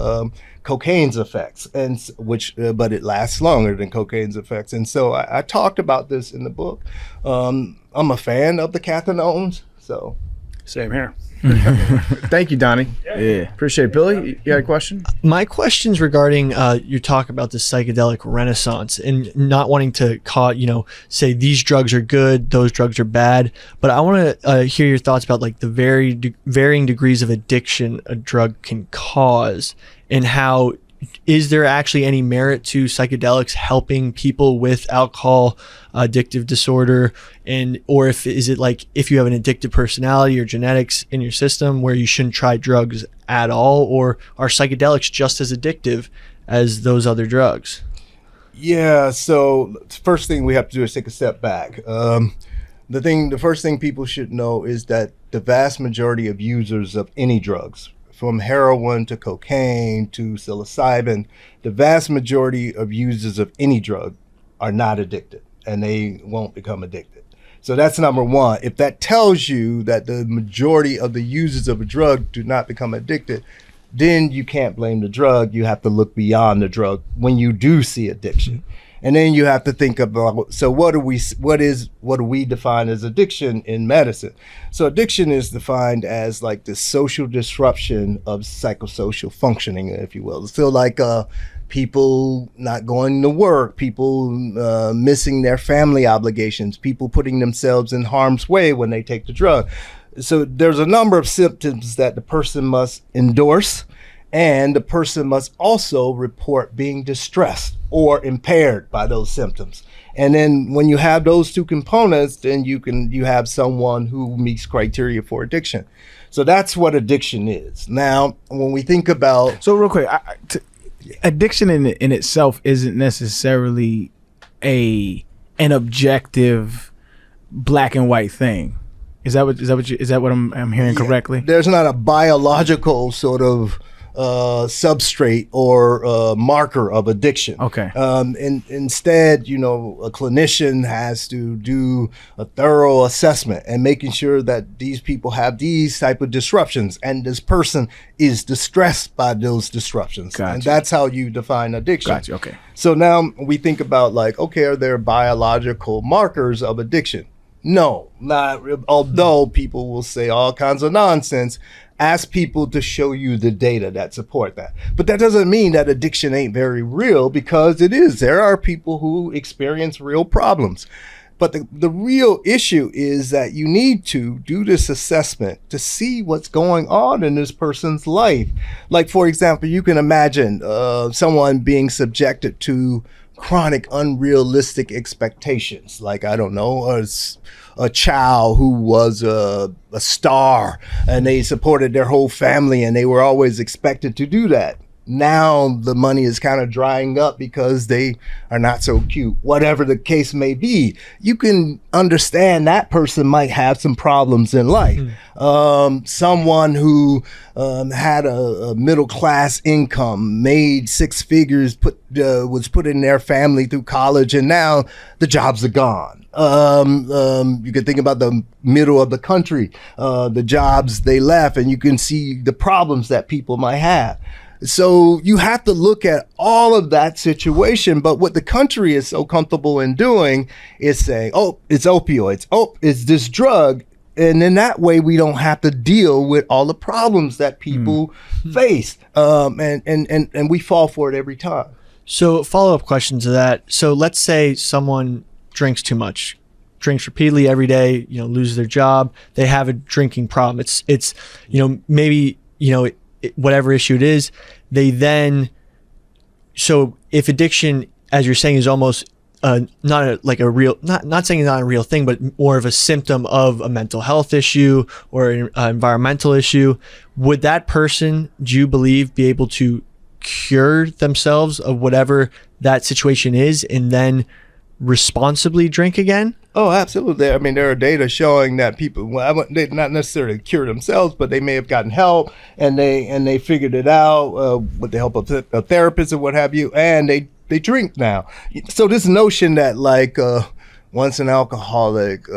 cocaine's effects, but it lasts longer than cocaine's effects. And so I talked about this in the book. I'm a fan of the cathinones, so. Same here. Thank you, Donnie. Yeah. Appreciate it. Billy, you got a question? My question's regarding your talk about the psychedelic renaissance and not wanting to say these drugs are good, those drugs are bad. But I want to hear your thoughts about like the varying degrees of addiction a drug can cause, and how is there actually any merit to psychedelics helping people with alcohol addictive disorder, or is it like if you have an addictive personality or genetics in your system where you shouldn't try drugs at all, or are psychedelics just as addictive as those other drugs? Yeah, so the first thing we have to do is take a step back. The first thing people should know is that the vast majority of users of any drugs, from heroin to cocaine to psilocybin, the vast majority of users of any drug are not addicted, and they won't become addicted. So that's number one. If that tells you that the majority of the users of a drug do not become addicted, then you can't blame the drug. You have to look beyond the drug when you do see addiction. And then you have to think about, so what do we define as addiction in medicine? So addiction is defined as like the social disruption of psychosocial functioning, if you will. So like people not going to work, people missing their family obligations, people putting themselves in harm's way when they take the drug. So there's a number of symptoms that the person must endorse, and the person must also report being distressed or impaired by those symptoms. And then when you have those two components, then you have someone who meets criteria for addiction. So that's what addiction is. Now, when we think about... So real quick, addiction in itself isn't necessarily an objective black and white thing. Is that what I'm hearing correctly? There's not a biological sort of substrate or marker of addiction. Okay. Instead, a clinician has to do a thorough assessment and making sure that these people have these type of disruptions, and this person is distressed by those disruptions. Gotcha. And that's how you define addiction. Gotcha. Okay. So now we think about like, okay, are there biological markers of addiction? No, not. Although people will say all kinds of nonsense, ask people to show you the data that support that. But that doesn't mean that addiction ain't very real, because it is. There are people who experience real problems. But the real issue is that you need to do this assessment to see what's going on in this person's life. Like, for example, you can imagine someone being subjected to chronic unrealistic expectations. Like, I don't know, a child who was a star and they supported their whole family and they were always expected to do that. now the money is kind of drying up because they are not so cute, whatever the case may be. You can understand that person might have some problems in life. Someone who had a middle class income, made six figures, was putting their family through college, and now the jobs are gone. You can think about the middle of the country, the jobs they left, and you can see the problems that people might have. So you have to look at all of that situation. But what the country is so comfortable in doing is saying, oh, it's opioids. Oh, it's this drug. And in that way, we don't have to deal with all the problems that people face. And we fall for it every time. So follow-up question to that. So let's say someone drinks too much, drinks repeatedly every day, loses their job. They have a drinking problem. It's maybe, whatever issue it is, they then, so if addiction, as you're saying, is almost not saying it's not a real thing, but more of a symptom of a mental health issue or an environmental issue, would that person, do you believe, be able to cure themselves of whatever that situation is and then responsibly drink again? Oh, absolutely. I mean, there are data showing that people, they not necessarily cure themselves, but they may have gotten help and they figured it out with the help of a therapist or what have you, and they drink now. So this notion that once an alcoholic,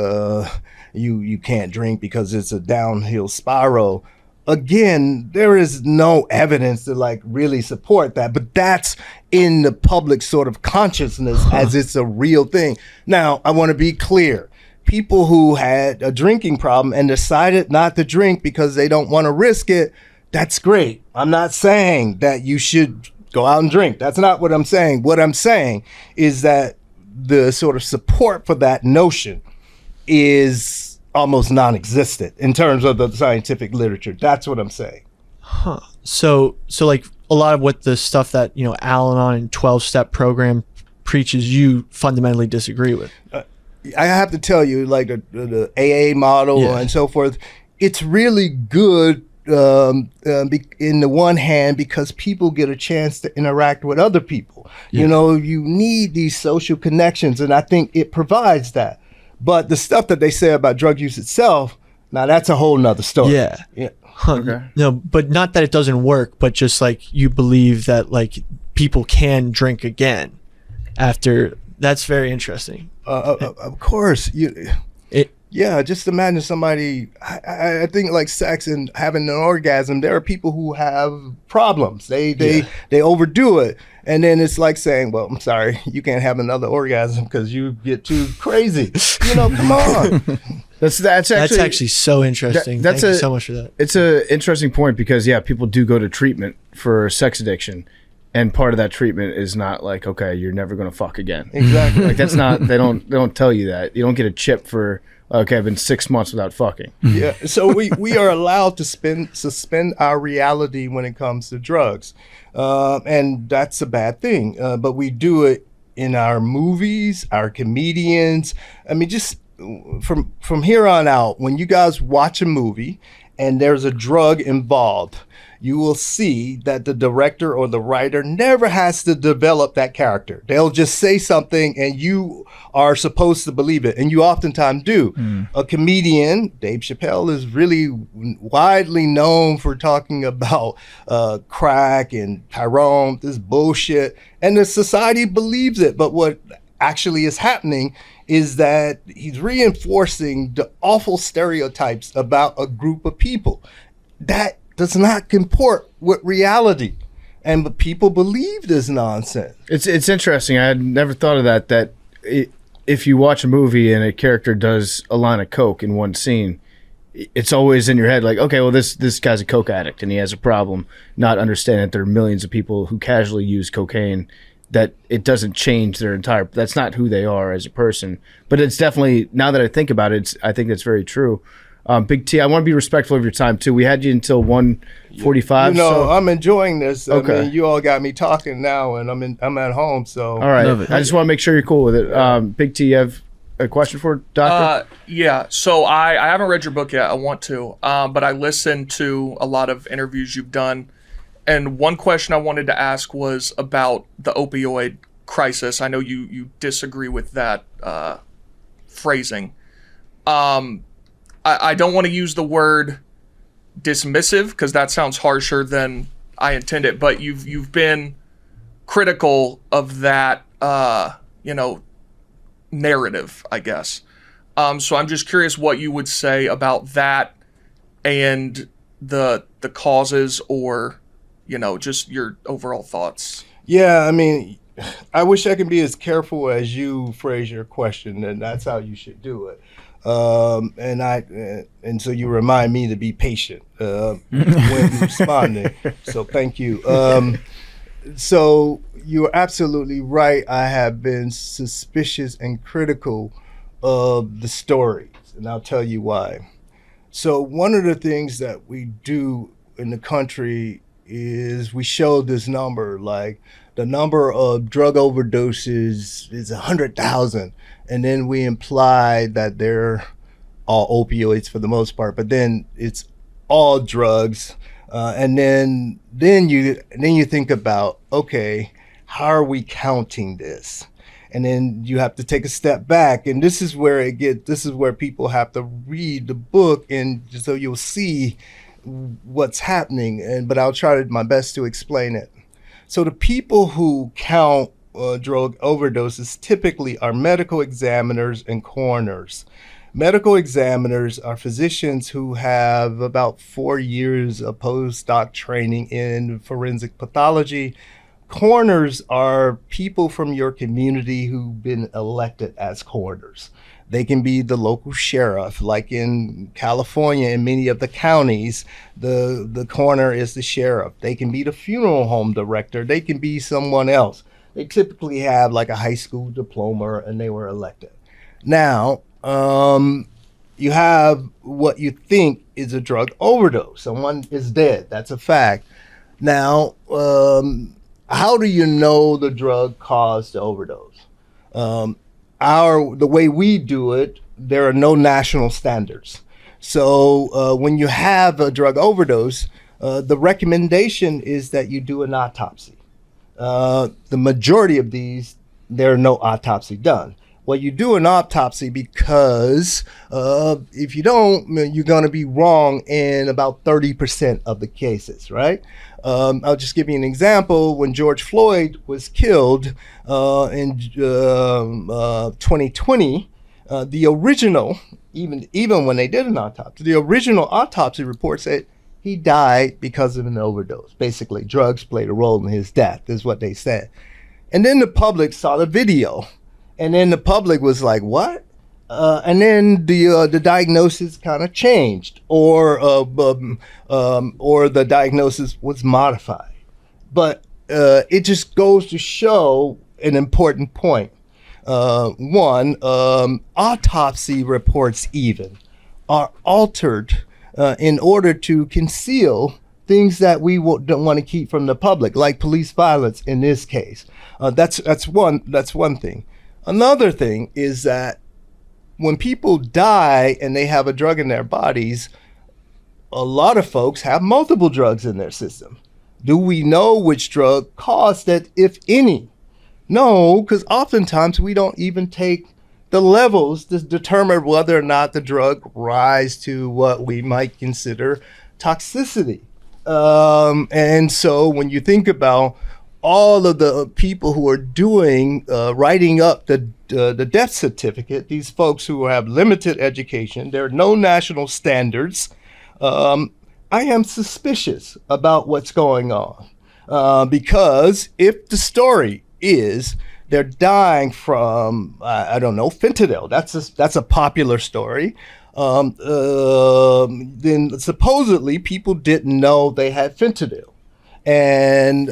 you can't drink because it's a downhill spiral. Again, there is no evidence to really support that, but that's in the public sort of consciousness as it's a real thing. Now, I want to be clear. People who had a drinking problem and decided not to drink because they don't want to risk it, that's great. I'm not saying that you should go out and drink. That's not what I'm saying. What I'm saying is that the sort of support for that notion is almost non-existent in terms of the scientific literature. That's what I'm saying. So a lot of what the stuff that Al-Anon and 12-step program preaches, you fundamentally disagree with. I have to tell you, the AA model and so forth, it's really good in the one hand because people get a chance to interact with other people. You need these social connections, and I think it provides that. But the stuff that they say about drug use itself, now that's a whole nother story. Yeah. Okay. No, but not that it doesn't work, but just you believe that people can drink again after. That's very interesting. Of course. Just imagine somebody, I think sex and having an orgasm, there are people who have problems. They overdo it. And then it's like saying, well, I'm sorry, you can't have another orgasm because you get too crazy. Come on. That's actually so interesting. Thank you so much for that. It's an interesting point because, people do go to treatment for sex addiction. And part of that treatment is not okay, you're never going to fuck again. Exactly. That's not, they don't tell you that. You don't get a chip for, okay, I've been 6 months without fucking. Yeah. So we are allowed to suspend our reality when it comes to drugs. And that's a bad thing. But we do it in our movies, our comedians. I mean, just from here on out, when you guys watch a movie and there's a drug involved, you will see that the director or the writer never has to develop that character. They'll just say something and you are supposed to believe it. And you oftentimes do. A comedian, Dave Chappelle, is really widely known for talking about crack and Tyrone, this bullshit. And the society believes it. But what actually is happening is that he's reinforcing the awful stereotypes about a group of people. That does not comport with reality, and the people believe this nonsense. It's interesting. I had never thought of that. If you watch a movie and a character does a line of coke in one scene, it's always in your head okay, well this guy's a coke addict and he has a problem. Not understanding that there are millions of people who casually use cocaine. That it doesn't change their entire. That's not who they are as a person. But it's definitely, now that I think about it, I think that's very true. Big T, I want to be respectful of your time too. We had you until 1:45. I'm enjoying this. Okay. I mean, you all got me talking now, and I'm at home. So all right, I just want to make sure you're cool with it. Big T, you have a question for Doctor? Yeah. So I haven't read your book yet. I want to, but I listened to a lot of interviews you've done, And one question I wanted to ask was about the opioid crisis. I know you disagree with that phrasing. I don't want to use the word dismissive because that sounds harsher than I intended, but you've been critical of that narrative, I guess. So I'm just curious what you would say about that and the causes, or just your overall thoughts. Yeah, I mean, I wish I could be as careful as you phrase your question, and that's how you should do it. And so you remind me to be patient when responding. So thank you. So you're absolutely right. I have been suspicious and critical of the stories, and I'll tell you why. So one of the things that we do in the country is we show this number, like the number of drug overdoses is 100,000, and then we imply that they're all opioids for the most part, but then it's all drugs, and then you think about, okay, how are we counting this? And then you have to take a step back, and this is where people have to read the book, and so you'll see what's happening. But I'll try my best to explain it. So the people who count drug overdoses typically are medical examiners and coroners. Medical examiners are physicians who have about 4 years of postdoc training in forensic pathology. Coroners are people from your community who've been elected as coroners. They can be the local sheriff, like in California, in many of the counties, the coroner is the sheriff. They can be the funeral home director. They can be someone else. They typically have like a high school diploma, and they were elected. Now, you have what you think is a drug overdose. Someone is dead. That's a fact. Now, how do you know the drug caused the overdose? The way we do it, there are no national standards. So when you have a drug overdose, the recommendation is that you do an autopsy. The majority of these, there are no autopsy done. Well, you do an autopsy because if you don't, you're going to be wrong in about 30% of the cases, right? I'll just give you an example. When George Floyd was killed in 2020, the original, even when they did an autopsy, the original autopsy report said he died because of an overdose. Basically, drugs played a role in his death, is what they said. And then the public saw the video. And then the public was like, what? And then the diagnosis kind of changed, or the diagnosis was modified. But it just goes to show an important point. One, autopsy reports even are altered in order to conceal things that we don't want to keep from the public, like police violence in this case. That's one thing. Another thing is that when people die and they have a drug in their bodies, a lot of folks have multiple drugs in their system. Do we know which drug caused it, if any? No, because oftentimes we don't even take the levels to determine whether or not the drug rise to what we might consider toxicity. And so when you think about all of the people who are doing, writing up the death certificate, these folks who have limited education, there are no national standards. I am suspicious about what's going on because if the story is they're dying from, I don't know, fentanyl, that's a popular story. Then supposedly people didn't know they had fentanyl. And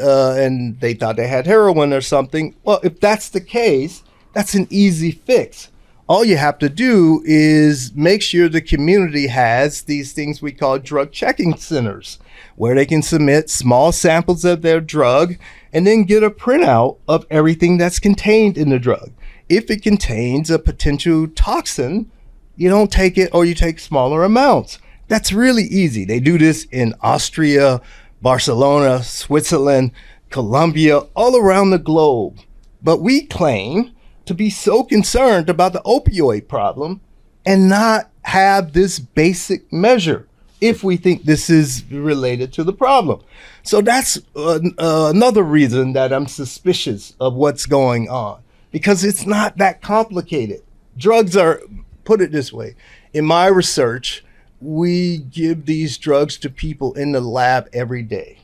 they thought they had heroin or something. Well, if that's the case, that's an easy fix. All you have to do is make sure the community has these things we call drug checking centers, where they can submit small samples of their drug and then get a printout of everything that's contained in the drug. If it contains a potential toxin, you don't take it, or you take smaller amounts. That's really easy. They do this in Austria, Barcelona, Switzerland, Colombia, all around the globe. But we claim to be so concerned about the opioid problem and not have this basic measure if we think this is related to the problem. So that's another reason that I'm suspicious of what's going on, because it's not that complicated. Drugs are, put it this way, in my research, we give these drugs to people in the lab every day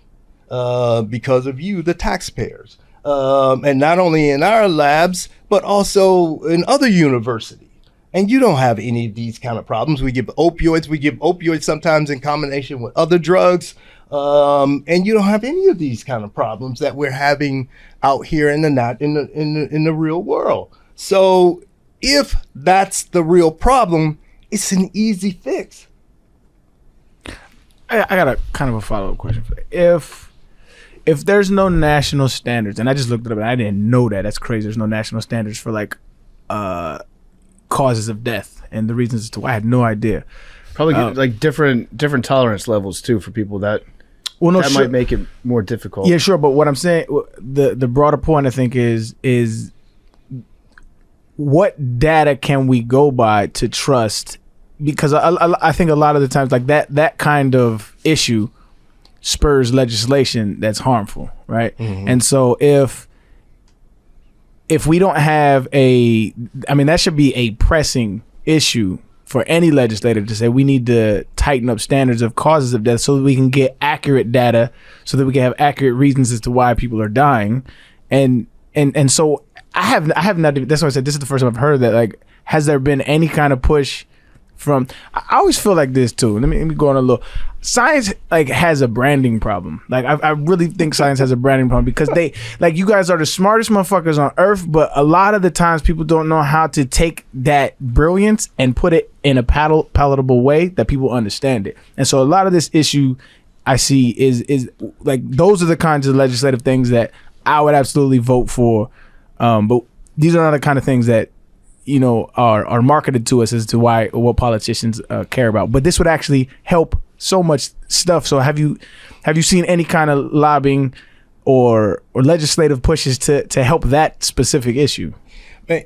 because of you, the taxpayers. And not only in our labs, but also in other universities. And you don't have any of these kind of problems. We give opioids. We give opioids sometimes in combination with other drugs. And you don't have any of these kind of problems that we're having out here in the real world. So if that's the real problem, it's an easy fix. I got a kind of a follow-up question for you. If there's no national standards, and I just looked it up and I didn't know that. That's crazy. There's no national standards for like causes of death and the reasons as to why. I had no idea. Probably like different tolerance levels too for people that might make it more difficult. Yeah, sure. But what I'm saying, the broader point I think is what data can we go by to trust? Because I think a lot of the times like that kind of issue spurs legislation that's harmful, right? Mm-hmm. And so if we don't have that should be a pressing issue for any legislator to say we need to tighten up standards of causes of death so that we can get accurate data, so that we can have accurate reasons as to why people are dying. And so I have not, that's why I said this is the first time I've heard that. Like, has there been any kind of push from, I always feel like this too. Let me go on a little. Science like has a branding problem. Like I really think science has a branding problem because they, like, you guys are the smartest motherfuckers on earth, but a lot of the times people don't know how to take that brilliance and put it in a palatable way that people understand it. And so a lot of this issue I see is like, those are the kinds of legislative things that I would absolutely vote for. But these are not the kind of things that, you know, are marketed to us as to what politicians care about. But this would actually help so much stuff. So have you seen any kind of lobbying or legislative pushes to help that specific issue? Man,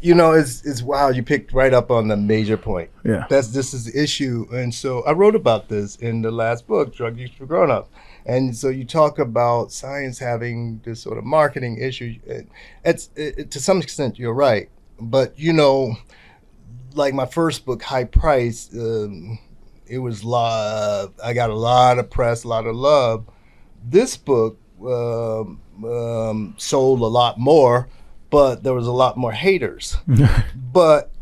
you know, it's wow, you picked right up on the major point. Yeah. This is the issue. And so I wrote about this in the last book, Drug Use for Grown-Ups. And so you talk about science having this sort of marketing issue. To some extent, you're right. But, you know, like my first book, High Price, it was I got a lot of press, a lot of love. This book sold a lot more, but there was a lot more haters. But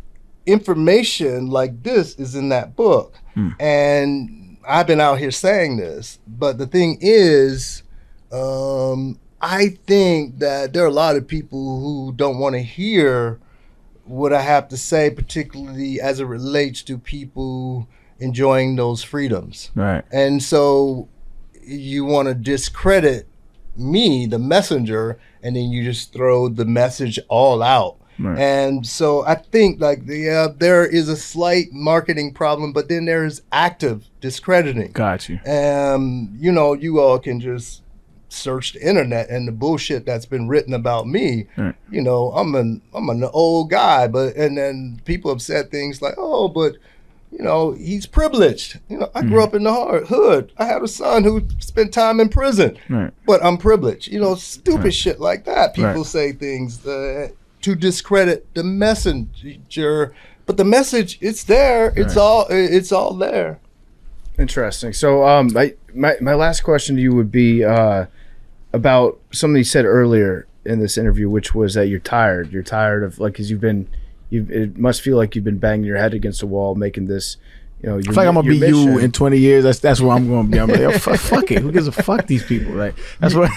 information like this is in that book. And I've been out here saying this. But the thing is, I think that there are a lot of people who don't want to hear what I have to say, particularly as it relates to people enjoying those freedoms. Right. And so you want to discredit me, the messenger, and then you just throw the message all out. Right. And so I think like there is a slight marketing problem, but then there is active discrediting. Got you. You know, you all can just search the internet and the bullshit that's been written about me. Right. You know, I'm an old guy, and then people have said things like, oh, but you know, he's privileged. You know, I grew up in the hood. I had a son who spent time in prison, but I'm privileged. You know, stupid shit like that. People say things to discredit the messenger, but the message, it's there. It's all there. Interesting. So, my last question to you would be about something you said earlier in this interview, which was that you're tired. You're tired of, like, because it must feel like you've been banging your head against the wall, making this, you know, I feel like I'm gonna be mission. You in 20 years. That's where I'm gonna be. I'm like, yo, fuck it. Who gives a fuck these people? Like, that's what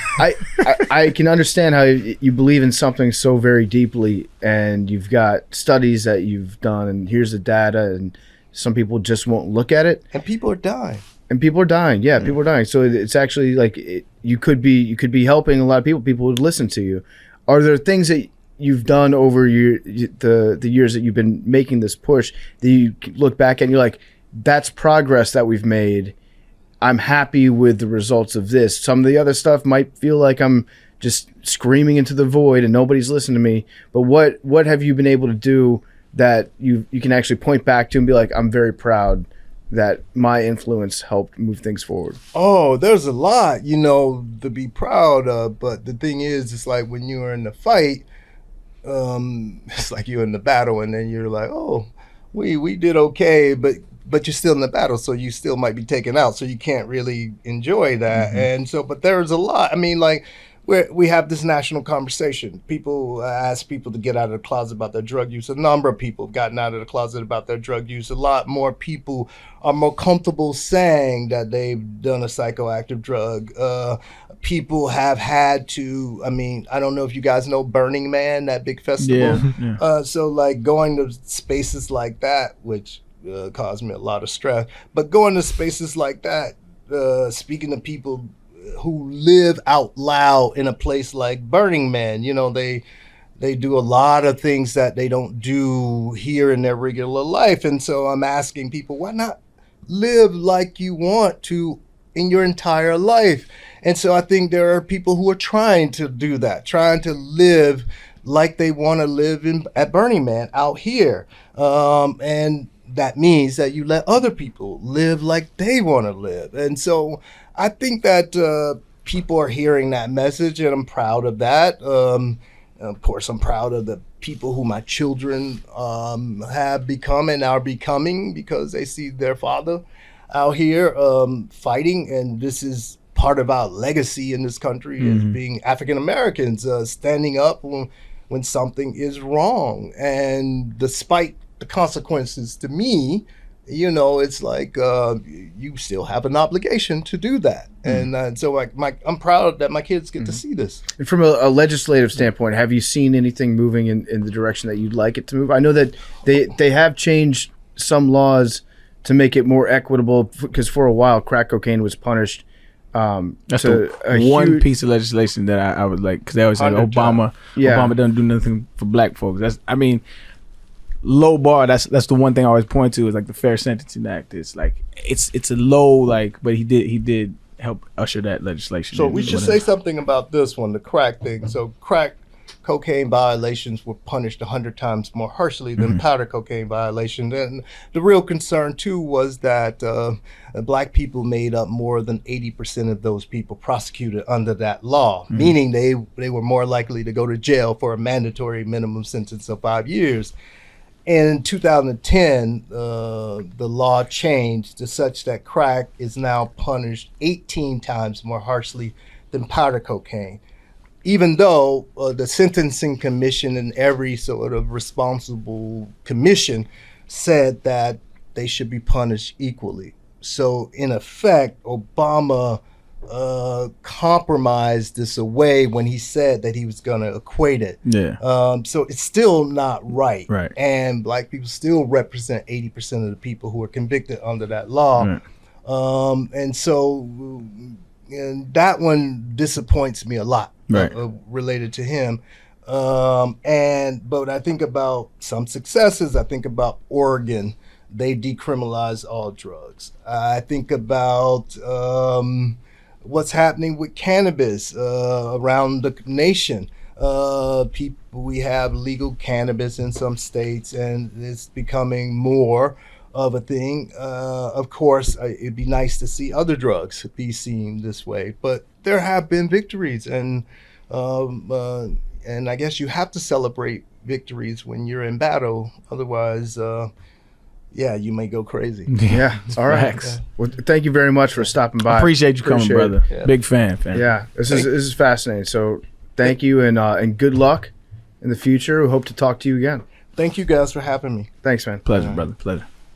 I can understand how you believe in something so very deeply, and you've got studies that you've done, and here's the data, and some people just won't look at it, and people are dying. People are dying. Yeah, people are dying. So it's actually like you could be helping a lot of people. People would listen to you. Are there things that you've done over the years that you've been making this push that you look back and you're like, that's progress that we've made? I'm happy with the results of this. Some of the other stuff might feel like I'm just screaming into the void and nobody's listening to me. But what have you been able to do that you can actually point back to and be like, I'm very proud that my influence helped move things forward? Oh, there's a lot, to be proud of. But the thing is, it's like when you're in the fight, it's like you're in the battle, and then you're like, oh, we did okay, but you're still in the battle, so you still might be taken out, so you can't really enjoy that. And so, but there's a lot. I mean, like, we have this national conversation. People ask people to get out of the closet about their drug use. A number of people have gotten out of the closet about their drug use. A lot more people are more comfortable saying that they've done a psychoactive drug. People have had to, I don't know if you guys know Burning Man, that big festival. Yeah. So like going to spaces like that, which caused me a lot of stress, but going to spaces like that, speaking to people who live out loud in a place like Burning Man, they do a lot of things that they don't do here in their regular life. And so I'm asking people, why not live like you want to in your entire life? And so I think there are people who are trying to do that, trying to live like they want to live at Burning Man out here. And that means that you let other people live like they want to live. And so I think that people are hearing that message, and I'm proud of that. Of course, I'm proud of the people who my children have become and are becoming, because they see their father out here fighting. And this is part of our legacy in this country, as being African Americans, standing up when something is wrong. And despite the consequences to me, it's like you still have an obligation to do that. And so I'm proud that my kids get to see this. And from a legislative standpoint, have you seen anything moving in the direction that you'd like it to move? I know that they have changed some laws to make it more equitable, because for a while crack cocaine was punished. That's the one piece of legislation that I would like, because they always say Obama doesn't do nothing for black folks. Low bar. That's the one thing I always point to, is like the Fair Sentencing Act. It's like it's a low, but he did help usher that legislation. So we should say something about this one, the crack thing. So crack cocaine violations were punished 100 times more harshly than powder cocaine violations. And the real concern too was that black people made up more than 80% of those people prosecuted under that law, meaning they were more likely to go to jail for a mandatory minimum sentence of 5 years. In 2010, the law changed to such that crack is now punished 18 times more harshly than powder cocaine, even though the Sentencing Commission and every sort of responsible commission said that they should be punished equally. So in effect, Obama compromised this away when he said that he was going to equate it. So it's still not right. And black people still represent 80% of the people who are convicted under that law. And so that one disappoints me a lot, related to him. But I think about some successes. I think about Oregon. They decriminalized all drugs. I think about what's happening with cannabis around the nation. We have legal cannabis in some states, and it's becoming more of a thing. Of course, it'd be nice to see other drugs be seen this way, but there have been victories, and I guess you have to celebrate victories when you're in battle. Otherwise, you may go crazy. All right. Well, thank you very much for stopping by. Appreciate you coming, brother. Big fan. This is fascinating. So thank you, and good luck in the future. We hope to talk to you again. Thank you guys for having me. Thanks, man. Pleasure, brother. Pleasure.